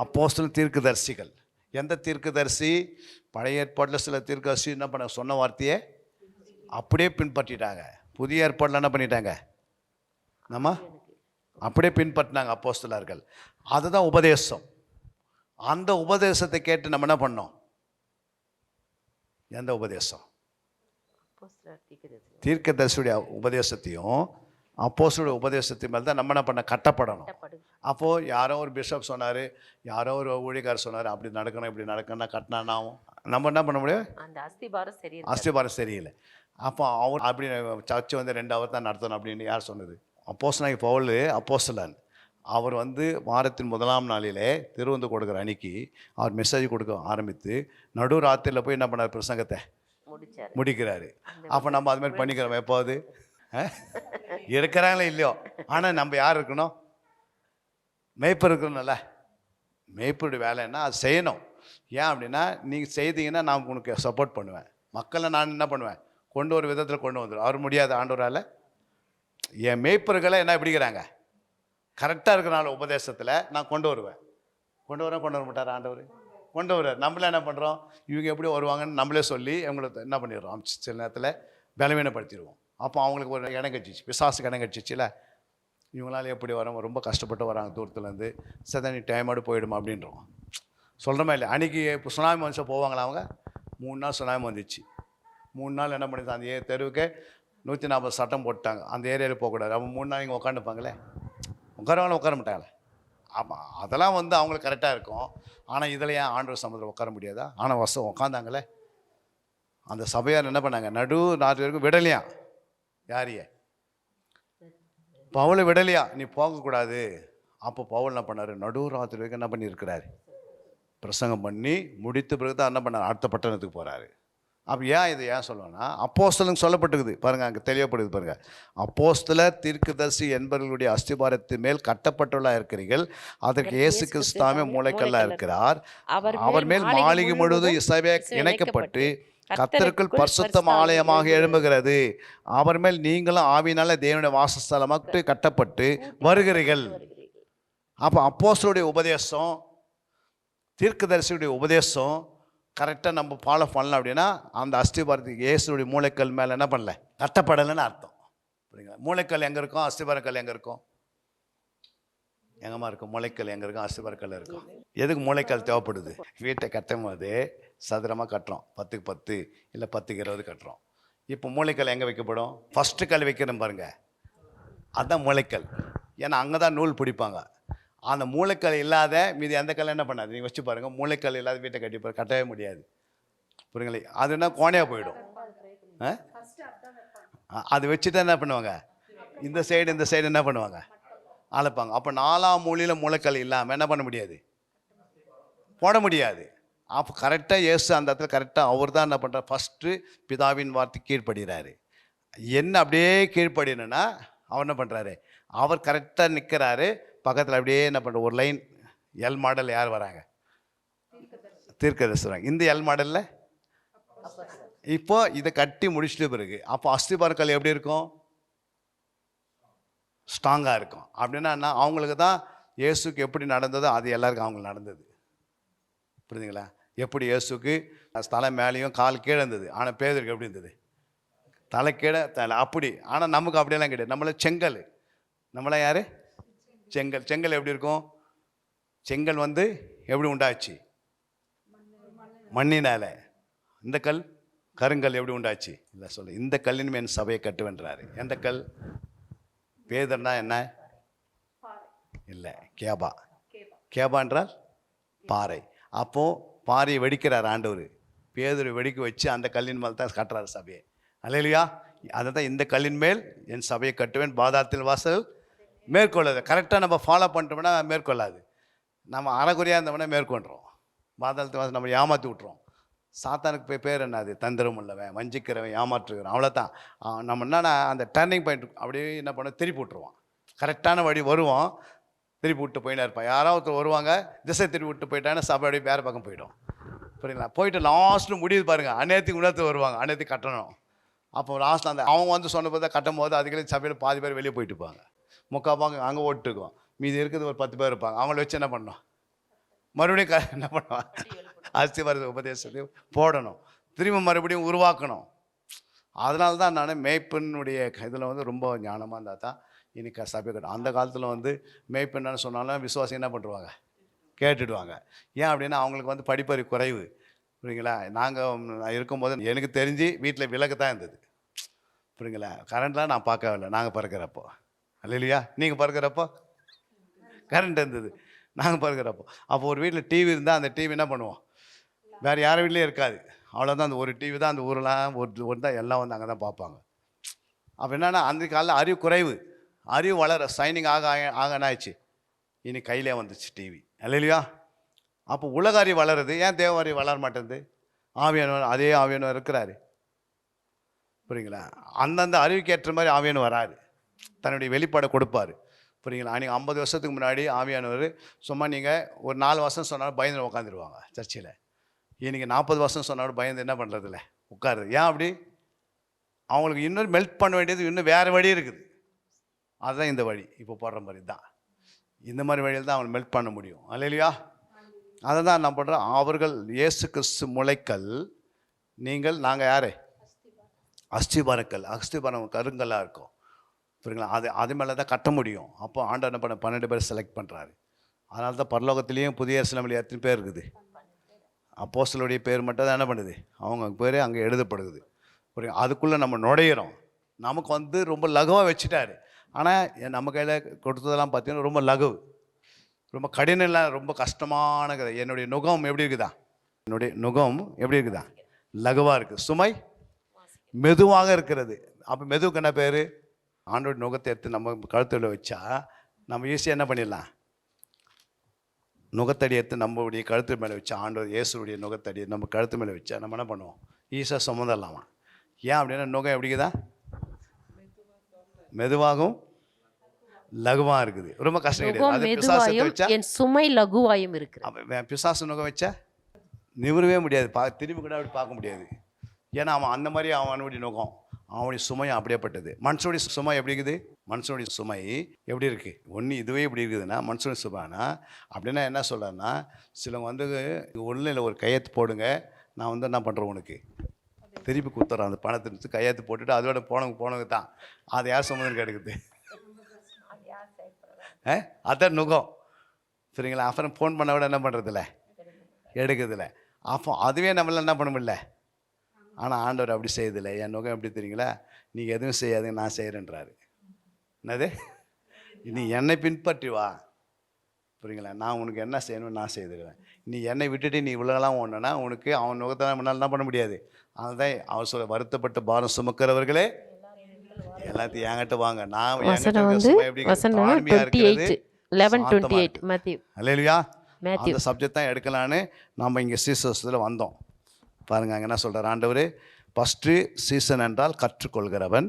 அப்போஸ்தலர் தீர்க்கதரிசிகள். எந்த தீர்க்கதரிசி? பழைய ஏற்பாட்டில் சில தீர்க்கதரிசி என்ன பண்ண சொன்ன வார்த்தையே அப்படியே பின்பற்றிட்டாங்க. புதிய ஏற்பாட்டில் என்ன பண்ணிட்டாங்க? நம்ம அப்படியே பின்பற்றினாங்க அப்போஸ்தலர்கள். அதுதான் உபதேசம். அந்த உபதேசத்தை கேட்டு நம்ம என்ன பண்ணோம்? எந்த உபதேசம்? தீர்க்கதரிசியுடைய உபதேசத்தையும் அப்போஸ்தலருடைய உபதேசத்தையும் மேலே தான் நம்ம என்ன பண்ண கட்டப்படணும். அப்போது யாரோ ஒரு பிஷப் சொன்னார், யாரோ ஒரு ஊழியக்காரர் சொன்னார், அப்படி நடக்கணும் இப்படி நடக்கணும்னா கட்டினா ஆகும். நம்ம என்ன பண்ண முடியும்? அந்த அஸ்திபாரம் சரியில்லை. அப்போ அவர் அப்படி சர்ச்சை வந்து 2 hour தான் நடத்தணும் அப்படின்னு யார் சொன்னது? அப்போஸ்தலனாகிய பவுல் அப்போஸ்தலன். அவர் வந்து வாரத்தின் 1ஆம் நாளிலே திருவந்து கொடுக்குற அன்னைக்கு அவர் மெசேஜ் கொடுக்க ஆரம்பித்து நடு ராத்திரியில் போய் என்ன பண்ணார்? பிரசங்கத்தை முடிக்கிறாரு. அப்போ நம்ம அது மாதிரி பண்ணிக்கிறோம் எப்போது? இருக்கிறாங்களே இல்லையோ. ஆனால் நம்ம யார் இருக்கணும்? மேய்ப்பர் இருக்கணும்ல. மேய்ப்பருடைய வேலைன்னா அது செய்யணும். ஏன் அப்படின்னா நீங்கள் செய்தீங்கன்னா நான் உனக்கு சப்போர்ட் பண்ணுவேன். மக்களை நான் என்ன பண்ணுவேன்? கொண்டு ஒரு விதத்தில் கொண்டு வந்துடும். அவர் முடியாது ஆண்டவரால். என் மேய்ப்பர்களை என்ன எப்படிங்கிறாங்க? கரெக்டாக இருக்கிறனால உபதேசத்தில் நான் கொண்டு வருவேன். கொண்டு வர மாட்டார் ஆண்டவர்? கொண்டு வர்றார். நம்மளே என்ன பண்ணுறோம்? இவங்க எப்படி வருவாங்கன்னு நம்மளே சொல்லி அவங்களுக்கு என்ன பண்ணிடுறோம்? சில நேரத்தில் பலவீனப்படுத்திடுவோம். அப்போ அவங்களுக்கு ஒரு இடம் கட்சிச்சு, பிசாசுக்கு இடம் கட்சிச்சுல. இவங்களால எப்படி வராங்க? ரொம்ப கஷ்டப்பட்டு வராங்க தூரத்துலேருந்து. சரி நீ டைமோடு போயிடுமா அப்படின்றோம். சொல்கிறோமா இல்லை? அன்றைக்கி இப்போ சுனாமி வந்துச்சா போவாங்களா அவங்க? 3 நாள் சுனாமி வந்துச்சு. 3 நாள் என்ன பண்ணிச்சு? அந்த தெருவுக்கு 140 சட்டம் போட்டாங்க. அந்த ஏரியாவில் போகக்கூடாது. அவங்க 3 நாள் இங்கே உட்காந்துப்பாங்களே, உட்காரவங்களும் உட்கார மாட்டாங்களே. ஆமாம், அதெல்லாம் வந்து அவங்களுக்கு கரெக்டாக இருக்கும். ஆனால் இதில் ஏன் ஆண்டவர் சமூகத்தில் உட்கார முடியாதா? ஆனால் வருஷம் உட்காந்தாங்களே. அந்த சபையார் என்ன பண்ணாங்க? நடு நாட்டு வரைக்கும் விடலையா? யாரையே? பவுலை விடலையா? நீ போகக்கூடாது. அப்போ பவுல் என்ன பண்ணார்? நடு ராத்திரி வரைக்கும் என்ன பண்ணியிருக்கிறாரு? பிரசங்கம் பண்ணி முடித்த பிறகு தான் என்ன பண்ணார்? அடுத்த பட்டணத்துக்கு போகிறாரு. அப்போ இதை ஏன் சொல்லுவேன்னா அப்போஸ்தலனுக்கு சொல்லப்பட்டுக்குது பாருங்கள், அங்கே தெளிவப்படுது பாருங்கள். அப்போஸ்தலர் தீர்க்கதரிசி என்பவர்களுடைய அஸ்திபாரத்தின் மேல் கட்டப்பட்டுள்ளா இருக்கிறீர்கள். அதற்கு இயேசு கிறிஸ்துவே மூளைக்கல்லாக இருக்கிறார். அவர் மேல் மாளிகை முழுவதும் இசைவே இணைக்கப்பட்டு கர்த்தருக்குள் பரிசுத்த ஆலயமாக எழும்புகிறது. அவர் மேல் நீங்களும் ஆவியினால தேவனுடைய வாசஸ்தலமாக கட்டப்பட்டு வருகிறீர்கள். அப்போ அப்போஸ்தலருடைய உபதேசம், தீர்க்கதரிசியுடைய உபதேசம் கரெக்டாக நம்ம ஃபாலோ பண்ணலாம் அப்படின்னா அந்த அஸ்திபாரத்துக்கு இயேசுடைய மூளைக்கல் மேலே என்ன பண்ணல? கட்டப்படலைன்னு அர்த்தம். புரியுங்களா? மூளைக்கல் எங்கே இருக்கும்? அஸ்திபாரக்கல் எங்கே இருக்கும்? எங்கம்மா இருக்கும்? மூளைக்கல் எங்கே இருக்கும்? அஸ்திபாரக்கல் இருக்கும். எதுக்கு மூளைக்கல் தேவைப்படுது? வீட்டை கட்டும் போது சதுரமாக கட்டுறோம். 10க்கு 10 இல்லை 10க்கு 20 கட்டுறோம். இப்போ மூளைக்கல் எங்கே வைக்கப்படும்? ஃபஸ்ட்டு கல் வைக்கிறோம் பாருங்கள், அதுதான் மூளைக்கல். ஏன்னா அங்கே தான் நூல் பிடிப்பாங்க. அந்த மூளைக்கல் இல்லாத மீதி எந்த கல் என்ன பண்ணாது? நீங்கள் வச்சு பாருங்கள். மூளைக்கல் இல்லாத வீட்டை கட்டவே முடியாது. புரியுங்களே? அதுன்னா கோணையாக போயிடும். அது வச்சுட்டு என்ன பண்ணுவாங்க? இந்த சைடு என்ன பண்ணுவாங்க? அழைப்பாங்க. அப்போ 4ஆம் மூலையில் மூளைக்கல் இல்லாமல் என்ன பண்ண முடியாது? போட முடியாது. அப்போ கரெக்டாக இயேசு அந்த இடத்துல கரெக்டாக அவர் தான் என்ன பண்ணுறார்? ஃபஸ்ட்டு பிதாவின் வார்த்தை கீழ்ப்படுகிறாரு. என்ன அப்படியே கீழ்ப்படினா அவர் என்ன பண்ணுறாரு? அவர் கரெக்டாக நிற்கிறாரு. பக்கத்தில் அப்படியே என்ன பண்ணுற ஒரு லைன் எல் மாடல் யார் வராங்க? தீர்க்கதரிசி வராங்க. இந்த எல் மாடலில் இப்போ இதை கட்டி முடிச்சுட்டு பிறகு அப்போ அஸ்திபாரக்கல் எப்படி இருக்கும்? ஸ்ட்ராங்காக இருக்கும். அப்படின்னா அவங்களுக்கு தான் இயேசுக்கு எப்படி நடந்ததோ அது எல்லாருக்கும் அவங்களுக்கு நடந்தது. புரியுதுங்களா? எப்படி இயேசுக்கு தலை மேலேயும் கால் கீழே இருந்தது, ஆனால் பேதருக்கு எப்படி இருந்தது? தலை கீழே தலை அப்படி. ஆனால் நமக்கு அப்படியெல்லாம் கிடையாது. நம்மள செங்கல். நம்மளாம் யார்? செங்கல். செங்கல் எப்படி இருக்கும்? செங்கல் வந்து எப்படி உண்டாச்சு? மண்ணினால. இந்த கல் கருங்கல் எப்படி உண்டாச்சு? இல்லை சொல்லு. இந்த கல்லின் என் சபையை கட்டுவென்றாரு. எந்த கல்? பேதர்னா என்ன? இல்லை, கேபா. கேபா என்றால் பாறை. அப்போது பாறையை வெடிக்கிறார் ஆண்டவர். பேதரை வெடிக்க வச்சு அந்த கல்லின் மேல் தான் கட்டுறாரு சபையை. அல்லேலூயா. அதை தான் இந்த கல்லின் மேல் என் சபையை கட்டுவேன், பாதாளத்தின் வாசல் மேற்கொள்ளாது. கரெக்டாக நம்ம ஃபாலோ பண்ணிட்டோம்னா மேற்கொள்ளாது. நம்ம அறகுறையாக இருந்தோம்னா மேற்கொண்டுறோம். பாதாளத்தின் வாசல் நம்ம ஏமாற்றி விட்ருவோம். சாத்தானுக்கு பேர் என்ன? அது தந்திரம் உள்ளவன், வஞ்சிக்கிறவன், ஏமாற்றுகிறவன். அவ்வளோதான். நம்ம என்னன்னா அந்த டர்னிங் பாயிண்ட் அப்படியே என்ன பண்ண திருப்பி விட்ருவான். கரெக்டான வழி வருவோம், திருப்பி விட்டு போயிட்டே இருப்பான். யாராவது ஒருத்தர் வருவாங்க, திசை திருப்பி விட்டு போயிட்டாங்கன்னா சபை அப்படியே வேறு பக்கம் போயிடும். புரியுங்களா? போயிட்டு லாஸ்ட்டில் முடியுது பாருங்கள், அந்நேரத்துக்கு உணர்த்து வருவாங்க, அந்நேரத்துக்கு கட்டணும். அப்போ லாஸ்ட்டில் அந்த அவங்க வந்து சொன்ன போது கட்டும் போது அதுக்குள்ளே சபையில் பாதி பேர் வெளியே போயிட்டு இருப்பாங்க, முக்கால் பாங்க அங்கே ஓட்டுருக்கோம், மீதி இருக்குது ஒரு 10 பேர் இருப்பாங்க. அவங்கள வச்சு என்ன பண்ணணும், மறுபடியும் என்ன பண்ணுவாங்க, அஸ்திவாரத்தை உபதேசத்தையும் போடணும், திரும்ப மறுபடியும் உருவாக்கணும். அதனால தான் நான் மேய்ப்பனுடைய இதில் வந்து ரொம்ப ஞானமாக இருந்தால் தான் இன்னைக்கு சபை கட்டும். அந்த காலத்தில் வந்து மேய்ப்பன்னு சொன்னாலும் விசுவாசம் என்ன பண்ணுவாங்க, கேட்டுடுவாங்க. ஏன் அப்படின்னா அவங்களுக்கு வந்து படிப்பறிவு குறைவு. புரியுங்களா? நாங்கள் இருக்கும்போது எனக்கு தெரிஞ்சு வீட்டில் விளக்கு தான் இருந்தது. புரியுங்களா? கரண்ட்லாம் நான் பார்க்கவில்லை நாங்கள் பறக்கிறப்போ. இல்லையா? நீங்கள் பறக்கிறப்போ கரண்ட் இருந்தது, நாங்கள் பறக்கிறப்போ. அப்போ ஒரு வீட்டில் டிவி இருந்தால் அந்த டிவி என்ன பண்ணுவோம், வேறு யார் வீட்லேயும் இருக்காது, அவ்வளோதான். அந்த ஒரு டிவி தான் அந்த ஊரெலாம் ஒரு தான் எல்லாம் வந்து அங்கே தான் பார்ப்பாங்க. அப்போ என்னென்னா அந்த காலையில் அறிவு குறைவு, அறிவு வளர சைனிங் ஆக ஆக என்னாச்சு, இனி கையிலே வந்துச்சு டிவி. இல்லையா? அப்போ உலக அறிவு வளருது, ஏன் தேவ அறிவு வளர மாட்டேங்குது? ஆவியானவர் அதே ஆவியானவர் இருக்கிறாரு. புரியுங்களா? அந்தந்த அறிவுக்கு ஏற்ற மாதிரி ஆவியானவர் வராது, தன்னுடைய வெளிப்பாடை கொடுப்பார். புரியுங்களா? நீங்கள் 50 வருஷத்துக்கு முன்னாடி ஆவியானவர் சும்மா நீங்கள் ஒரு 4 வருஷம் சொன்னாலும் பயந்து உட்காந்துருவாங்க சர்ச்சில். இன்றைக்கி 40 வருஷம் சொன்னாலும் பயந்து என்ன பண்ணுறதில்ல, உட்காருது. ஏன் அப்படி? அவங்களுக்கு இன்னும் மெல்ட் பண்ண வேண்டியது இன்னும் வேறு வழி இருக்குது. அதுதான் இந்த வழி, இப்போ போடுற மாதிரி தான். இந்த மாதிரி வழியில் தான் அவங்க மெல்ட் பண்ண முடியும். அல்லையா? அதை தான் நான் பண்ணுறேன். அவர்கள் இயேசு கிறிஸ்து முளைக்கல், நாங்கள் யார், அஸ்திபாரக்கல். அஸ்திபாரம் கருங்கல்லாக இருக்கும். புரியுங்களா? அது மேலே தான் கட்ட முடியும். அப்போ ஆண்டவர் என்ன பண்ண 12 பேர் செலக்ட் பண்ணுறாரு. அதனால தான் பரலோகத்திலையும் புதிய எருசலேமில் எத்தனை பேர் இருக்குது, அப்போஸ்தலருடைய பேர் மட்டும் தான் என்ன பண்ணுது, அவங்க பேர் அங்கே எழுதப்படுது. புரியுங்க? அதுக்குள்ளே நம்ம நுழையிறோம். நமக்கு வந்து ரொம்ப லகுவாக வச்சுட்டாரு. ஆனால் நம்ம கையில் கொடுத்ததெல்லாம் பார்த்தீங்கன்னா ரொம்ப லகுவு, ரொம்ப கடினம் இல்லை, ரொம்ப கஷ்டமான கதை. என்னுடைய நுகம் எப்படி இருக்குதா, என்னுடைய நுகம் எப்படி இருக்குதா, லகுவாக இருக்குது. சுமை மெதுவாக இருக்கிறது. அப்போ மெதுவுக்கு என்ன பேர், ஆண்டோட நுகத்தை எடுத்து நம்ம கழுத்தில் வச்சா நம்ம ஈஸியாக என்ன பண்ணிடலாம், நுகத்தடி எடுத்து நம்மளுடைய கழுத்து மேலே வச்சா, ஆண்டோர் இயேசுடைய நுகத்தடி நம்ம கழுத்து மேலே வச்சா நம்ம என்ன பண்ணுவோம், ஈஸியாக சுமந்துடலாமா. ஏன் அப்படின்னா நுகம் எப்படிக்குதா, மெதுவாகவும் லகுவாக இருக்குது. ரொம்ப கஷ்டம் கிடையாது. என் சுமை லகுவாயும் இருக்குது. பிசாசு நுகம் வச்சா நிமிரவே முடியாது, திரும்பி கூட அப்படி பார்க்க முடியாது. ஏன்னா அவன் அந்த மாதிரி அவனுடைய நுகம், அவனுடைய சுமையும் அப்படியேப்பட்டது. மனுஷனுடைய சுமை எப்படி இருக்குது, மனுஷனுடைய சுமை எப்படி இருக்குது, ஒன்று இதுவே இப்படி இருக்குதுன்னா மனுஷனுடைய சுமைனா அப்படின்னா என்ன சொல்கிறேன்னா, சிலவங்க வந்து ஒன்றும் இல்லை, ஒரு கையெழுத்து போடுங்க, நான் வந்து என்ன பண்ணுறேன் உனக்கு திருப்பி கொடுத்துட்றேன் அந்த பணத்தை, கையெழுத்து போட்டுட்டு அதோட போனவங்க தான் அது யார் சுமதுன்னு கேட்குது, அதான் நுகம். சரிங்களா? அப்புறம் ஃபோன் பண்ண விட என்ன பண்ணுறதில்ல, எடுக்கிறதில்ல. அப்போ அதுவே நம்மளால் என்ன பண்ண முடியல. ஆனால் ஆண்டவர் அப்படி செய்யறதில்லை. என் நுகம் எப்படி தெரியுங்களா, நீங்கள் எதுவும் செய்யாதுங்க, நான் செய்கிறேன்றாரு. என்னது, நீ என்னை பின்பற்றி வா. புரியுங்களா? நான் உனக்கு என்ன செய்யணும்னு நான் செய்துக்கிறேன். நீ என்னை விட்டுட்டு நீ இவ்வளோலாம் ஒன்றுனா உனக்கு அவன் நுகத்தை முன்னால் என்ன பண்ண முடியாது. அதுதான் அவன் சொல்ல, வருத்தப்பட்ட பாரம் சுமக்கிறவர்களே எல்லாத்தையும் என்கிட்ட வாங்க, நான் அந்த சப்ஜெக்ட் தான் எடுக்கலான்னு நம்ம இங்கே சீசஸில் வந்தோம். பாருங்க, அங்கே என்ன சொல்கிறார் ஆண்டவர், ஃபஸ்ட்டு சீசன் என்றால் கற்றுக்கொள்கிறவன்,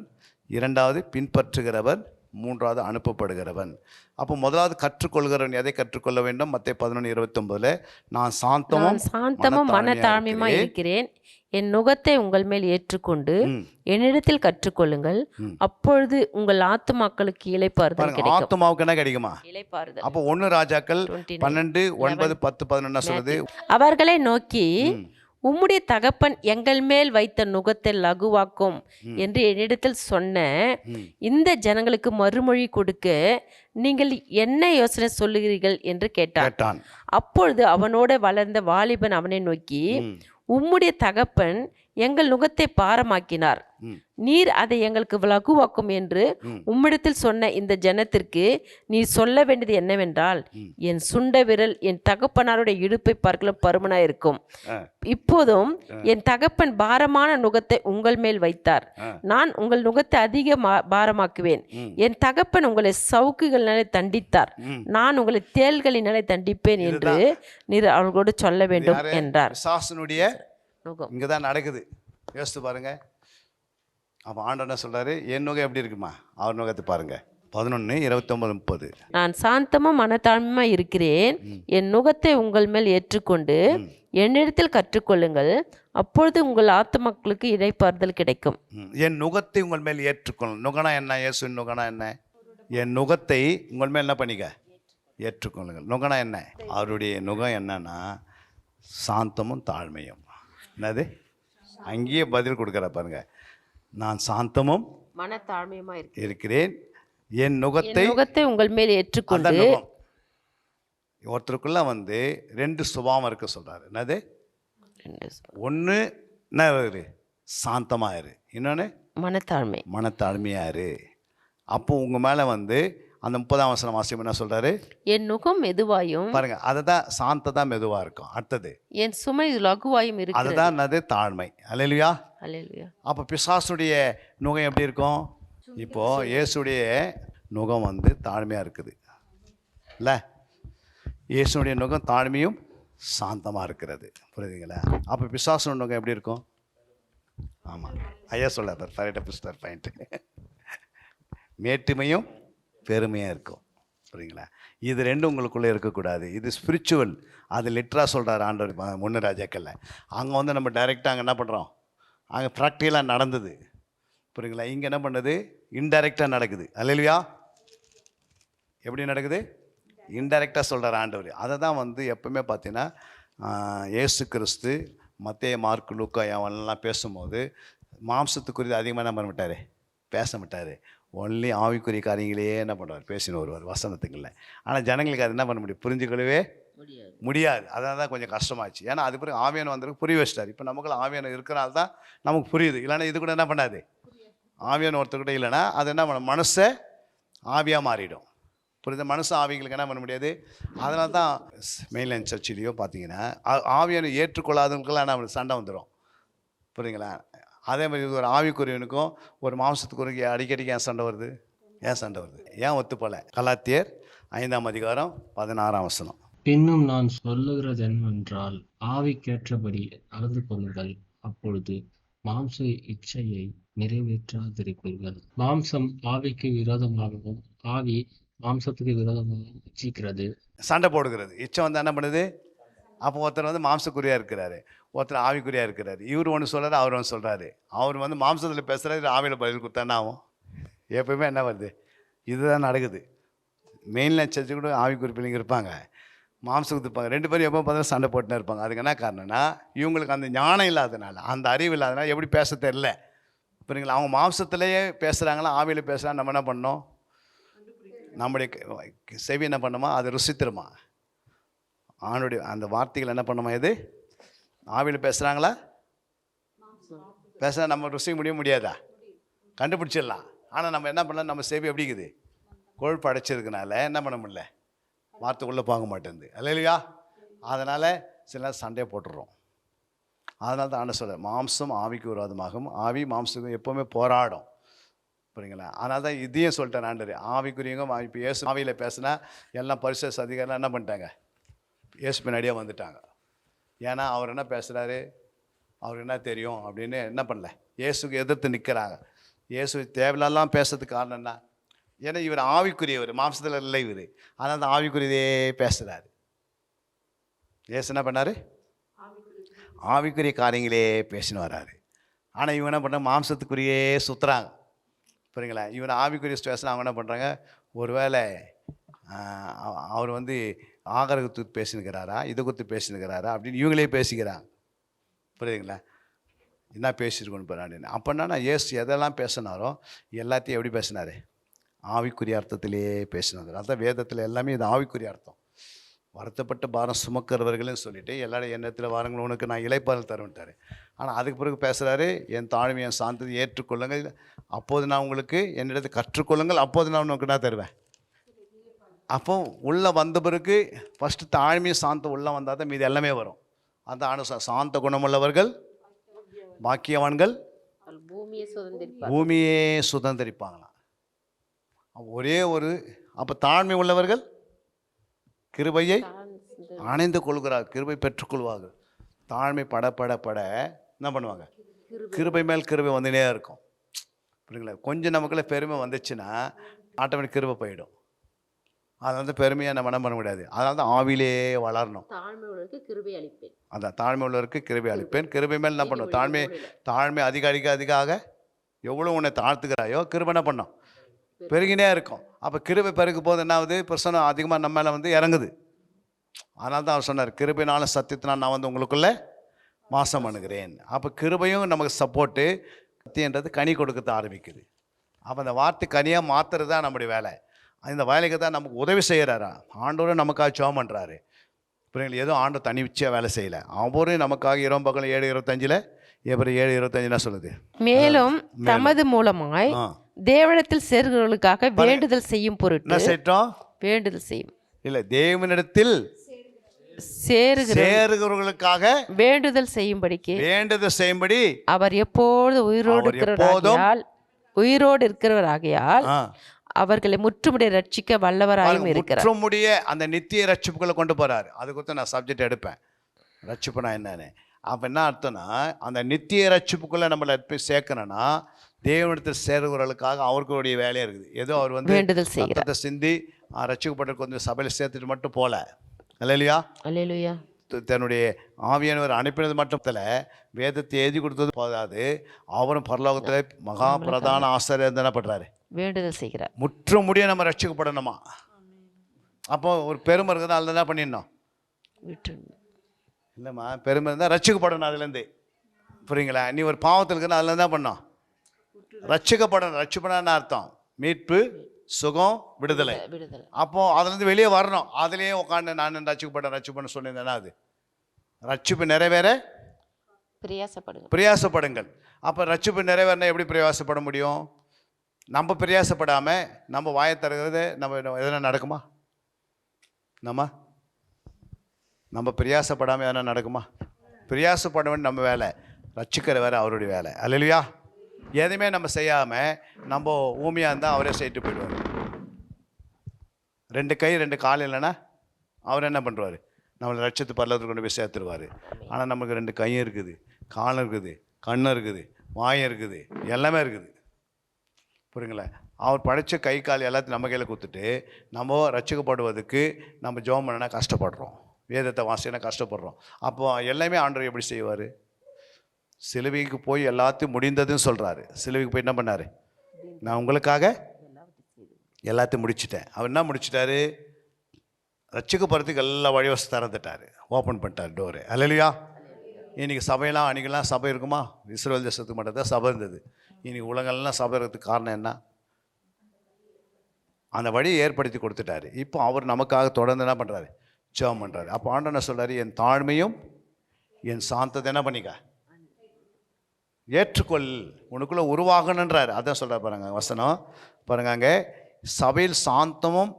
இரண்டாவது பின்பற்றுகிறவன், மூன்றாவது அனுப்பப்படுகிறவன். அப்போ முதலாவது கற்றுக்கொள்கிறவன் எதை கற்றுக்கொள்ள வேண்டும், மத்தேயு 11:29 நான் சாந்தமும் மனத்தாழ்மையுமா இருக்கிறேன், என் நுகத்தை உங்கள் மேல் ஏற்றுக்கொண்டு என்னிடத்தில் கற்றுக்கொள்ளுங்கள், அப்பொழுது உங்கள் ஆத்துமாக்களுக்கு இளைப்பாறுதல் கிடைக்கும். ஆத்துமாவுக்கு என்ன கிடைக்குமா, இளைப்பாறுதல். அப்போ 1 ராஜாக்கள் 12, 9, 10, 11 சொல்லுது, அவர்களை நோக்கி உம்முடைய தகப்பன் எங்கள் மேல் வைத்த நுகத்தை லகுவாக்கும் என்று என்னிடத்தில் சொன்ன இந்த ஜனங்களுக்கு மறுமொழி கொடுக்க நீங்கள் என்ன யோசனை சொல்லுகிறீர்கள் என்று கேட்டான். அப்பொழுது அவனோட வளர்ந்த வாலிபன் அவனை நோக்கி, உம்முடைய தகப்பன் எங்கள் நுகத்தை பாரமாக்கினார், நீர் அதை எங்களுக்கு லகுவாக்கும் என்று உம்மிடத்தில் சொன்ன இந்த ஜனத்திற்கு நீ சொல்ல வேண்டியது என்னவென்றால், என் சுண்ட விரல் என் தகப்பனாருடைய இடுப்பை பார்க்கலாம் பருமனாயிருக்கும். இப்போதும் என் தகப்பன் பாரமான நுகத்தை உங்கள் மேல் வைத்தார், நான் உங்கள் நுகத்தை அதிக பாரமாக்குவேன். என் தகப்பன் உங்களை சவுக்குகளினாலே தண்டித்தார், நான் உங்களை தேள்களினாலே தண்டிப்பேன் என்று நீர் அவர்களோடு சொல்ல வேண்டும் என்றார். இங்கதான் நடக்குது, யோசித்து பாருங்க. அப்போ ஆண்டவர் என்ன சொல்றாரு, என் நுகம் எப்படி இருக்குமா, அவர் நுகத்தை பாருங்க. 11:29-30. நான் சாந்தமும் மனத்தாழ்மையுமா இருக்கிறேன். என் நுகத்தை உங்கள் மேல் ஏற்றுக்கொண்டு என்னிடத்தில் கற்றுக்கொள்ளுங்கள். அப்பொழுது உங்கள் ஆத்துமாக்களுக்கு இளைப்பாறுதல் கிடைக்கும். என் நுகத்தை உங்கள் மேல் ஏற்றுக்கொள்ளும். நுகனா என்ன? இயேசுவின் நுகனா என்ன? என் நுகத்தை உங்கள் மேல் என்ன பண்ணிக்க? ஏற்றுக்கொள்ளுங்கள். நுகனா என்ன? அவருடைய நுகம் என்னன்னா சாந்தமும் தாழ்மையும். என்னது? அங்கேயே பதில் கொடுக்குற பாருங்க. நான் சாந்தமும் மனத்தாழ்மையுமா இருக்கிறேன், என் நுகத்தை உங்கள் மேல் ஏற்றுக்கொண்டு. நுகம் ஒருத்தருக்குள்ள வந்து 2 சுபாவம் இருக்க சொல்றாரு. என்னது? ஒன்று என்ன இரு? சாந்தமா இரு. இன்னொன்று மனத்தாழ்மையா இரு. அப்போ உங்க மேல வந்து அந்த 30ஆம் வசனம் வாசியம் என்ன சொல்றாரு? என் நுகம் மெதுவாயும். பாருங்க, அதுதான் சாந்ததா மெதுவா இருக்கும். அடுத்தது என் சுமை லகுவாயும் இருக்கு. அதுதான் என்னது? தாழ்மை. அல்லேலூயா. அல்லேலூயா. அப்போ பிசாசுடைய நுகம் எப்படி இருக்கும்? இப்போ இயேசுடைய நுகம் வந்து தாழ்மையா இருக்குது இல்லை? இயேசுடைய நுகம் தாழ்மையும் சாந்தமாக இருக்கிறது. புரியுதுங்களா? அப்போ பிசாசுடைய நுகம் எப்படி இருக்கும்? ஆமாம், ஐயா சொல்ல பாயிண்ட். மேட்டுமையும் பெருமையாக இருக்கும். புரியுங்களா? இது ரெண்டும் உங்களுக்குள்ளே இருக்கக்கூடாது. இது ஸ்பிரிச்சுவல். அது லிட்டராக சொல்கிறார் ஆண்டவர் முன்னு ராஜாக்கல்ல. அங்கே வந்து நம்ம டைரெக்டாக அங்கே என்ன பண்ணுறோம்? அங்கே ப்ராக்டிக்கலாக நடந்தது. புரியுங்களா? இங்கே என்ன பண்ணுது? இன்டைரக்டாக நடக்குது. அல்லேலூயா. எப்படி நடக்குது? இன்டைரக்டாக சொல்கிறார் ஆண்டவர். அதை தான் வந்து எப்பவுமே பார்த்தீங்கன்னா இயேசு கிறிஸ்து மத்தேயு, மார்க்கு, லூக்கா அவன்லாம் பேசும்போது மாம்சத்துக்குரியது அதிகமாக என்ன பண்ண மாட்டார்? பேச மாட்டார். ஒன்லி ஆவிக்குரிய காரியங்களே என்ன பண்ணுவார்? பேசின்னு வருவார் வசனத்துக்குள்ள. ஆனால் ஜனங்களுக்கு அது என்ன பண்ண முடியும்? புரிஞ்சுக்கொள்ளவே முடியாது. அதான் தான் கொஞ்சம் கஷ்டமாச்சு. ஏன்னா அது பிறகு ஆவியானவர் வந்து புரிய வச்சிட்டார். இப்போ நமக்குள்ள ஆவியானவர் இருக்கிறனால தான் நமக்கு புரியுது. இல்லைன்னா இது கூட என்ன பண்ணாது? ஆவியான ஒருத்தர்கிட்ட இல்லைன்னா அது என்ன பண்ண மனசை ஆவியாக மாறிடும். புரியுது? மனசு ஆவிகளுக்கு என்ன பண்ண முடியாது. அதனால தான் மெயின்லைன் சர்ச்சிலேயோ பார்த்தீங்கன்னா ஆவியான ஏற்றுக்கொள்ளாதவங்களுக்கெல்லாம் என்ன சண்டை வந்துடும். புரியுங்களா? அதே மாதிரி இது ஒரு ஆவிக்குரியவனுக்கும் ஒரு மாம்சத்துக்குரிய அடிக்கடிக்கு ஏன் சண்டை வருது? ஏன் ஒத்துப்போல? கலாத்தியர் 5ஆம் அதிகாரம் 16ஆம் வசனம். பின்னும் நான் சொல்லுகிறது என்னவென்றால், ஆவிக்கேற்றபடி நடந்து கொள்ளுங்கள், அப்பொழுது மாம்ச இச்சையை நிறைவேற்றாதிருப்பீர்கள். மாம்சம் ஆவிக்கு விரோதமாகவும் ஆவி மாம்சத்துக்கு விரோதமாகவும் இச்சிக்கிறது, சண்டை போடுகிறது. இச்சை வந்து என்ன பண்ணுது? அப்போ ஒருத்தர் வந்து மாம்சக்குரியாக இருக்கிறாரு, ஒருத்தர் ஆவிக்குரியாக இருக்கிறாரு. இவர் ஒன்று சொல்கிறாரு, அவர் ஒன்று சொல்கிறாரு. அவர் வந்து மாம்சத்தில் பேசுகிறாரு, ஆவியில் பதில் கொடுத்தானே ஆகும். எப்பவுமே என்ன வருது? இதுதான் நடக்குது. மெயின்லைன் சர்ச்சு கூட ஆவிக்குறி பிள்ளைங்க இருப்பாங்க, மாம்சத்துக்கு இருப்பாங்க. 2 பேரும் எப்போ பார்த்தாலும் சண்டை போட்டுன்னு இருப்பாங்க. அதுக்கு என்ன காரணம்னா இவங்களுக்கு அந்த ஞானம் இல்லாதனால, அந்த அறிவு இல்லாதனால எப்படி பேச தெரியல. புரியுங்களா? அவங்க மாம்சத்திலேயே பேசுகிறாங்களா, ஆவியில் பேசுகிறாங்க. நம்ம என்ன பண்ணோம்? நம்முடைய செவி என்ன பண்ணுமா? அது ருசித்திருமா? ஆணுடைய அந்த வார்த்தைகள் என்ன பண்ணுமா? இது ஆவியில் பேசுகிறாங்களா, பேச நம்ம ருசிக்க முடியாதா? கண்டுபிடிச்சிடலாம். ஆனால் நம்ம என்ன பண்ணலாம்? நம்ம செவி எப்படி இருக்குது? கொழுப்பு அடைச்சிருக்கனால என்ன பண்ண முடியல? வார்த்தைக்குள்ளே பார்க்க மாட்டேங்குது. அல்லேலூயா. அதனால் சில சண்டையை போட்டுடுறோம். அதனால தான் ஆண்டவர் சொல்ல, மாம்சம் ஆவிக்கு விரோதமாகும், ஆவி மாம்சத்துக்கு எப்போவுமே போராடும். புரியுங்களா? அதனால தான் இதையும் சொல்லிட்டேன் ஆண்டவர். ஆவிக்குரியவங்க இப்போ இயேசு ஆவியில் பேசினா எல்லாம் பரிசுத்த அதிகாரிலாம் என்ன பண்ணிட்டாங்க? இயேசு பின்னாடியே வந்துட்டாங்க. ஏன்னா அவர் என்ன பேசுகிறாரு, அவருக்கு என்ன தெரியும் அப்படின்னு என்ன பண்ணல, இயேசுக்கு எதிர்த்து நிற்கிறாங்க. இயேசு தேவையில்லாம் பேசுறதுக்கு காரணம் என்ன? ஏன்னா இவர் ஆவிக்குரியவர், மாம்சத்தில் இல்லை இவர். அதனால தான் ஆவிக்குரியதே பேசுகிறாரு. இயேசு என்ன பண்ணார்? ஆவிக்குரிய காரியங்களே பேசின்னு வர்றாரு. ஆனால் இவங்க என்ன பண்ணுறாங்க? மாம்சத்துக்குரியே சுற்றுறாங்க. புரியுங்களா? இவன் ஆவிக்குரிய ஸ்டேஷன் அவங்க என்ன பண்ணுறாங்க? ஒருவேளை அவர் வந்து ஆகரகத்து பேசினுக்கிறாரா, இதை குறித்து பேசினுக்கிறாரா அப்படின்னு இவங்களே பேசிக்கிறாங்க. புரியுதுங்களா? என்ன பேசியிருக்கணும் போகிறான்னு. அப்போன்னா நான் இயேசு எதெல்லாம் பேசினாரோ எல்லாத்தையும் எப்படி பேசினார்? ஆவிக்குரிய அர்த்தத்திலே பேசினார். அதான் வேதத்தில் எல்லாமே இது ஆவிக்குரிய அர்த்தம். வருத்தப்பட்ட பாரம் சுமக்கிறவர்கள்னு சொல்லிட்டு எல்லாரும் எண்ணத்தில் வாரங்கள் உனக்கு நான் இளைப்பாறுதல் தருவேன்ட்டார். ஆனால் அதுக்கு பிறகு பேசுகிறாரு, என் தாழ்மை என் சாந்தத்தை ஏற்றுக்கொள்ளுங்கள், அப்போது நான் உங்களுக்கு என்னிடத்தை கற்றுக்கொள்ளுங்கள், அப்போது நான் உனக்கு நான் தருவேன். அப்போ உள்ளே வந்த பிறகு ஃபஸ்ட்டு தாழ்மையும் சாந்தம் உள்ளே வந்தால் தான் மீது எல்லாமே வரும். அந்த சாந்த குணமுள்ளவர்கள் பாக்கியவான்கள் பூமியே சுதந்திரிப்பாங்களாம். ஒரே ஒரு அப்போ தாழ்மை உள்ளவர்கள் கிருபையை அணைந்து கொள்கிறார், கிருபை பெற்றுக்கொள்வார்கள். தாழ்மை பட என்ன பண்ணுவாங்க? கிருபை மேல் கிருபை வந்துனே இருக்கும். புரியுங்களா? கொஞ்சம் நமக்குள்ள பெருமை வந்துச்சுன்னா ஆட்டோமேட்டிக் கிருபை போயிடும். அது வந்து பெருமையாக நம்ம என்ன பண்ண முடியாது. அதனால தான் ஆவிலே வளரணும். தாழ்மை உள்ளவருக்கு கிருபை அளிப்பேன். அதான் தாழ்மை உள்ளவருக்கு கிருபை அளிப்பேன். கிருபை மேல் என்ன பண்ணும்? தாழ்மை அதிக அதிக அதிகாக எவ்வளோ உன்னை தாழ்த்துக்கிறாயோ கிருபை என்ன பண்ணோம்? பெருகினே இருக்கும். அப்போ கிருபை பெருகும் போது என்ன ஆகுது? பிரசனம் அதிகமாக நம்ம மேலே வந்து இறங்குது. அதனால தான் அவர் சொன்னார், கிருபைனாலும் சத்தியத்தினால் நான் வந்து உங்களுக்குள்ளே வாசம் பண்ணுகிறேன். அப்போ கிருபையும் நமக்கு சப்போர்ட்டு. சத்தியன்றது கனி கொடுக்க ஆரம்பிக்குது. அப்போ அந்த வார்த்தை கனியாக மாற்றுறது தான் நம்முடைய வேலை. இந்த வேலைக்கு தான் நமக்கு உதவி செய்கிறாரா ஆண்டவரும் நமக்காக ஜெபம் பண்ணுறாரு. இப்போ ஏதோ ஆண்டவர் தனிச்சையாக வேலை செய்யலை. அவரும் நமக்காக 7:25 Ebrேயர் 7:25 என்ன சொல்லுது? மேலும் தமது மூலமாய் தேவனிடத்தில் சேர்கிறவர்களுக்காக வேண்டுதல் செய்யும் பொருட்டு என்ன செய்யட்டும்? வேண்டுதல் செய்யும் இல்லை, தேவனிடத்தில் சேருகிறவர்களுக்காக வேண்டுதல் செய்யும்படி அவர் எப்போது உயிரோடு இருக்கிறவராகியால் அவர்களை முற்றுமுடிய ரட்சிக்க வல்லவராயும் இருக்கிறார். முற்றுமுடிய அந்த நித்திய ரட்சிப்புகளை கொண்டு போறாரு. அது குறித்து நான் சப்ஜெக்ட் எடுப்பேன், ரட்சிப்புனா என்னன்னு. அப்போ என்ன அர்த்தம்னா, அந்த நித்திய ரட்சிப்புக்குள்ளே நம்மளை போய் சேர்க்கணும்னா தேவனிடத்தில் சேருகிறவர்களுக்காக அவர்களுடைய வேலையாக இருக்குது. ஏதோ அவர் வந்து வேண்டுதல் செய்கிறார். சிந்தி ரட்சிக்கப்பட்ட கொஞ்சம் சபையில் சேர்த்துட்டு மட்டும் போல. அல்லேலூயா, அல்லேலூயா. தன்னுடைய ஆவியானவர் அனுப்பினது மட்டும் வேதத்தை எழுதி கொடுத்தது போதாது, அவரும் பரலோகத்தில் மகா பிரதான ஆசிரியர் என்ன பண்ணுறாரு? வேண்டுதல் செய்கிறார். முற்றுமுடிய நம்ம ரட்சிக்கப்படணுமா? அப்போ ஒரு பெருமை இருக்குது, அதில் என்ன பண்ணிடணும்? இல்லைம்மா, பெருமை இருந்தால் ரட்சிக்கப்படணும் அதுலேருந்து. புரியுங்களா? நீ ஒரு பாவத்தில் இருக்குன்னா அதில் என்ன பண்ணோம்? ரட்சிக்கப்படணும். ரட்சிப்படான்னு அர்த்தம் மீட்பு, சுகம், விடுதலை. அப்போ அதுலேருந்து வெளியே வரணும். அதுலேயே உட்காந்து நான் ரட்சிக்கப்பட சொன்னேன்னா அது ரட்சிப்பு நிறைவேற பிரயாசப்படுங்கள். அப்போ ரட்சிப்பு நிறைவேறினா எப்படி பிரயாசப்பட முடியும்? நம்ம பிரயாசப்படாமல் நம்ம வாயை தருகிறது நம்ம எதனா நடக்குமா? நம்ம பிரயாசப்படாமல் எதனா நடக்குமா? பிரயாசப்பட வேண்டிய நம்ம வேலை, ரட்சிக்கிற வேலை அவருடைய வேலை. அல்லேலூயா. எதுவுமே நம்ம செய்யாமல் நம்ம ஊமையாக இருந்தால் அவரே செய்துட்டு போயிடுவார். 2 கை 2 கால் இல்லைன்னா அவர் என்ன பண்ணுவார்? நம்மளை ரட்சித்து பரலோகத்துக்கு கொண்டு போய் சேர்த்துருவார். ஆனால் நமக்கு 2 கையும் இருக்குது, காலம் இருக்குது, கண்ணு இருக்குது, வாயம் இருக்குது, எல்லாமே இருக்குது. புரியுங்களா? அவர் படைத்த கை கால் எல்லாத்தையும் நம்ம கையில் கொடுத்துட்டு நம்ம ரட்சிக்கப்படுவதுக்கு நம்ம ஜெபம் பண்ணனா கஷ்டப்படுறோம், வேதத்தை வாசினா கஷ்டப்படுறோம். அப்போ எல்லாமே ஆண்டவர் எப்படி செய்வார்? சிலுவைக்கு போய் எல்லாத்தையும் முடிந்ததுன்னு சொல்கிறாரு. சிலுவைக்கு போய் என்ன பண்ணார்? நான் உங்களுக்காக எல்லாத்தையும் முடிச்சிட்டேன். அவர் என்ன முடிச்சிட்டாரு? ரட்சிக்க போகிறதுக்கு எல்லா வழிவசதி திறந்துட்டார், ஓப்பன் பண்ணிட்டார் டோரு. அல்லேலூயா. இன்றைக்கி சபையெல்லாம் அன்றைக்கெல்லாம் சபை இருக்குமா? இஸ்ரவேல் தேசத்துக்கு மட்டும் தான் சபை இருந்தது. இன்றைக்கி உலகெல்லாம் சபை இருக்கிறதுக்கு காரணம் என்ன? அந்த வழியை ஏற்படுத்தி கொடுத்துட்டாரு. இப்போ அவர் நமக்காக தொடர்ந்து என்ன பண்ணுறாரு? ஜெபம் பண்ணுறாரு. அப்போ ஆண்டவர் என்ன சொல்கிறாரு? என் தாழ்மையும் என் சாந்தத்தை என்ன பண்ணிக்க ஏற்றுக்கொள், உனக்குள்ளே உருவாகணுன்றார். அதான் சொல்கிறார் பாருங்க வசனம். பாருங்க, அங்கே சபையில் சாந்தமும்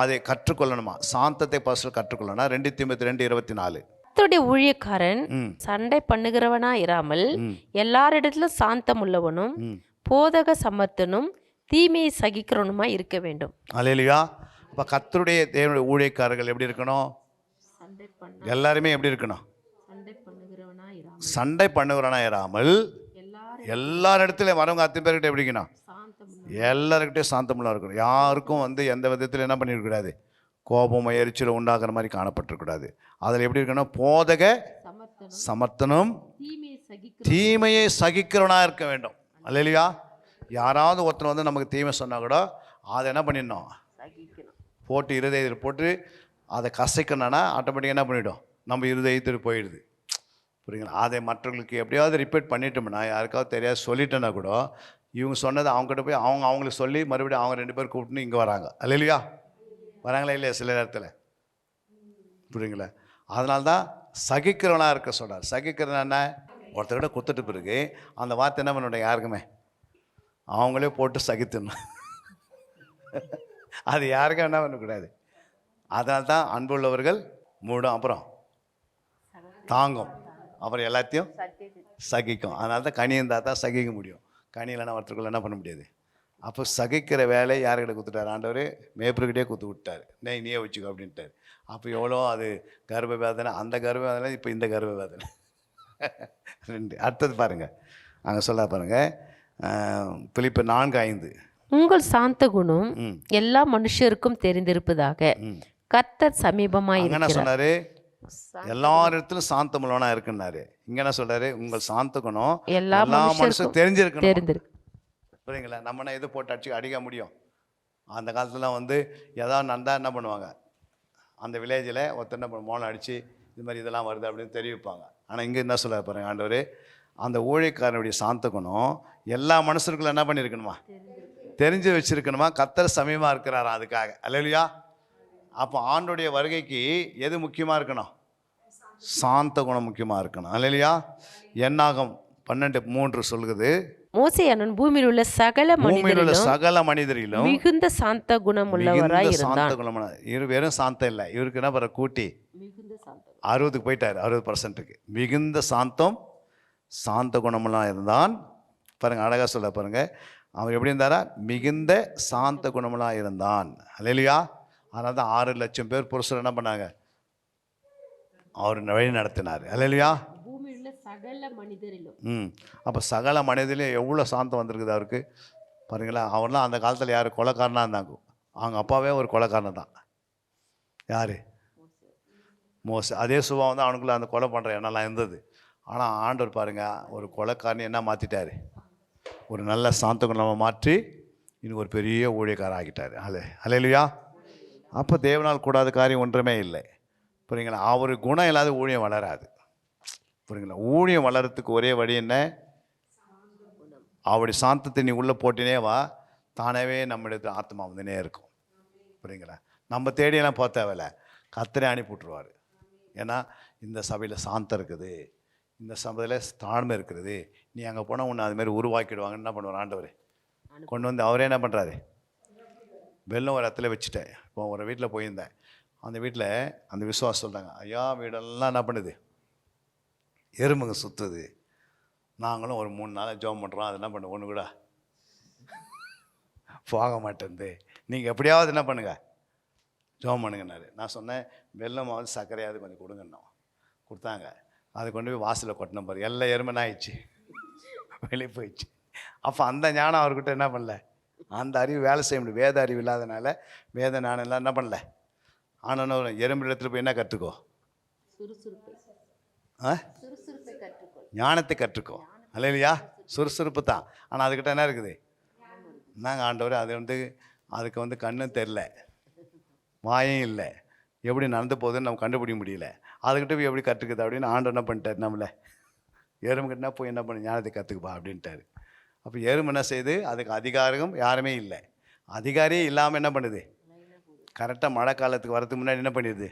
அதை கற்றுக்கொள்ளணுமா? சாந்தத்தை பர்சனல் கற்றுக்கொள்ளணும். 2 தீமோத்தேயு 2:24. கர்த்தருடைய ஊழியக்காரன் சண்டை பண்ணுகிறவனா இராமல் எல்லாரிடத்திலும் சாந்தம் உள்ளவனும் போதக சமர்த்தனும் தீமையை சகிக்கிறவனுமா இருக்க வேண்டும். அல்லேலூயா. அப்போ கர்த்தருடைய தேவனுடைய ஊழியக்காரர்கள் எப்படி இருக்கணும்? எல்லாருமே எப்படி இருக்கணும்? சண்டை பண்ணுகிறவனா இராமல் எல்லாரிடத்துலையும் வரவங்க அத்தனை பேர்கிட்ட எப்படி இருக்கணும்? எல்லாருக்கிட்டையும் சாந்தமுள்ளா இருக்கணும். யாருக்கும் வந்து எந்த விதத்தில் என்ன பண்ணிடக்கூடாது? கோபம் எரிச்சல் உண்டாக்குற மாதிரி காணப்பட்டிருக்கூடாது. அதில் எப்படி இருக்கணும்? போதக சமர்த்தனும் தீமையை சகிக்கிறவனாக இருக்க வேண்டும். அல்லேலூயா. யாராவது ஒருத்தர் வந்து நமக்கு தீமை சொன்னால் கூட அதை என்ன பண்ணிடணும்? போட்டு இருதயத்தில் போட்டு அதை கசைக்கணும்னா ஆட்டோமேட்டிக்காக என்ன பண்ணிவிடும்? நம்ம இருதயத்தில் போயிடுது. புரியுங்களா? அதை மற்றவங்களுக்கு எப்படியாவது ரிப்பீட் பண்ணிட்டோம்னா, யாருக்காவது தெரியாது சொல்லிட்டேன்னா கூட இவங்க சொன்னதை அவங்ககிட்ட போய் அவங்களுக்கு சொல்லி மறுபடியும் அவங்க 2 பேர் கூப்பிட்டுன்னு இங்கே வராங்க. அல்லேலூயா. வராங்களா இல்லையா? சில நேரத்தில். புரியுங்களா? அதனால தான் சகிக்கிறவனாக இருக்க சொல்கிறார். சகிக்கிறதுனா என்ன? ஒருத்தர்கிட்ட கொடுத்துட்டு பிறகு அந்த வார்த்தை என்ன பண்ண யாருக்குமே அவங்களே போட்டு சகித்துணும். அது யாருக்கும் என்ன பண்ணக்கூடாது. அதனால தான் அன்புள்ளவர்கள் மூடும், அப்புறம் தாங்கும், அப்புறம் எல்லாத்தையும் சகிக்கும். அதனால தான் கனி இருந்தால் தான் சகிக்க முடியும். கனி இல்லைன்னா ஒருத்தருக்குள்ள என்ன பண்ண முடியாது. அப்போ சகிக்கிற வேலை யார்கிட்ட கொடுத்துட்டார்? ஆண்டவர் மேய்ப்பர்கிட்டே கொடுத்து விட்டார். நீயே வச்சுக்கோ அப்படின்ட்டார். அப்போ எவ்வளோ அது கர்ப்ப வேதனை, அந்த கர்ப்ப வேதனை, இப்போ இந்த கர்ப்ப வேதனை 2. அடுத்தது பாருங்கள், அங்கே சொல்ல பாருங்கள், பிலிப்பியர் 4:5. உங்கள் சாந்த குணம் ம் எல்லா மனுஷருக்கும் தெரிந்திருப்பதாக. ம் கர்த்தர் சமீபமாய் அங்க என்ன இருக்கிறார். சொன்னாரு? எல்லாரிடத்திலும் சாந்தமுள்ளவனா இருக்குன்னாரு. இங்க என்ன சொல்றாரு? உங்கள் சாந்த குணம் எல்லா எல்லா மனுஷரும் மனுஷருக்கும் தெரிஞ்சிருக்கணும். தெரிந்திருக்கு. புரியுங்களா? நம்ம என்ன இது போட்டு அடிக்க முடியும்? அந்த காலத்துலலாம் வந்து ஏதாவது நடந்தால் என்ன பண்ணுவாங்க? அந்த வில்லேஜில் ஒருத்தர் என்ன பண்ண மோளம் அடித்து இது மாதிரி இதெல்லாம் வருது அப்படின்னு தெரிவிப்பாங்க. ஆனால் இங்கே என்ன சொல்ல பாருங்க ஆண்டவர், அந்த ஊழியக்காரனுடைய சாந்த குணம் எல்லா மனுஷருக்குள்ள என்ன பண்ணியிருக்கணுமா? தெரிஞ்சு வச்சிருக்கணுமா? கர்த்தர் சமீபமாக இருக்கிறாரா அதுக்காக. அல்லேலூயா. அப்போ ஆண்டோடைய வருகைக்கு எது முக்கியமாக இருக்கணும்? சாந்த குணம் முக்கியமாக இருக்கணும். அல்லேலூயா. என்னாகும் 12:3 சொல்லுது, மோசே அண்ணன் பூமியில் உள்ள சகல பூமியில் உள்ள மனிதரிலும் சகல மனிதரிலும் மிகுந்த சாந்த குணமுள்ளவராய் மிகுந்த சாந்த இருந்தான். குணமான வெறும் சாந்தம் இல்லை, இவருக்கு என்ன பண்ண கூட்டி 60க்கு போயிட்டார், 60%க்கு. மிகுந்த சாந்தம் சாந்த குணமெல்லாம் இருந்தான். பாருங்க அழகா சொல்ல பாருங்க, அவன் எப்படி இருந்தாரா? மிகுந்த சாந்த குணமெல்லாம் இருந்தான். அல்லேலூயா. அதனால தான் 6 லட்சம் பேர் புருஷர் என்ன பண்ணாங்க? அவர் வழி நடத்தினார். அல்லேலூயா. பூமியில் உள்ள சகல மனிதரிலும் அப்போ சகல மனிதலையும் எவ்வளோ சாந்தம் வந்திருக்குது அவருக்கு பாருங்களா. அவர்லாம் அந்த காலத்தில் யார் கொலைக்காரனாக இருந்தாங்க? அவங்க அப்பாவே ஒரு கொலைக்காரன் தான். யார்? மோசே. அதே சுபா வந்து அவனுக்குள்ள அந்த கொலை பண்ணுற எண்ணெல்லாம் இருந்தது. ஆனால் ஆண்டவர் பாருங்க, ஒரு கொலைக்காரன் என்ன மாற்றிட்டாரு? ஒரு நல்ல சாந்த குணமாக மாற்றி இன்னும் ஒரு பெரிய ஊழியக்காரன் ஆகிட்டார். அல்லேலூயா. அப்போ தேவனால் கூடாத காரியம் ஒன்றுமே இல்லை. புரியுங்களா? அவர் குணம் இல்லாத ஊழியம் வளராது. புரியுங்களா? ஊழியம் வளர்கிறதுக்கு ஒரே வழி என்ன? அவருடைய சாந்தத்தை நீ உள்ளே போட்டினே வா, தானவே நம்மிடத்தில் ஆத்மா வந்துனே இருக்கும். புரியுங்களா? நம்ம தேடியெல்லாம் போக தேவையில்ல, கர்த்தரே அனுப்பி விட்ருவார். ஏன்னா இந்த சபையில் சாந்தம் இருக்குது, இந்த சபையில் தாழ்மை இருக்குது, நீ அங்கே போனால் உன்னை அதுமாரி உருவாக்கிடுவாங்கன்னு என்ன பண்ணுவார் ஆண்டவர்? கொண்டு வந்து அவரே என்ன பண்ணுறாரு? வெள்ளம் ஒரு இடத்துல வச்சுட்டேன். இப்போ ஒரு வீட்டில் போயிருந்தேன். அந்த வீட்டில் அந்த விசுவாசம் சொல்கிறாங்க, ஐயா வீடெல்லாம் என்ன பண்ணுது? எறும்புங்க சுற்றுது. நாங்களும் ஒரு 3 நாளாக ஜெபம் பண்ணுறோம், அது என்ன பண்ண ஒன்று கூட போக மாட்டேங்குது. நீங்கள் எப்படியாவது என்ன பண்ணுங்க, ஜெபம் பண்ணுங்கன்னாரு. நான் சொன்னேன், வெள்ளமாவது சர்க்கரையாவது கொஞ்சம் கொடுங்கன்னோம். கொடுத்தாங்க. அதை கொண்டு போய் வாசலில் கொட்டின பாரு, எல்லா எறும்புனா ஆயிடுச்சு, வெளியே போயிடுச்சு. அப்போ அந்த ஞானம் அவர்கிட்ட என்ன பண்ணல, அந்த அறிவு வேலை செய்ய முடியும். வேத அறிவு இல்லாதனால வேத ஞானம் எல்லாம் என்ன பண்ணல. ஆனால் எறும்பு இடத்துல போய் என்ன கற்றுக்கோ? ஞானத்தை கற்றுக்கோ. அல்லேலூயா. சுறுசுறுப்பு தான். ஆனால் அதுக்கிட்ட என்ன இருக்குது? நாங்கள் ஆண்டவர் அது வந்து அதுக்கு வந்து கண்ணும் தெரில, வாயும் இல்லை, எப்படி நடந்து போகுதுன்னு நம்ம கண்டுபிடிக்க முடியல. அதுக்கிட்ட போய் எப்படி கற்றுக்குது அப்படின்னு ஆண்டவர் என்ன பண்ணிட்டார்? நம்மளை எறும்புக்கிட்டனா போய் என்ன பண்ணு, ஞானத்தை கற்றுக்குப்பா அப்படின்ட்டார். அப்போ எறும்பு என்ன செய்யுது? அதுக்கு அதிகாரம் யாருமே இல்லை. அதிகாரியே இல்லாமல் என்ன பண்ணுது? கரெக்டாக மழை காலத்துக்கு வரதுக்கு முன்னாடி என்ன பண்ணிடுது?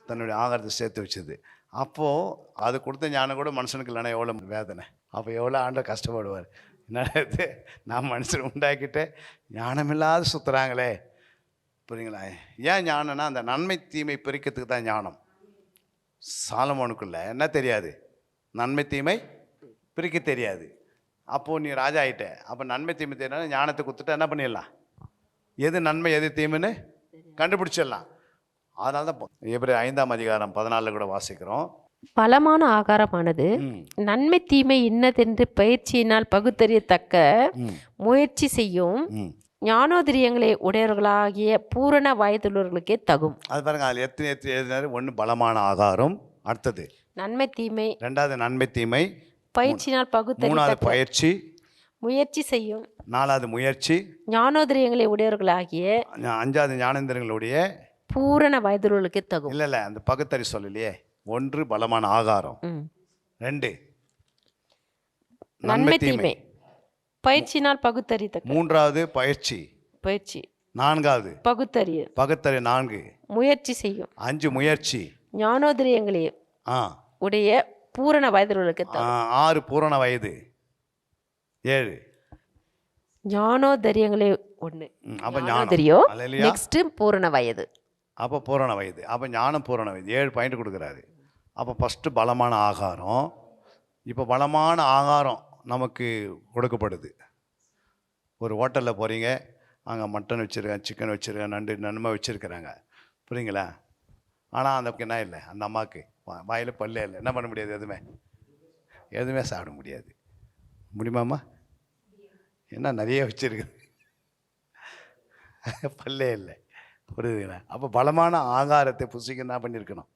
தன்னுடைய ஆகாரத்தை சேர்த்து வச்சுது. அப்போது அது கொடுத்த ஞானம் கூட மனுஷனுக்கு இல்லைன்னா எவ்வளோ வேதனை. அப்போ எவ்வளோ ஆண்டவர் கஷ்டப்படுவார். என்னது, நான் மனுஷன் உண்டாக்கிட்டு ஞானமில்லாத சுற்றுறாங்களே. புரியுங்களா? ஏன் ஞானம்னா அந்த நன்மை தீமை பிரிக்கிறதுக்கு தான் ஞானம். சாலமோனுக்குள்ள என்ன தெரியாது? நன்மை தீமை பிரிக்க தெரியாது. அப்போது நீ ராஜா ஆகிட்ட. அப்போ நன்மை தீமை தெரியாது, ஞானத்தை கொடுத்துட்டா என்ன பண்ணிடலாம்? எது நன்மை எது தீமைன்னு கண்டுபிடிச்சிடலாம். அதனால தான் எபிரேயர் 5ஆம் அதிகாரம் 14 கூட வாசிக்கிறோம். பலமான ஆகாரமானது நன்மை தீமை இன்னதென்று பயிற்சியினால் பகுத்தறியத்தக்க முயற்சி செய்யும் ஞானோதரியங்களை உடையவர்களாகிய பூரண வயதுள்ளவர்களுக்கே தகும். அது பாருங்க, அதில் எத்தனை எழுதினாரு? 1 பலமான ஆகாரம், அடுத்தது நன்மை தீமை, 2வது நன்மை தீமை, பயிற்சியினால் 3வது பயிற்சி, முயற்சி செய்யும் 4வது முயற்சி, ஞானோதரியங்களை உடையவர்களாகிய 5வது ஞானேந்திரங்களுடைய பூரண வயதுள்ளவர்களுக்கே தகும். இல்லை அந்த பகுத்தறி சொல்லலையே. 1 பலமான ஆகாரம், 2 நன்மை தீமை, பயிற்சியினால் பகுத்தறியத்தக்க, 3வது பயிற்சி, 4வது பகுத்தறிய, 4 முயற்சி செய்யும், 5 முயற்சி, ஞானோதரியங்களை உடைய பூரண வயதுள்ளவர்களுக்கு தகும். 6 பூரண வயது, 7 ஞானோதரியங்களே 1. அப்போ ஞானோதரியம் ஞானம். நெக்ஸ்ட் பூரண வயது. அப்போ பூரண வயது. அப்போ ஞானம் பூரண வயது. 7 பாயிண்ட் கொடுக்குறாரு. அப்போ ஃபஸ்ட்டு பலமான ஆகாரம். இப்போ பலமான ஆகாரம் நமக்கு கொடுக்கப்படுது. ஒரு ஹோட்டலில் போகிறீங்க, அங்கே மட்டன் வச்சுருக்கேன், சிக்கன் வச்சுருக்கேன், நன்மை வச்சுருக்கிறாங்க. புரியுங்களா? ஆனால் அந்த என்ன இல்லை, அந்த அம்மாவுக்கு வாயில் பல்லே இல்லை. என்ன பண்ண முடியாது? எதுவுமே சாப்பிட முடியாது. முடியுமாம்மா? என்ன நிறைய வச்சுருக்குது. பல்லே இல்லை. புரியுதுங்களா? அப்போ பலமான ஆகாரத்தை புசிக்க என்ன பண்ணியிருக்கணும்?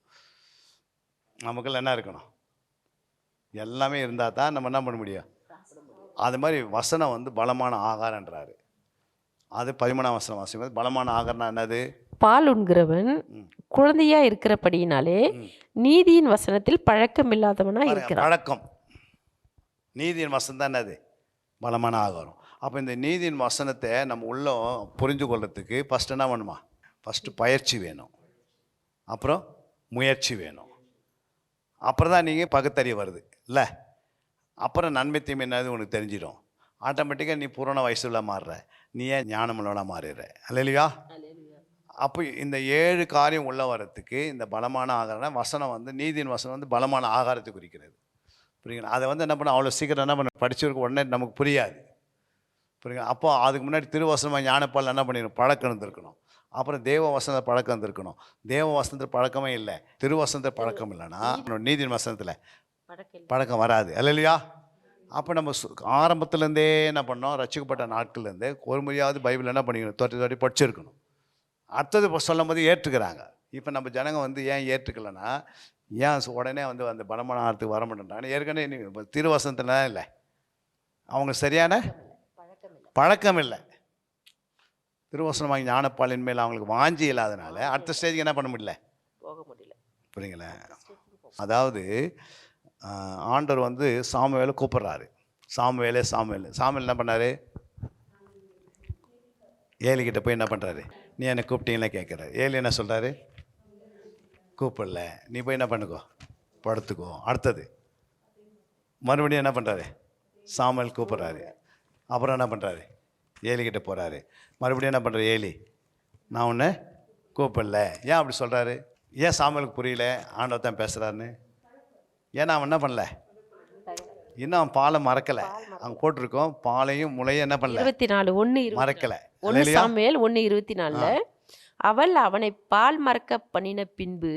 நமக்குள்ள என்ன இருக்கணும்? எல்லாமே இருந்தால் தான் நம்ம என்ன பண்ண முடியும்? அது மாதிரி வசனம் வந்து பலமான ஆகாரன்றாரு. அது 13ஆம் வசனம் வாசிக்கும். பலமான ஆகாரம்னா என்னது? பால் உண்கிறவன் குழந்தையா இருக்கிறபடியினாலே நீதியின் வசனத்தில் பழக்கமில்லாதவனா இருக்கிறான். பழக்கம். நீதியின் வசனம் தான் என்னது? பலமான ஆகாரம். அப்போ இந்த நீதியின் வசனத்தை நம்ம உள்ள புரிஞ்சு கொள்றதுக்கு ஃபஸ்ட்டு என்ன பண்ணுமா? ஃபஸ்ட்டு பயிற்சி வேணும், அப்புறம் முயற்சி வேணும், அப்புறம் தான் நீங்கள் பகுத்தறிவு வருது இல்லை? அப்புறம் நன்மை தீமை என்னது உனக்கு தெரிஞ்சிடும். ஆட்டோமேட்டிக்காக நீ பூரண வயசுல மாறுற, நீ ஏன் ஞானமுள்ளவனா மாறிடுற. அல்லேலூயா. அப்போ இந்த 7 காரியம் உள்ள வரத்துக்கு இந்த பலமான ஆகாரம் வசனம் வந்து நீதியின் வசனம் வந்து பலமான ஆகாரத்தை குறிக்கிறது. புரியுங்களா? அதை வந்து என்ன பண்ண அவ்வளோ சீக்கிரம் என்ன பண்ண படிச்சிருக்க உடனே நமக்கு புரியாது. புரியுங்களா? அப்போ அதுக்கு முன்னாடி திருவசனமாக ஞானப்பால் என்ன பண்ணிடணும்? பழக்கம் இருந்திருக்கணும். அப்புறம் தேவ வசனத்தை பழக்கம் இருந்திருக்கணும். தேவ வசனத்தில் பழக்கமே இல்லை, திருவசனத்தில் பழக்கம் இல்லைன்னா நீதியின் வசனத்தில் பழக்கம் வராது. அல்லேலூயா. அப்போ நம்ம ஆரம்பத்துலேருந்தே என்ன பண்ணோம்? ரட்சிக்கப்பட்ட நாட்கள்லேருந்தே ஒரு முறையாவது பைபிள் என்ன பண்ணிக்கணும்? தொட்டி படிச்சிருக்கணும். அடுத்தது இப்போ சொல்லும் போது ஏற்றுக்கிறாங்க. இப்போ நம்ம ஜனங்க வந்து ஏன் ஏற்றுக்கலைன்னா, ஏன் உடனே வந்து அந்த பலமான ஆரத்துக்கு வர மாட்டேன்றாங்க? ஏற்கனவே நீ திருவசனத்துல இல்லை, அவங்க சரியான பழக்கம் இல்லை. திருவசனமாக ஞானப்பாலின் மேல் அவங்களுக்கு வாஞ்சி இல்லாதனால அடுத்த ஸ்டேஜுக்கு என்ன பண்ண முடியல, போக முடியல. புரியுங்களா? அதாவது ஆண்டவர் வந்து சாமுவேலை கூப்பிட்றாரு. சாமுவேல் என்ன பண்ணார்? ஏலிக்கிட்ட போய் என்ன பண்ணுறாரு? நீ என்னை கூப்பிட்டீங்களா கேட்குறாரு. ஏலி என்ன சொல்கிறாரு? கூப்பிடல, நீ போய் என்ன பண்ணுக்கோ, படுத்துக்கோ. அடுத்தது மறுபடியும் என்ன பண்ணுறாரு? சாமுவேல் கூப்பிட்றாரு. அப்புறம் என்ன பண்ணுறாரு? ஏலிக்கிட்ட போகிறாரு. மறுபடியும் என்ன பண்ணுறாரு? ஏலி, நான் உன்னை கூப்பிடல. ஏன் அப்படி சொல்கிறாரு? ஏன் சாமுவேலுக்கு புரியல ஆண்டவர் தான் பேசுகிறாருன்னு? ஏன்னா அவன் என்ன பண்ணல, இன்னும் அவன் பாலை மறக்கலை. அங்கே போட்டிருக்கோம், பாலையும் முளையும் என்ன பண்ணல, 24 மறக்கலை. 1 சாமுவேல் 1:24 அவள் அவனை பால் மறக்க பண்ணின பின்பு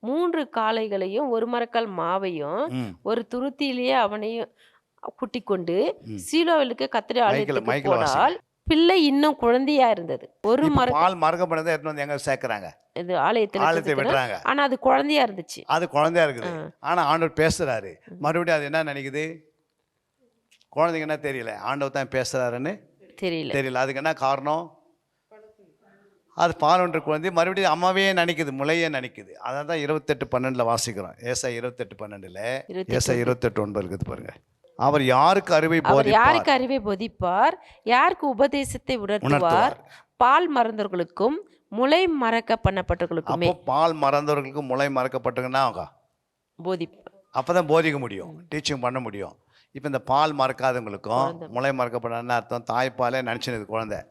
3 காளைகளையும் 1 மரக்கால் மாவையும் ஒரு துருத்தியிலேயே அவனையும் கூட்டி கொண்டு சீலோவிலுக்கு கர்த்தருடைய ஆலயத்துக்கு போனால் பிள்ளை இன்னும் குழந்தையா இருந்தது. ஒரு பால் மறக்கப்பட்டதை எடுத்து வந்து எங்க சேர்க்கறாங்க? இது ஆலயத்தை விடுறாங்க. ஆனா அது குழந்தையா இருந்துச்சு. அது குழந்தையா இருக்குது. ஆனா ஆண்டவர் பேசுறாரு. மறுபடியும் அது என்ன நினைக்குது? குழந்தைங்க என்ன தெரியல, ஆண்டவர் தான் பேசுறாருன்னு தெரியல. அதுக்கு என்ன காரணம்? அது பால் ஒன்று குழந்தை மறுபடியும் அம்மாவே நினைக்குது, முளையே நினைக்குது. அதான் 28:12 வாசிக்கிறோம். ஏசாயா 28:12 ஏசாயா 28:9 இருக்குது பாருங்க. அவர் யாருக்கு அறிவை போதிப்பார், யாருக்கு உபதேசத்தை உணர்த்துவார்? பால் மறந்தவர்களுக்கும் முளை மறக்க பண்ணப்பட்டவர்களுக்குமே. பால் மறந்தவர்களுக்கும் முளை மறக்கப்பட்டவங்கன்னா போதிப்பார். அப்பதான் போதிக்க முடியும், டீச்சிங் பண்ண முடியும். இப்போ இந்த பால் மறக்காதவங்களுக்கும் முளை மறக்கப்படணும்னு அர்த்தம் தாய்ப்பாலே நினச்சினது குழந்தை.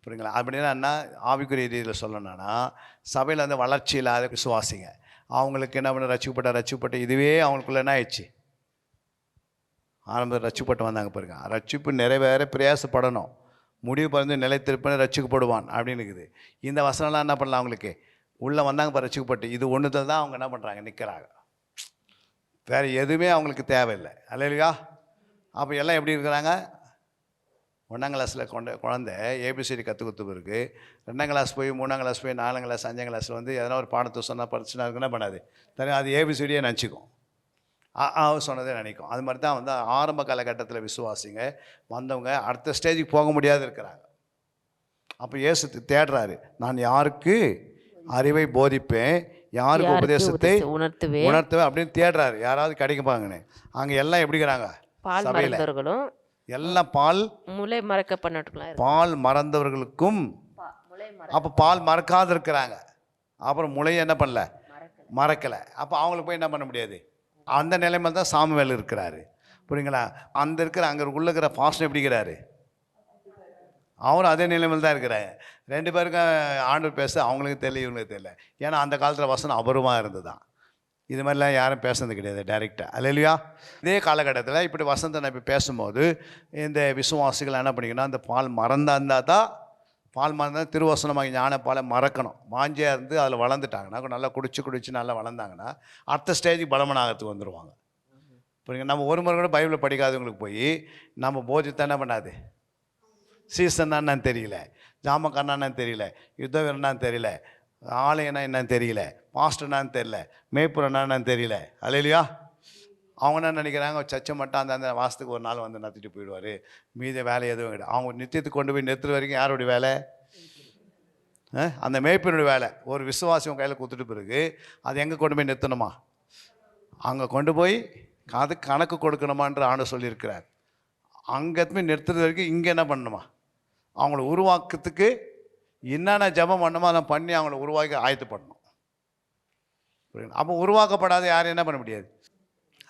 புரியுங்களா? அப்படின்னா என்ன ஆவிக்குரிய ரீதியில் சொல்லணும்னா, சபையில் வந்து வளர்ச்சி இல்லாத விசுவாசிங்க அவங்களுக்கு என்ன பண்ண ரட்சிக்கப்பட்ட இதுவே அவங்களுக்குள்ள என்ன ஆயிடுச்சு? ஆரம்பத்தில் ரட்சிக்கப்பட்டு வந்தாங்க பாருங்க. ரட்சிப்பு நிறைவேற பிரயாசப்படணும், முடிவு பண்ணி நிலைத்திருப்பேன் ரட்சிக்கப்படுவான் அப்படின்னு இருக்குது. இந்த வசனம்லாம் என்ன பண்ணலாம்? அவங்களுக்கு உள்ளே வந்தாங்க பாரு, ரட்சிக்கப்பட்டு இது ஒன்றுத்தில் தான் அவங்க என்ன பண்ணுறாங்க, நிற்கிறாங்க. வேறு எதுவுமே அவங்களுக்கு தேவையில்லை. அல்லேலூயா. அப்போ எல்லாம் எப்படி இருக்கிறாங்க? 1ஆம் கிளாஸில் குழந்தை ஏபிசிடி கற்றுக் இருக்குது. 2ஆம் கிளாஸ் போய் 3ஆம் கிளாஸ் போய் 4ஆம் கிளாஸ் 5ஆம் கிளாஸில் வந்து எதனா ஒரு பாடத்தை சொன்னால் படிச்சுனா இருக்குன்னா பண்ணாது, அது ஏபிசிடியே நினச்சிக்கும், சொன்னதே நினைக்கும். அது மாதிரி தான் வந்து ஆரம்ப காலகட்டத்தில் விசுவாசிங்க வந்தவங்க அடுத்த ஸ்டேஜுக்கு போக முடியாது இருக்கிறாங்க. அப்போ இயேசு தேடுறாரு, நான் யாருக்கு அறிவை போதிப்பேன், யாருக்கு உபதேசத்தை உணர்த்துவேன் அப்படின்னு தேடுறாரு. யாராவது கிடைக்குப்பாங்கன்னு. அங்கே எல்லாம் எப்படி இருக்கிறாங்க? சபையில் எல்லாம் பால் முளை மறக்க பண்ண பால் மறந்தவர்களுக்கும். அப்போ பால் மறக்காது இருக்கிறாங்க. அப்புறம் முளையை என்ன பண்ணல, மறக்கலை. அப்போ அவங்களுக்கு போய் என்ன பண்ண முடியாது? அந்த நிலைமையில் தான் சாமுவேல் இருக்கிறாரு. புரியுங்களா? அந்த அங்கே உள்ள இருக்கிற பாஸ்டர் எப்படிங்கிறாரு? அவரும் அதே நிலைமையில் தான் இருக்கிறாரு. 2 பேருக்கும் ஆண்டவர் பேச அவங்களுக்கு தெரியல, இவங்களுக்கு தெரியல. ஏன்னா அந்த காலத்தில் வசனம் அபூர்வமாக இருந்தது தான். இது மாதிரிலாம் யாரும் பேசுனது கிடையாது டைரெக்டாக. அல்லேலூயா. இதே காலகட்டத்தில் இப்படி வசனத்தை நான் இப்போ பேசும்போது இந்த விசுவாசிகள் என்ன பண்ணிக்கணும்? அந்த பால் இருந்தால் தான் பால் மறந்தால் திருவசனமாக ஞானப்பாலை மறக்கணும். வாஞ்சியாக இருந்து அதில் வளர்ந்துட்டாங்கன்னா, நல்லா குடிச்சு நல்லா வளர்ந்தாங்கன்னா அடுத்த ஸ்டேஜுக்கு பலமனாகிறதுக்கு வந்துடுவாங்க. புரியுங்க? நம்ம ஒரு முறை கூட பைபிளை படிக்காதவங்களுக்கு போய் நம்ம போதித்த என்ன பண்ணாது, சீசன்னா என்னன்னு தெரியல, ஜாமக்காரனா என்னன்னு தெரியல, யுத்த வீரனான்னு தெரியல, ஆலயனா என்னன்னு தெரியல, பாஸ்டர்னான்னு தெரியல, மேய்ப்புறனா என்னன்னு தெரியல. அல்லேலூயா. அவங்க என்ன நினைக்கிறாங்க, சர்ச்சை மட்டும் அந்த மாதத்துக்கு ஒரு நாள் வந்து நடத்திட்டு போயிடுவார், மீத வேலை எதுவும் கிடையாது. அவங்க நித்தியத்துக்கு கொண்டு போய் நிறுத்துற வரைக்கும் யாருடைய வேலை? அந்த மேய்ப்பினுடைய வேலை. ஒரு விசுவாசியம் கையில் கொடுத்துட்டு பிறகு அது எங்கே கொண்டு போய் நிறுத்தணுமா? அங்கே கொண்டு போய் அதுக்கு கணக்கு கொடுக்கணுமான்ற ஆண்டு சொல்லியிருக்கிறார். அங்கே போய் நிறுத்துறது வரைக்கும் இங்கே என்ன பண்ணணுமா? அவங்கள உருவாக்கத்துக்கு என்னென்ன ஜெபம் பண்ணணுமோ அதை பண்ணி அவங்கள உருவாக்கி ஆயத்தப்படணும். அப்போ உருவாக்கப்படாத யாரும் என்ன பண்ண முடியாது.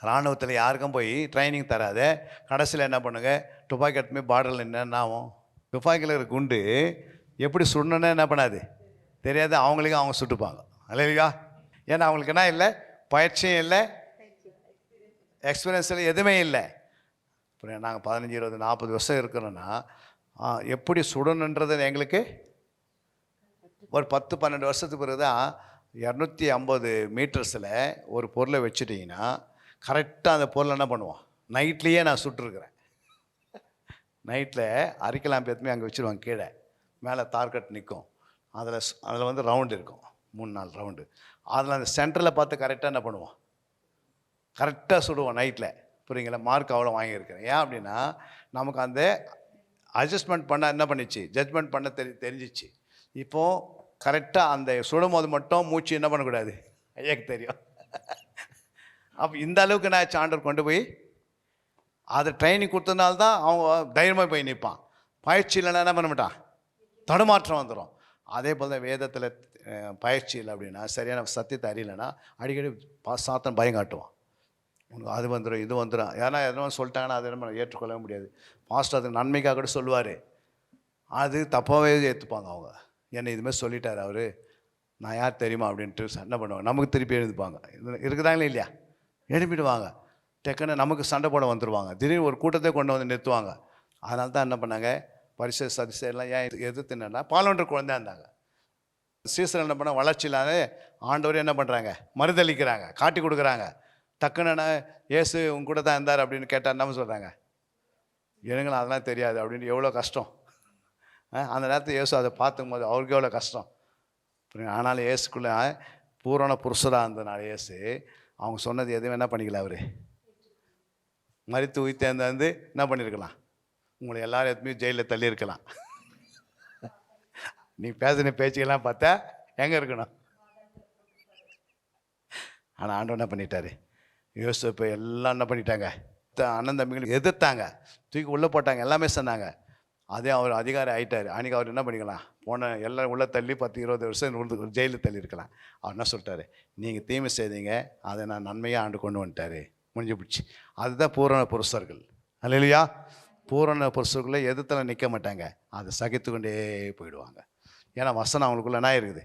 இராணுவத்தில் யாருக்கும் போய் ட்ரைனிங் தராத கடைசியில் என்ன பண்ணுங்க, துப்பாக்கி எடுத்து போய் பார்டரில் என்ன ஆகும்? துப்பாக்கியில் இருக்கிற குண்டு எப்படி சுடணுன்னு என்ன பண்ணாது தெரியாது, அவங்களுக்கும் அவங்க சுட்டுப்பாங்க. அல்லையா? ஏன்னா அவங்களுக்கு என்ன இல்லை, பயிற்சியும் இல்லை, எக்ஸ்பீரியன்ஸ் இல்லை, எதுவுமே இல்லை. இப்போ நாங்கள் 15, 20, 40 வருஷம் இருக்கிறோன்னா எப்படி சுடணுன்றது எங்களுக்கு ஒரு 10, 12 வருஷத்துக்கு பிறகு தான் 250 மீட்டர்ஸில் ஒரு பொருளை வச்சுட்டிங்கன்னா கரெக்டாக அந்த பொருளை என்ன பண்ணுவோம். நைட்லேயே நான் சுட்டுருக்குறேன். நைட்டில் அரிக்கலாம் பேத்துமே அங்கே வச்சுருவாங்க, கீழே மேலே தார்கட் நிற்கும், அதில் வந்து ரவுண்டு இருக்கும், 3-4 ரவுண்டு. அதில் அந்த சென்டரில் பார்த்து கரெக்டாக என்ன பண்ணுவோம், கரெக்டாக சுடுவோம் நைட்டில். புரியுங்களா? மார்க் அவ்வளோ வாங்கியிருக்கிறேன். ஏன் அப்படின்னா நமக்கு அந்த அட்ஜஸ்ட்மெண்ட் பண்ண என்ன பண்ணிச்சு, ஜட்ஜ்மெண்ட் பண்ண தெரிஞ்சிச்சு. இப்போது கரெக்டாக அந்த சுடும் போது மட்டும் மூச்சு என்ன பண்ணக்கூடாது, ஐயாக்கு தெரியும். அப்போ இந்த அளவுக்கு நான் சாண்டர் கொண்டு போய் அதை ட்ரைனிங் கொடுத்ததுனால்தான் அவங்க தைரியமாக போய் நிற்பான். பயிற்சி இல்லைன்னா என்ன பண்ண மாட்டான், தடுமாற்றம் வந்துடும். அதே போல் தான் வேதத்தில் பயிற்சி இல்லை அப்படின்னா, சரியான சத்தியத்தை அறியலைன்னா அடிக்கடி சாத்தன் பயம் காட்டுவான். உனக்கு அது வந்துடும், இது வந்துடும். ஏன்னா எதுவும் சொல்லிட்டாங்கன்னா அதை நம்ம ஏற்றுக்கொள்ளவே முடியாது. பாஸ்டர் அதுக்கு நன்மைக்காக கூட சொல்லுவார், அது தப்பாகவே ஏற்றுப்பாங்க அவங்க. என்னை இதுமாதிரி சொல்லிட்டார் அவர், நான் யார் தெரியுமா அப்படின்ட்டு என்ன பண்ணுவாங்க, நமக்கு திருப்பி எழுதுப்பாங்க. இருக்குதாங்களே இல்லையா, எழுப்பிடுவாங்க. டக்குன்னு நமக்கு சண்டை போட வந்துடுவாங்க. திடீர்னு ஒரு கூட்டத்தை கொண்டு வந்து நிறுத்துவாங்க. அதனால தான் என்ன பண்ணாங்க, பரிசு சதிசெல்லாம் ஏன் எதிர்த்துனா பாலொன்று குழந்தையா இருந்தாங்க. சீசன் என்ன பண்ண வளர்ச்சி இல்லாத ஆண்டவரே என்ன பண்ணுறாங்க, மறுதளிக்கிறாங்க, காட்டி கொடுக்குறாங்க. டக்குன்னு ஏசு உங்க கூட தான் இருந்தார் அப்படின்னு கேட்டால் என்ன சொல்கிறாங்க, எனங்களும் அதெல்லாம் தெரியாது அப்படின்னு. எவ்வளோ கஷ்டம் அந்த நேரத்தில் ஏசு அதை பார்த்துக்கும் போது அவருக்கு எவ்வளோ கஷ்டம். ஆனாலும் ஏசுக்குள்ளே பூரண புருஷராக இருந்ததுனால ஏசு அவங்க சொன்னது எதுவும் என்ன பண்ணிக்கல, அவர் மரித்து உயிர்த்தேர்ந்து வந்து என்ன பண்ணியிருக்கலாம், உங்களை எல்லாரும் எதுவுமே ஜெயிலில் தள்ளியிருக்கலாம். நீ பேசின பேச்சுக்கெல்லாம் பார்த்தா எங்கே இருக்கணும். ஆனால் ஆண்டவன் என்ன பண்ணிட்டாரு, யோசிப்பு எல்லாம் என்ன பண்ணிட்டாங்க, அண்ணன் தம்பிகளுக்கு எதிர்த்தாங்க, தூக்கி உள்ளே போட்டாங்க, எல்லாமே சொன்னாங்க. அதே அவர் அதிகாரி ஆகிட்டார். அன்றைக்கி அவர் என்ன பண்ணிக்கலாம், போன எல்லாம் உள்ளே தள்ளி 10, 20 வருஷம் ஜெயிலில் தள்ளி இருக்கலாம். அவர் என்ன சொல்லிட்டாரு, நீங்கள் தீமை செய்தீங்க, அதை நான் நன்மையாக ஆண்டு கொண்டு வந்துட்டார், முடிஞ்சு பிடிச்சி. அதுதான் பூரண புருஷர்கள். அல்லையா? பூரண புருஷர்களை எதிர்த்தில் நிற்க மாட்டாங்க, அதை சகித்து கொண்டே போயிடுவாங்க. ஏன்னா வசனம் அவங்களுக்குள்ள என்ன இருக்குது,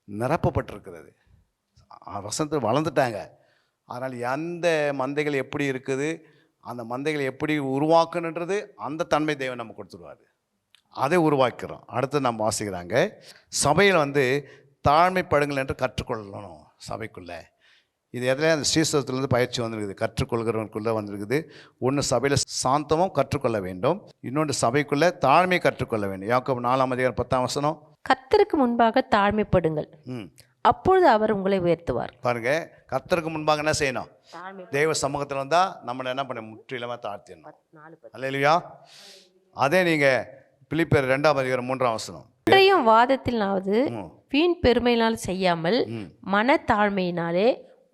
நிரப்பப்பட்டிருக்கிறது. வசனத்தில் வளர்ந்துட்டாங்க. அதனால் எந்த மந்தைகள் எப்படி இருக்குது, அந்த மந்தைகளை எப்படி உருவாக்கணுன்றது அந்த தன்மை தேவன் நம்ம கொடுத்துருவார். அதை உருவாக்கிறோம். அடுத்து நம்ம வாசிக்கிறாங்க, சபையில் வந்து தாழ்மைப்படுங்கள் என்று கற்றுக்கொள்ளணும். சபைக்குள்ளே இது எதில் அந்த ஸ்ரீசத்துலேருந்து பயிற்சி வந்துருக்குது, கற்றுக்கொள்கிறவனுக்குள்ளே வந்திருக்குது. ஒன்று சபையில் சாந்தமும் கற்றுக்கொள்ள வேண்டும், இன்னொன்று சபைக்குள்ளே தாழ்மையை கற்றுக்கொள்ள வேண்டும். யாக்கோபு 4:10 கர்த்தருக்கு முன்பாக தாழ்மைப்படுங்கள், அப்பொழுது அவர் உங்களை உயர்த்துவார். பாருங்க, கர்த்தருக்கு முன்பாக என்ன செய்யணும், தெய்வ சமூகத்தில் வந்தால் நம்மளை என்ன பண்ண முற்றிலுமாக தாழ்த்திடணும். அல்லேலூயா. அதே நீங்கள் பிலிப்பியர் 2:3 இன்றையும் வாதத்தினாவது வீண் பெருமையினால் செய்யாமல் மனத்தாழ்மையினாலே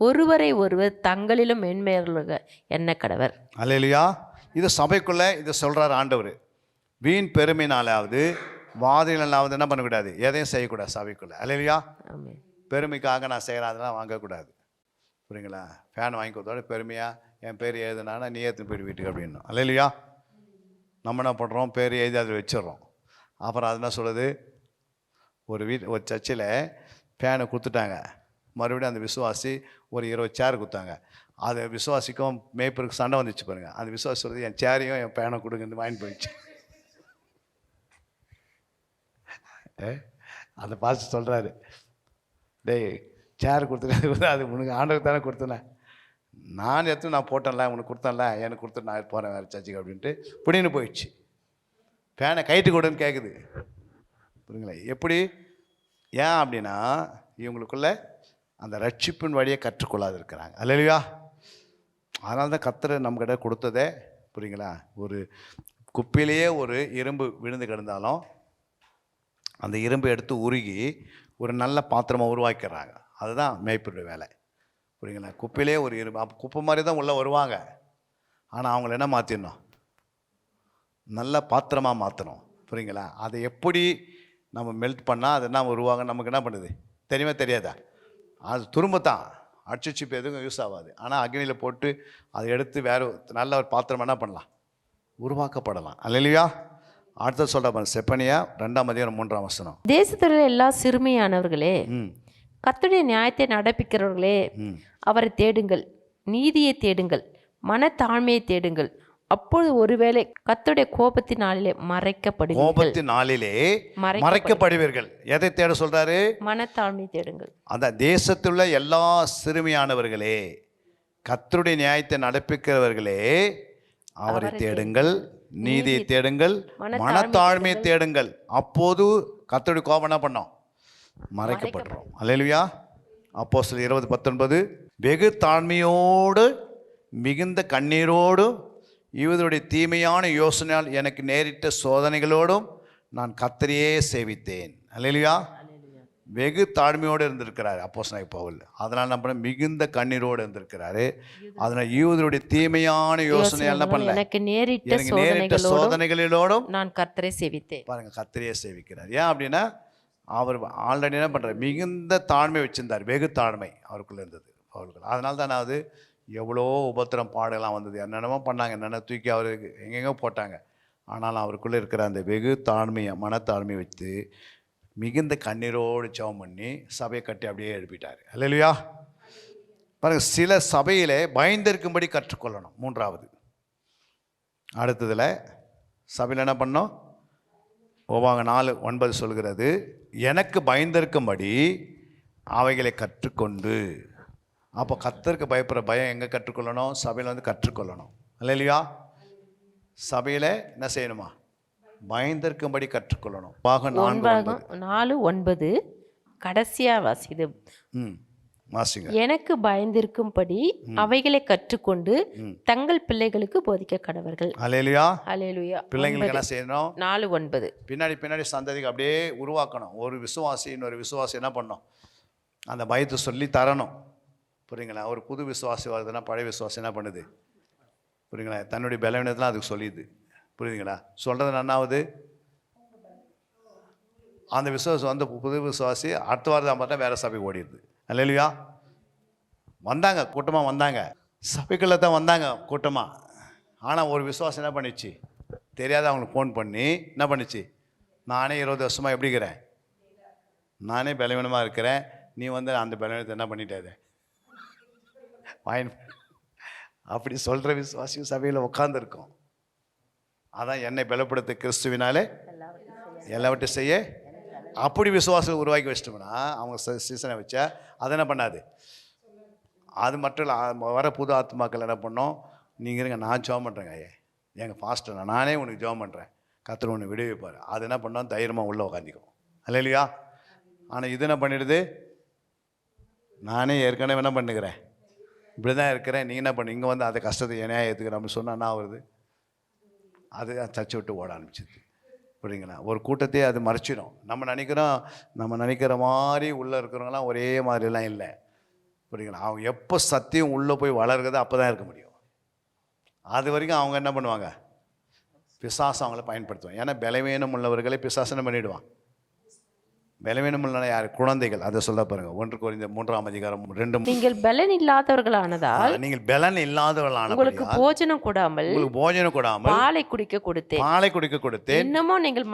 ஒருவரை ஒருவர் தங்களிலும் மென்மேலுக எண்ண கடவர். அல்லேலூயா. இது சபைக்குள்ளே இதை சொல்கிறார் ஆண்டவர். வீண் பெருமையினாலாவது வாதினாலாவது என்ன பண்ணக்கூடாது, எதையும் செய்யக்கூடாது சபைக்குள்ளே. அல்லேலூயா. பெருமைக்காக நான் செய்கிறேன் அதெல்லாம் வாங்கக்கூடாது. புரியுங்களா? ஃபேன் வாங்கி கொடுத்தோட பெருமையாக என் பேர் எழுதுனானா நீ ஏற்றுன்னு போய்ட்டு வீட்டுக்கு அப்படின்னு. அல்லேலூயா. நம்ம என்ன பண்ணுறோம், பேர் எழுதி அதில் வச்சிடுறோம். அப்புறம் அது என்ன சொல்லுது, ஒரு சர்ச்சில் ஃபேனை கொடுத்துட்டாங்க, மறுபடியும் அந்த விசுவாசி ஒரு 20 சேர் கொடுத்தாங்க. அது விசுவாசிக்கும் மேய்ப்பருக்கு சண்டை வந்துச்சு பாருங்க. அந்த விசுவாசி சொல்கிறது, என் சேரையும் என் ஃபேனை கொடுங்கன்னு வாங்கி போயிடுச்சு. அதை பார்த்து சொல்கிறாரு, டேய் சேர் கொடுத்துட்டு அது உனக்கு ஆண்டவர் தானே கொடுத்தேன், நான் எடுத்து நான் போட்டேன்ல, உனக்கு கொடுத்தேன்ல, எனக்கு கொடுத்துட்டு நான் போகிறேன் வேறு சர்ச்சுக்கு அப்படின்ட்டு பிடின்னு போயிடுச்சு. ஃபேனை கைட்டு கொடுன்னு கேட்குது. புரியுங்களா? எப்படி? ஏன் அப்படின்னா இவங்களுக்குள்ள அந்த ரட்சிப்பின் வழியை கற்றுக்கொள்ளாது இருக்கிறாங்க. அல்லேலூயா. அதனால தான் கர்த்தர் நம்மக்கிட்ட கொடுத்ததே, புரியுங்களா, ஒரு குப்பையிலேயே ஒரு இரும்பு விழுந்து கிடந்தாலும் அந்த இரும்பை எடுத்து உருகி ஒரு நல்ல பாத்திரமாக உருவாக்கிறாங்க. அதுதான் மேய்ப்பருடைய வேலை. புரியுங்களா? குப்பையிலே ஒரு இரும்பு, அப்போ குப்பை மாதிரி தான் உள்ளே வருவாங்க. ஆனால் அவங்கள என்ன மாற்றிடணும்? நல்ல பாத்திரமாக மாற்றணும். புரியுங்களா? அதை எப்படி நம்ம மெல்ட் பண்ணால் அது என்ன உருவாங்க நமக்கு என்ன பண்ணுது தெரியுமா தெரியாதா? அது துரும்பத்தான் அடிச்சு இப்போ எதுவும் யூஸ் ஆகாது. ஆனால் அக்னியில் போட்டு அதை எடுத்து வேறு நல்ல ஒரு பாத்திரம் என்ன பண்ணலாம், உருவாக்கப்படலாம். அல்லேலூயா. அடுத்த சொல்கிற செப்பனியா 2:3 தேசத்தில் எல்லா சிறுமியானவர்களே, கர்த்தருடைய நியாயத்தை நடப்பிக்கிறவர்களே, அவரை தேடுங்கள், நீதியை தேடுங்கள், மனத்தாழ்மையை தேடுங்கள். அப்பொழுது ஒருவேளை கர்த்தருடைய கோபத்தின் நாளிலே மறைக்கப்படுவீர்கள். எதை தேட சொல்றாரு? மனத்தாழ்மையை தேடுங்கள். அந்த தேசத்துள்ள எல்லா சிறுமியானவர்களே, கர்த்தருடைய நியாயத்தை நடப்பிக்கிறவர்களே, அவரை தேடுங்கள், நீதியை தேடுங்கள், மனத்தாழ்மையை தேடுங்கள். அப்போது கர்த்தருடைய கோபம் என்ன பண்ணோம்? மறைக்கப்பட்டுரும். அல்லேலூயா. அப்போஸ்தலர் 20:19 வெகு தாழ்மையோடு மிகுந்த கண்ணீரோடு இவருடைய தீமையான யோசனையால் எனக்கு நேரிட்ட சோதனைகளோடும் நான் கர்த்தரையே சேவித்தேன். அல்லேலூயா. வெகு தாழ்மையோடு இருந்திருக்கிறாரு அப்போஸ்தலனாகிய பவுல். அதனால் என்ன பண்ண, மிகுந்த கண்ணீரோடு இருந்திருக்கிறாரு. அதனால் யூதருடைய தீமையான யோசனையால் என்ன பண்ணல, எனக்கு நேரிட்ட சோதனைகளோடும் நான் கர்த்தரை சேவித்தேன். பாருங்க, கர்த்தரையே சேவிக்கிறார். ஏன் அப்படின்னா அவர் ஆல்ரெடி என்ன பண்ணுறார், மிகுந்த தாழ்மை வச்சுருந்தார். வெகு தாழ்மை அவருக்குள்ளே இருந்தது அவருக்கு. அதனால தான் அது எவ்வளோ உபத்திரம் பாடெல்லாம் வந்தது, என்னென்னமோ பண்ணாங்க, என்னென்ன தூக்கி அவருக்கு எங்கெங்கே போட்டாங்க. ஆனாலும் அவருக்குள்ளே இருக்கிற அந்த வெகு தாழ்மையை, மனத்தாழ்மையை வச்சு மிகுந்த கண்ணீரோடு ஜெபம் பண்ணி சபையை கட்டி அப்படியே எழுப்பிட்டார். அல்லேலூயா. பாருங்கள், சில சபையிலே பயந்திருக்கும்படி கற்றுக்கொள்ளணும். 3வது. அடுத்ததில் சபையில் என்ன பண்ணோம்? ஓவாங்க 4:9 சொல்கிறது, எனக்கு பயந்திருக்கும்படி அவைகளை கற்றுக்கொண்டு. அப்போ கர்த்தருக்கு பயப்படுற பயம் எங்கே கற்றுக்கொள்ளணும்? சபையில் கற்றுக்கொள்ளணும். அல்லேலூயா. சபையில் என்ன செய்யணுமா? பயந்திருக்கும்படி கற்றுக்கொள்ளணும். 4:9 கடைசியா வாசிது. வாசிங்க. எனக்கு பயந்திருக்கும்படி அவைகளை கற்றுக்கொண்டு தங்கள் பிள்ளைகளுக்கு போதிக்க கடவர்கள். அல்லேலூயா. அல்லேலூயா. பிள்ளைங்களுக்கு என்ன செய்யணும்? 4:9 பின்னாடி சந்ததிக்கு அப்படியே உருவாக்கணும். ஒரு விசுவாசி இன்னொரு விசுவாசி என்ன பண்ணணும்? அந்த பயத்தை சொல்லி தரணும். புரியுங்களா? ஒரு புது விசுவாசி வருதுன்னா பழைய விசுவாசி என்ன பண்ணுது? புரியுங்களா? தன்னுடைய பலவீனத்தெலாம் அதுக்கு சொல்லிடுது. புரியுதுங்களா? சொல்கிறது நன்னாவது. அந்த விசுவாசி புது விசுவாசி அடுத்த வாரம் தான் பார்த்தா வேறு சபைக்கு ஓடிடுது. அல்லேலூயா. வந்தாங்க, கூட்டமாக வந்தாங்க, சபைக்குள்ளே தான் வந்தாங்க கூட்டமாக. ஆனால் ஒரு விசுவாசம் என்ன பண்ணிச்சு தெரியாத அவங்களுக்கு ஃபோன் பண்ணி என்ன பண்ணிச்சு, நானே 20 வருஷமாக எப்படி இருக்கிறேன், நானே பலவீனமாக இருக்கிறேன், நீ அந்த பலவீனத்தை என்ன பண்ணிட்டாது அப்படி சொல்கிற விசுவாசியும் சபையில் உட்காந்துருக்கோம். அதான் என்னை பலப்படுத்த கிறிஸ்துவினாலே எல்லாவற்றையும் செய்ய. அப்படி விசுவாசம் உருவாக்கி வச்சிட்டோம்னா அவங்க சீசனை வச்சா அதை என்ன பண்ணாது. அது மட்டும் இல்லை, வர புது ஆத்மாக்கள் என்ன பண்ணோம், நீங்கள் இருங்க, நான் ஜெபம் பண்ணுறேங்க, எங்கள் ஃபாஸ்ட்டர் நானே உனக்கு ஜெபம் பண்ணுறேன், கர்த்தர் உன்னை விடுவிப்பார். அது என்ன பண்ணோம், தைரியமாக உள்ளே உட்காந்துக்கும். அல்லேலூயா. ஆனால் இது என்ன பண்ணிடுது, நானே ஏற்கனவே என்ன பண்ணுகிறேன், இப்படி தான் இருக்கிறேன், நீ என்ன பண்ணு, இங்கே அதை கஷ்டத்தை என்னையா ஏற்றுக்கிறேன் அப்படின்னு சொன்னால் என்ன ஆகுறது, அது சர்ச்சை விட்டு ஓட ஆரம்பிச்சிது. புரியுங்களா? ஒரு கூட்டத்தையே அது மறைச்சிடும். நம்ம நினைக்கிற மாதிரி உள்ளே இருக்கிறவங்களாம் ஒரே மாதிரிலாம் இல்லை. புரியுங்களா? அவங்க எப்போ சத்தியம் உள்ளே போய் வளர்கிறதோ அப்போ தான் இருக்க முடியும். அது வரைக்கும் அவங்க என்ன பண்ணுவாங்க, பிசாசு அவங்கள பயன்படுத்துவாங்க. ஏன்னா பலவீனம் உள்ளவர்களை பிசாசு என்ன பண்ணிவிடுவான். பலவீனம் உள்ள யார்? குழந்தைகள். அதை சொல்ல பாருங்க, 1 கொரிந்தியர் 3:2. நீங்கள் பலன் இல்லாதவர்களானதால் உங்களுக்கு போஜனம் கூடாமல் பாலை குடிக்க கொடுத்தேன். இன்னமும் நீங்கள்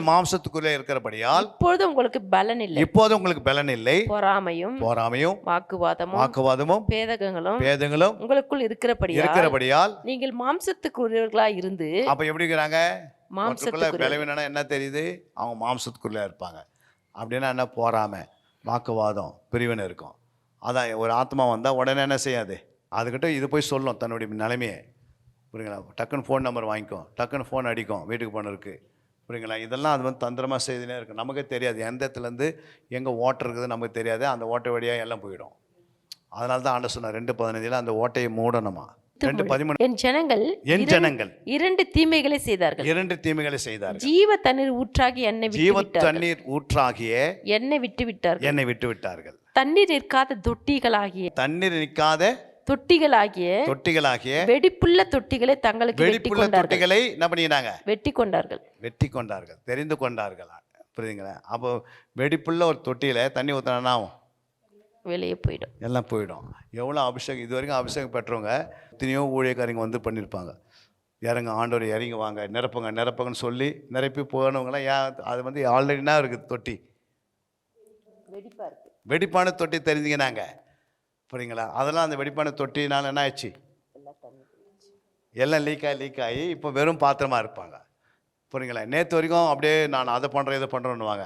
மாம்சத்துக்குள்ளே இருக்கிறபடியால் இப்பொழுது உங்களுக்கு பலன் இல்லை. பொறாமையும் வாக்குவாதமும் பேதகங்களும் உங்களுக்குள் இருக்கிறபடியால் நீங்கள் மாம்சத்துக்குரியவர்களாக இருந்து. அப்ப எப்படி இருக்கிறாங்க? பலவீனம்னா என்ன தெரியுது, அவங்க மாம்சத்துக்குள்ளே இருப்பாங்க. அப்படின்னா என்ன, போறாம வாக்குவாதம் பிரிவினை இருக்கும். அதான் ஒரு ஆத்மா வந்தால் உடனே என்ன செய்யாது, அதுக்கிட்ட இது போய் சொல்லும் தன்னுடைய நிலைமையை. புரியுங்களா? டக்குன்னு ஃபோன் நம்பர் வாங்கிக்கும், டக்குன்னு ஃபோன் அடிக்கும், வீட்டுக்கு போன இருக்குது. புரியுங்களா? இதெல்லாம் அது வந்து தந்திரமாக செய்துனே இருக்குது. நமக்கே தெரியாது எந்த இடத்துலேருந்து எங்கே ஓட்டை இருக்குது நமக்கு தெரியாது. அந்த ஓட்டை வழியாக எல்லாம் போயிடும். அதனால தான் ஆண்டவர் சொன்னார் 2:15 அந்த ஓட்டையை மூடணுமா. 2:13 என் ஜனங்கள் என் ஜனங்கள் 2 தீமைகளை செய்தார்கள். 2 தீமைகளை செய்தார்கள். ஜீவ தண்ணீர் ஊற்றாகி என்னை ஜீவ விட்டு தண்ணீர் ஊற்றாகிய என்னை விட்டு விட்டார்கள். என்னை விட்டு விட்டார்கள். தண்ணீர் நிற்காத தொட்டிகளாகிய தண்ணீர் நிற்காத தொட்டிகளாகிய வெடிப்புள்ள தொட்டிகளை தங்களுக்கு வெடிப்புள்ள தொட்டிகளை என்ன பண்ணினாங்க? வெட்டி கொண்டார்கள். வெட்டி கொண்டார்கள், தெரிந்து கொண்டார்கள். புரியுதுங்களா? அப்போ வெடிப்புள்ள ஒரு தொட்டியில் தண்ணி ஊற்றினா ஆகும், வெளியே போயிடும், எல்லாம் போயிடும். எவ்வளோ அபிஷேகம் இது வரைக்கும் அபிஷேகம் பெற்றவங்க எத்தனையோ ஊழியக்காரங்க வந்து பண்ணியிருப்பாங்க. இறங்க ஆண்டவர் இறங்கி வாங்க நிரப்புங்க நிரப்புங்கன்னு சொல்லி நிரப்பி போனவங்களாம் ஏன் அது வந்து ஆல்ரெடினா இருக்குது தொட்டி, வெடிப்பான தொட்டி தெரிஞ்சுக்கினாங்க. புரியுங்களா? அதெல்லாம் அந்த வெடிப்பான தொட்டினால என்ன ஆயிடுச்சு? எல்லாம் லீக் ஆகி இப்போ வெறும் பாத்திரமாக இருப்பாங்க. புரியுங்களா? நேற்று வரைக்கும் அப்படியே நான் அதை பண்ணுறேன் இதை பண்ணுறேன்னுவாங்க.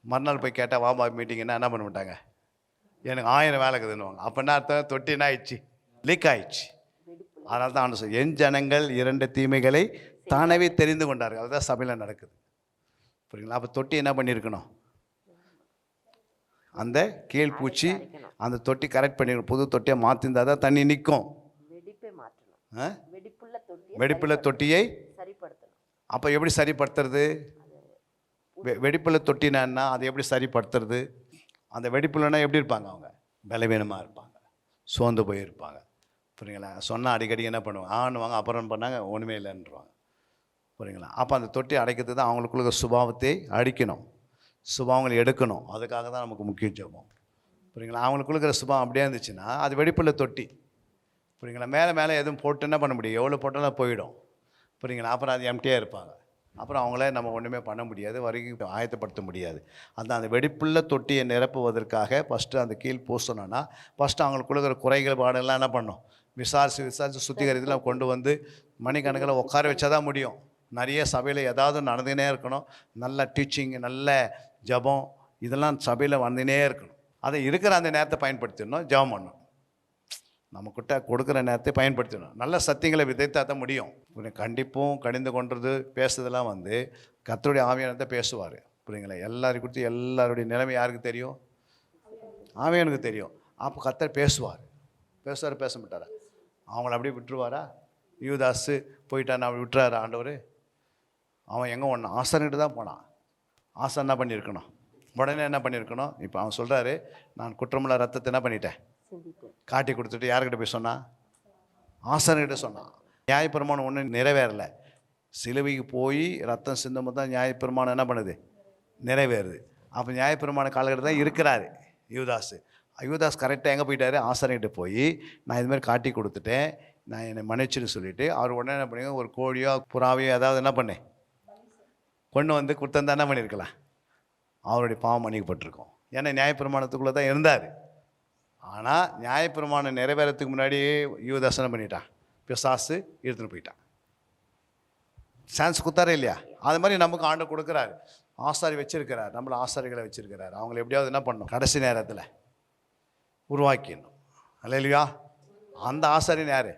மறுநாள் போய் கேட்டால் வாபா மீட்டிங்கன்னா என்ன பண்ண மாட்டாங்க? எனக்கு 1000 வேலை இருக்குதுன்னுவாங்க. அப்போ என்ன அர்த்தம்? தொட்டி என்ன ஆயிடுச்சு? லீக் ஆயிடுச்சு. அதனால தான் ஆண்டு சொல் என் ஜனங்கள் 2 தீமைகளை தானவே தெரிந்து கொண்டார்கள். அதுதான் சபையில் நடக்குது. புரியுங்களா? அப்போ தொட்டி என்ன பண்ணியிருக்கணும்? அந்த கீழ்பூச்சி அந்த தொட்டி கரெக்ட் பண்ணிடணும். புது தொட்டியை மாற்றிருந்தால் தான் தண்ணி நிற்கும். வெடிப்புள்ள தொட்டியை அப்போ எப்படி சரிப்படுத்துறது? வெடிப்புள்ள தொட்டினா அதை எப்படி சரிப்படுத்துறது? அந்த வெடிப்புலன்னா எப்படி இருப்பாங்க? அவங்க பலவீனமாக இருப்பாங்க, சோர்ந்து போயிருப்பாங்க. புரியுங்களா? சொன்னால் அடிக்கடி என்ன பண்ணுவாங்க? ஆணுவாங்க, அப்புறம் பண்ணாங்க ஒன்றுமே இல்லைன்றாங்க. புரியுங்களா? அப்போ அந்த தொட்டி அடைக்கிறது தான் அவங்களுக்குள்ள சுபாவத்தை அடிக்கணும், சுபாவங்களை எடுக்கணும். அதுக்காக தான் நமக்கு முக்கிய ஜெபம். புரியுங்களா? அவங்களுக்குள்ள இருக்கிற சுபாவம் அப்படியே இருந்துச்சுன்னா அது வெடிப்புள்ள தொட்டி. புரியுங்களா? மேலே எதுவும் போட்டு என்ன பண்ண முடியும்? எவ்வளோ போட்டாலும் போயிடும். புரியுங்களா? அப்புறம் அது எம்டியாக இருப்பாங்க. அப்புறம் அவங்களே நம்ம ஒன்றுமே பண்ண முடியாது, வரைக்கும் ஆயத்தப்படுத்த முடியாது. அந்த வெடிப்புள்ள தொட்டியை நிரப்புவதற்காக ஃபஸ்ட்டு அந்த கீழ் பூசணும்னா ஃபஸ்ட்டு அவங்களுக்குள்ள இருக்கிற குறைகள் பாடெல்லாம் என்ன பண்ணணும்? விசாரித்து சுத்திகரித்துலாம் கொண்டு வந்து மணிக்கணக்கில் உட்கார வச்சா தான் முடியும். நிறைய சபையில் ஏதாவது நடந்துனே இருக்கணும். நல்ல டீச்சிங், நல்ல ஜபம், இதெல்லாம் சபையில் வந்துனே இருக்கணும். அதை இருக்கிற அந்த நேரத்தை பயன்படுத்திடணும், ஜபம் பண்ணணும். நம்மக்கிட்ட கொடுக்குற நேரத்தை பயன்படுத்தணும். நல்ல சத்தியங்களை விதைத்தா தான் முடியும். கண்டிப்பும் கடிந்து கொண்டது பேசுறதெல்லாம் வந்து கர்த்தருடைய ஆவியானத்தை பேசுவார். புரியுங்களா? எல்லாரும் கொடுத்து எல்லாருடைய நிலைமை யாருக்கு தெரியும்? ஆவியானுக்கு தெரியும். அப்போ கர்த்தர் பேசுவார். பேச மாட்டாரா? அவங்கள அப்படியே விட்டுருவாரா? யூதாசு போயிட்டான் அப்படி விட்டுறாரு ஆண்டவர்? அவன் எங்கே ஒன்று ஆசாரிகிட்ட தான் போனான். ஆசான் என்ன பண்ணியிருக்கணும்? உடனே என்ன பண்ணியிருக்கணும்? இப்போ அவன் சொல்கிறாரு, நான் குற்றமுள்ள ரத்தத்தை என்ன பண்ணிட்டேன்? காட்டி கொடுத்துட்டு யார்கிட்ட போய் சொன்னான்? ஆசாரிகிட்ட சொன்னான். நியாயப்பிரமாணம் ஒன்றும் நிறைவேறலை. சிலுவைக்கு போய் ரத்தம் சிந்தும்போது தான் நியாயப்பிரமாணம் என்ன பண்ணுது? நிறைவேறுது. அப்போ நியாயப்பிரமாண காலகட்டத்தில் தான் இருக்கிறாரு யூதாஸ். யூதாஸ் கரெக்டாக எங்கே போயிட்டாரு? ஆசாரிகிட்ட போய் நான் இதுமாதிரி காட்டி கொடுத்துட்டேன், நான் என்னை மன்னிச்சுன்னு சொல்லிவிட்டு அவர் உடனே என்ன பண்ணுங்க, ஒரு கோழியோ புறாவையோ ஏதாவது என்ன பண்ணேன் கொண்டு வந்து கொடுத்தா என்ன பண்ணியிருக்கலாம்? அவருடைய பாவம் மன்னிக்கப்பட்டிருக்கும். ஏன்னா நியாயப்பிரமாணத்துக்குள்ளே தான் இருந்தார். ஆனால் நியாயப்பிரமாணம் நிறைவேறத்துக்கு முன்னாடியே யூதாசனம் பண்ணிட்டான், பிசாசு இழுத்துன்னு போயிட்டான். சான்ஸ் கொடுத்தாரே இல்லையா? அது மாதிரி நமக்கு ஆண்டு கொடுக்குறாரு. ஆசாரி வச்சிருக்கிறார், நம்மளை ஆசாரிகளை வச்சிருக்கிறார். அவங்களை எப்படியாவது என்ன பண்ணணும்? கடைசி நேரத்தில் உருவாக்கிடணும். அல்லையா? அந்த ஆசாரியன் யார்?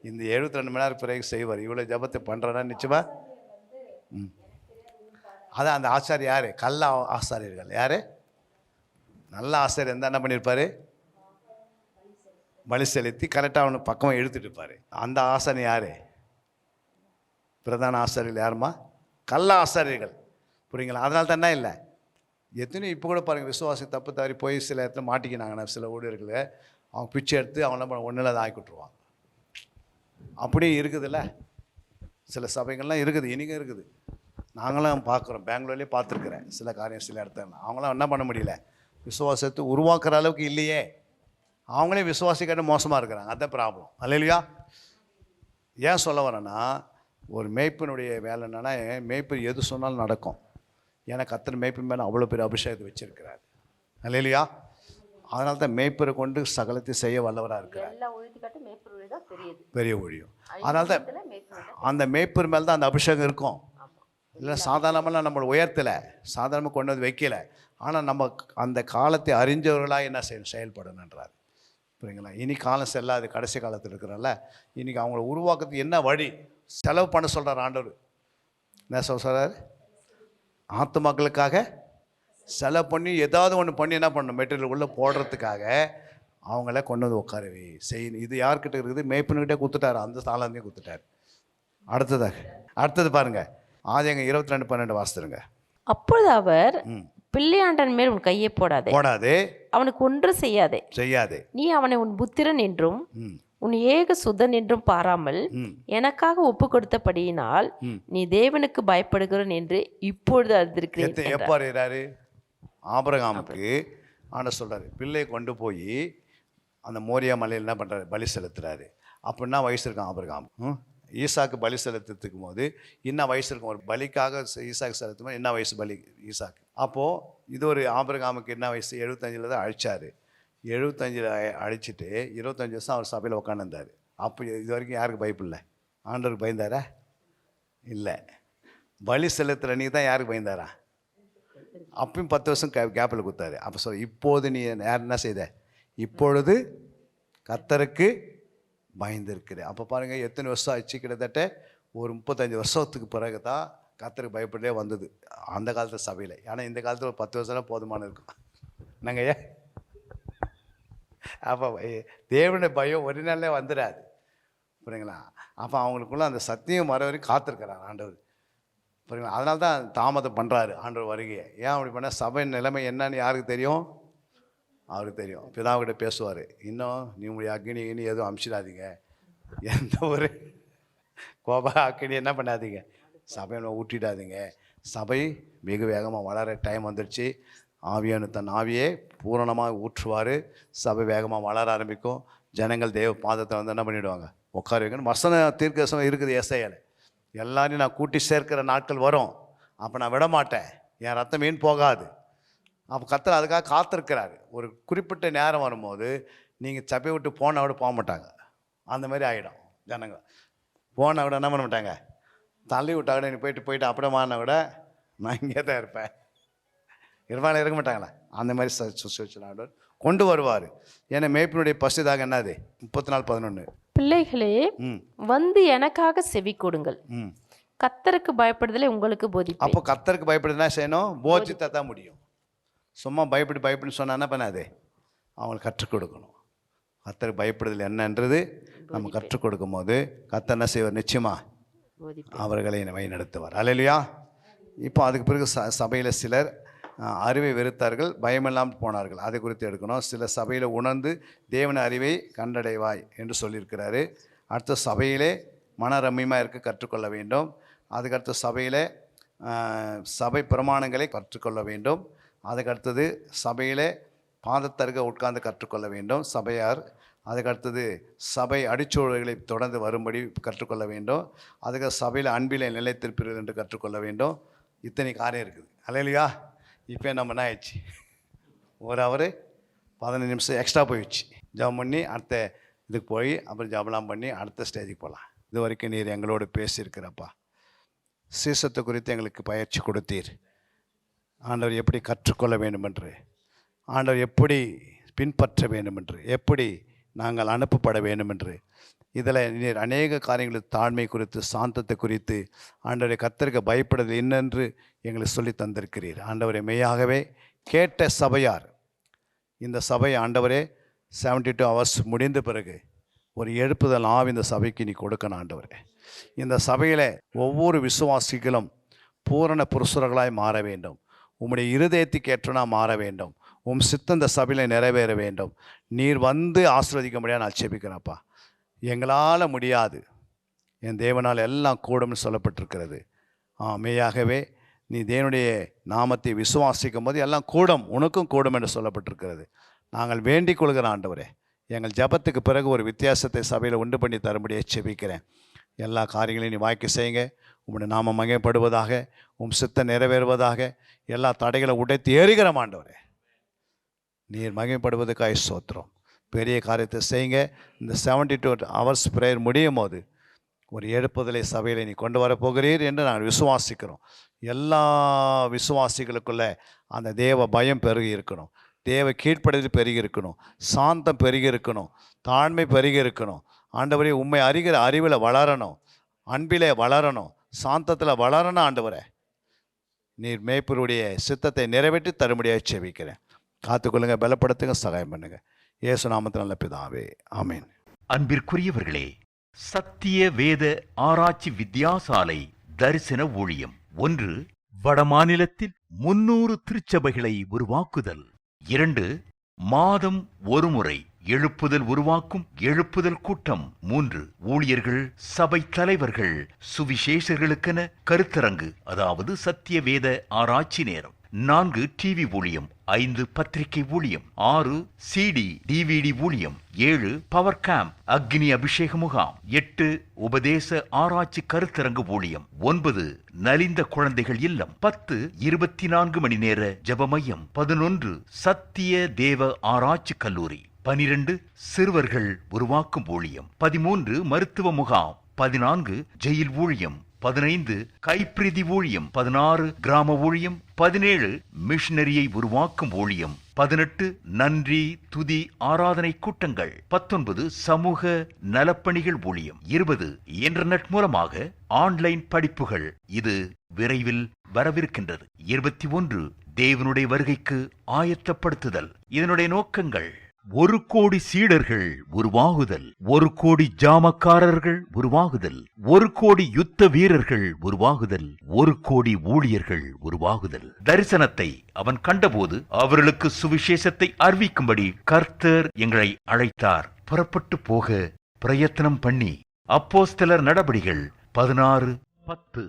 இந்த 72 மணி நேரம் பிறகு செய்வார். இவ்வளோ ஜபத்தை பண்ணுறனா நிச்சயமா. அதான் அந்த ஆசாரி யார்? கள்ள ஆசாரியர்கள் யார்? நல்ல ஆசாரியர் இருந்தால் என்ன பண்ணியிருப்பார்? பலி செலுத்தி கரெக்டாக அவனை பக்கமாக எடுத்துகிட்டு இருப்பார். அந்த ஆசாரி யார்? பிரதான ஆசாரியர்கள் யாருமா? கள்ள ஆசாரியர்கள். புரியுங்களா? அதனால தான் என்ன இல்லை, எத்தனையோ இப்போ கூட பாருங்கள், விசுவாசி தப்பு தவறி போய் சில இடத்துல மாட்டிக்கினாங்கன்னா சில ஊழியர்கள் அவங்க பிச்சை எடுத்து அவங்கள ஒன்றில் அதை ஆக்கி விட்ருவாங்க. அப்படியே இருக்குதுல்ல, சில சபைகள்லாம் இருக்குது, இன்றைக்கும் இருக்குது. நாங்களாம் பார்க்குறோம், பெங்களூர்லேயே பார்த்துருக்குறேன் சில காரியம் சில இடத்துல. அவங்களாம் என்ன பண்ண முடியல, விசுவாசத்தை உருவாக்குற அளவுக்கு இல்லையே. அவங்களே விசுவாசிக்கிட்ட மோசமாக இருக்கிறாங்க. அதுதான் ப்ராப்ளம். அல்லையா? ஏன் சொல்ல வரேன்னா, ஒரு மேய்ப்பனுடைய வேலை என்னன்னா, மேய்ப்பர் எது சொன்னாலும் நடக்கும். ஏன்னா கர்த்தர் மேய்ப்பன் மேலே அவ்வளோ பெரிய அபிஷேகத்தை வச்சிருக்கிறார். அல்லையா? அதனால தான் மேய்ப்பரை கொண்டு சகலத்தை செய்ய வல்லவராக இருக்கிறார். பெரிய ஊழியம். அதனால தான் அந்த மேய்ப்பர் மேலே தான் அந்த அபிஷேகம் இருக்கும். இல்லை சாதாரணமெல்லாம் நம்மளை உயர்த்தலை, சாதாரணமாக கொண்டு வந்து வைக்கலை. ஆனால் நம்ம அந்த காலத்தை அறிஞ்சவர்களாக என்ன செய்யணும்? செயல்படணுன்றார். புரியுங்களா? இனி காலம் செல்லாது, கடைசி காலத்தில் இருக்கிறனால இன்றைக்கி அவங்கள உருவாக்குறதுக்கு என்ன வழி செலவு பண்ண சொல்கிறார் ஆண்டவர். என்ன சொல்கிறார்? ஆத்துமாக்களுக்காக செலவு பண்ணி ஏதாவது ஒன்று பண்ணி என்ன பண்ணணும், மெட்டீரியல் உள்ளே போடுறதுக்காக அவங்கள கொண்டு வந்து உட்காரவே செய்யணும். இது யார்கிட்ட இருக்குது? மேய்ப்பனுக்கிட்டே கொடுத்துட்டாரு, அந்த தாளாந்தையும் கொடுத்துட்டாரு. அடுத்தது பாருங்க, ஆதியாகமம் 22:12 வாசித்துருங்க. அப்பொழுது அவர், பிள்ளையாண்டன் மேல் உன் கையை போடாதே, அவனுக்கு ஒன்று செய்யாதே. நீ அவனை உன் புத்திரன் என்றும் உன் ஏக சுதன் என்றும் பாராமல் எனக்காக ஒப்பு கொடுத்தபடியினால் நீ தேவனுக்கு பயப்படுகிறன் என்று இப்பொழுது அறிந்திருக்கிறேன். எப்போ அறிகிறாரு? ஆபிரகாமுக்கு ஆண்டவர் சொல்றாரு, பிள்ளையை கொண்டு போய் அந்த மோரியா மலையில் என்ன பண்ணுறாரு? பலி செலுத்துறாரு. அப்படின்னா வயசு இருக்கும் ஆபிரகாம். ஈசாக்கு பலி செலுத்துக்கும் போது என்ன வயசு இருக்கும்? ஒரு பலிக்காக ஈசாக்கு செலுத்தும் போது என்ன வயசு பலி ஈசாக்கு? அப்போது இது ஒரு ஆபிரகாமுக்கு என்ன வயசு? 75 தான் அழிச்சார். 75 அழிச்சிட்டு 25 வருஷம் அவர் சபையில் உட்காந்துருந்தார். அப்போ இது வரைக்கும் யாருக்கு பயப்பில்லை? ஆண்டவருக்கு பயந்தாரா? இல்லை. பலி செலுத்துகிற நீ தான் யாருக்கு பயந்தாரா? அப்பயும் 10 வருஷம் கேப்பில் கொடுத்தாரு. அப்போ இப்போது நீ யார் என்ன செய்த? இப்பொழுது கர்த்தருக்கு பயந்துருக்குற. அப்போ பாருங்கள், எத்தனை வருஷம் ஆச்சு? கிட்டத்தட்ட ஒரு 35 வருஷத்துக்கு பிறகு தான் கர்த்தருக்கு பயப்படலே வந்தது அந்த காலத்தில் சபையில். ஏன்னா இந்த காலத்தில் ஒரு 10 வருஷம்லாம் போதுமான இருக்கும். நாங்கள் ஏன் அப்போ தேவனுடைய பயம் ஒரு நாளே வந்துடாது, புரியுங்களா? அப்போ அவங்களுக்குள்ள அந்த சத்தியம் வர வரைக்கும் காத்திருக்கிறார் ஆண்டவர், புரியுங்களா? அதனால தான் தாமதம் பண்ணுறாரு ஆண்டவர் வருகையை. ஏன் அப்படி பண்ணால் சபையின் நிலைமை என்னன்னு யாருக்கு தெரியும்? அவருக்கு தெரியும். பிதாவுக்கிட்ட பேசுவார், இன்னும் நீ உங்களுடைய அக்னி எதுவும் அமிச்சிடாதீங்க, எந்த ஒரு கோப அக்னி என்ன பண்ணாதீங்க, சபையை ஊட்டிடாதீங்க. சபை வெகு வேகமாக வளர டைம் வந்துடுச்சு. ஆவியான தன் ஆவியை பூரணமாக ஊற்றுவார். சபை வேகமாக வளர ஆரம்பிக்கும். ஜனங்கள் தேவ பாதத்தை வந்து என்ன பண்ணிவிடுவாங்க? உட்கார வைக்கணும். வசன தீர்க்கதரிசனம் இருக்குது ஏசாயால. எல்லாரையும் நான் கூட்டி சேர்க்கிற நாட்கள் வரும், அப்போ நான் விட மாட்டேன், என் ரத்தம் மீன் போகாது. அப்போ கர்த்தர் அதுக்காக காத்திருக்கிறாரு. ஒரு குறிப்பிட்ட நேரம் வரும்போது நீங்கள் சபையை விட்டு போன விட போக மாட்டாங்க. அந்த மாதிரி ஆகிடும். ஜனங்க போன விட என்ன பண்ண மாட்டாங்க? தள்ளி விட்டா விட நீ போயிட்டு அப்படியே மாறின விட நான் இங்கே தான் இருப்பேன், இருக்க மாட்டாங்களா? அந்த மாதிரி சுச்சுவேஷன் ஆர்டர் கொண்டு வருவார். ஏன்னா மேய்ப்பினுடைய பசுதாக என்னது? 34:11 பிள்ளைகளே, வந்து எனக்காக செவி கொடுங்கள், கர்த்தருக்கு பயப்படுதலை உங்களுக்கு போதிப்பேன். அப்போ கர்த்தருக்கு பயப்படுதுன்னா செய்யணும், போதித்தா தான் முடியும். சும்மா பயப்படு சொன்னா என்ன பண்ணாது? அவங்களுக்கு கற்றுக் கொடுக்கணும். கர்த்தருக்கு பயப்படுதல் என்னன்றது நம்ம கற்றுக் கொடுக்கும் போது கர்த்தர் என்ன செய்வார்? நிச்சயமா அவர்களை வழி நடத்துவார். அல்லேலூயா. இப்போ அதுக்கு பிறகு சபையில் சிலர் அறிவை வெறுத்தார்கள், பயமில்லாமல் போனார்கள். அதை குறித்து எடுக்கணும். சில சபையில் உணர்ந்து தேவன அறிவை கண்டடைவாய் என்று சொல்லியிருக்கிறாரு. அடுத்த சபையிலே மனரம்யமாக இருக்க கற்றுக்கொள்ள வேண்டும். அதுக்கடுத்த சபையில் சபை பிரமாணங்களை கற்றுக்கொள்ள வேண்டும். அதுக்கடுத்தது சபையிலே பாதத்தருக உட்கார்ந்து கற்றுக்கொள்ள வேண்டும் சபையார். அதுக்கடுத்தது சபை அடிச்சூழல்களை தொடர்ந்து வரும்படி கற்றுக்கொள்ள வேண்டும். அதுக்கு சபையில் அன்பிலே நிலைத்திருப்பீர்கள் என்று கற்றுக்கொள்ள வேண்டும். இத்தனை காரியம் இருக்குது. அல்லேலூயா. இப்போ நம்ம என்ன ஆயிடுச்சு? ஒரு ஹவர் 15 நிமிஷம் எக்ஸ்ட்ரா போயிடுச்சு. ஜபம் பண்ணி அடுத்த இதுக்கு போய் அப்புறம் ஜபலாம் பண்ணி அடுத்த ஸ்டேஜுக்கு போகலாம். இது வரைக்கும் நீர் எங்களோடு பேசியிருக்கிறப்பா. சீசத்தை குறித்து எங்களுக்கு பயிற்சி கொடுத்தீர். ஆண்டவர் எப்படி கற்றுக்கொள்ள வேண்டுமென்று, ஆண்டவர் எப்படி பின்பற்ற வேண்டுமென்று, எப்படி நாங்கள் அனுப்பப்பட வேண்டுமென்று, இதில் நீர் அநேக காரியங்களுக்கு தாழ்மை குறித்து, சாந்தத்தை குறித்து, ஆண்டவரை கர்த்தருக்கு பயப்படுதல் என்னென்று எங்களுக்கு சொல்லி தந்திருக்கிறீர். ஆண்டவரை மெய்யாகவே கேட்ட சபையார் இந்த சபை ஆண்டவரே 72 hours முடிந்த பிறகு ஒரு எழுப்புதல் இந்த சபைக்கு நீ கொடுக்கணும் ஆண்டவரே. இந்த சபையில் ஒவ்வொரு விசுவாசிகளும் பூரண புருஷர்களாய் மாற வேண்டும். உம்முடைய இருதயத்துக்கு ஏற்றனா மாற வேண்டும். உம் சித்தம் இந்த சபையில் நிறைவேற வேண்டும். நீர் வந்து ஆசீர்வதிக்க முடியாது நான் ஜெபிக்கிறேன்ப்பா. எங்களால் முடியாது, என் தேவனால் எல்லாம் கூடும்னு சொல்லப்பட்டிருக்கிறது. மெய்யாகவே நீ தேவனுடைய நாமத்தை விசுவாசிக்கும் போது எல்லாம் கூடும், உனக்கும் கூடும் என்று சொல்லப்பட்டிருக்கிறது. நாங்கள் வேண்டிக் கொள்கிற ஆண்டவரே, எங்கள் ஜபத்துக்கு பிறகு ஒரு வித்தியாசத்தை சபையில் உண்டு பண்ணி தரும்படியே ஜெபிக்கிறேன். எல்லா காரியங்களையும் நீ வாய்க்கு செய்யுங்க. உம்முடைய நாமம் மகிமைப்படுவதாக, உம் சித்தம் நிறைவேறுவதாக. எல்லா தடைகளை உடைத்து ஏறுகிற ஆண்டவரே, நீர் மகிமைப்படுவதற்காக ஸ்தோத்திரம். பெரிய காரியத்தை செய்யுங்க. இந்த 72 hours ப்ரேயர் முடியும் போது ஒரு எழுப்புதலை சபையில் நீ கொண்டு வரப்போகிறீர் என்று நாங்கள் விசுவாசிக்கிறோம். எல்லா விசுவாசிகளுக்குள்ள அந்த தேவ பயம் பெருகி இருக்கணும். தேவ கீழ்ப்படிதல் பெருகி இருக்கணும், சாந்தம் பெருகி இருக்கணும், தாழ்மை பெருகி இருக்கணும். ஆண்டவரே உம்மை அறிகிற அறிவில் வளரணும், அன்பிலே வளரணும், சாந்தத்தில் வளரணும். ஆண்டவரே நீர் மேய்ப்பருடைய சித்தத்தை நிறைவேற்றி தரும்படியாக செபிக்கிறேன். காத்துக்கொள்ளுங்க, பலப்படுத்துங்க, சகாயம் பண்ணுங்க. இயேசு நாமத்தில் நல்ல பிதாவே, ஆமீன். அன்பிற்குரியவர்களே, சத்திய வேத ஆராய்ச்சி வித்தியாசாலை தரிசன ஊழியம் 1. வடமாநிலத்தில் 300 திருச்சபைகளை உருவாக்குதல். 2. மாதம் ஒருமுறை எழுப்புதல் உருவாக்கும் எழுப்புதல் கூட்டம். 3. ஊழியர்கள், சபை தலைவர்கள், சுவிசேஷர்களுக்கென கருத்தரங்கு, அதாவது சத்திய வேத ஆராய்ச்சி நேரம். 4. டிவி ஊழியம். 5. பத்திரிகை ஊழியம். 6. சிடி டிவிடி ஊழியம். 7. பவர் கேம்ப் அக்னி அபிஷேக முகாம். 8. உபதேச ஆராய்ச்சி கருத்தரங்கு ஊழியம். 9. நலிந்த குழந்தைகள் இல்லம். 10. 24 மணி நேர ஜெப மையம். 11. சத்திய தேவ ஆராய்ச்சி கல்லூரி. 12. சிறுவர்கள் உருவாக்கும் ஊழியம். 13. மருத்துவ முகாம். 14. ஜெயில் ஊழியம். 15. கைப்பிரதி ஊழியம். 16. கிராம ஊழியம். 17. மிஷனரியை உருவாக்கும் ஊழியம். 18. நன்றி துதி ஆராதனை கூட்டங்கள். 19. சமூக நலப்பணிகள் ஊழியம். 20. இன்டர்நெட் மூலமாக ஆன்லைன் படிப்புகள். இது விரைவில் வரவிருக்கின்றது. 21. தேவனுடைய வருகைக்கு ஆயத்தப்படுத்துதல். இதனுடைய நோக்கங்கள்: 1 கோடி சீடர்கள் உருவாகுதல், 1 கோடி ஜாமக்காரர்கள் உருவாகுதல், 1 கோடி யுத்த வீரர்கள் உருவாகுதல், 1 கோடி ஊழியர்கள் உருவாகுதல். தரிசனத்தை அவன் கண்டபோது அவர்களுக்கு சுவிசேஷத்தை அறிவிக்கும்படி கர்த்தர் எங்களை அழைத்தார். புறப்பட்டு போக பிரயத்தனம் பண்ணி. அப்போஸ்தலர் நடபடிகள் 16:10.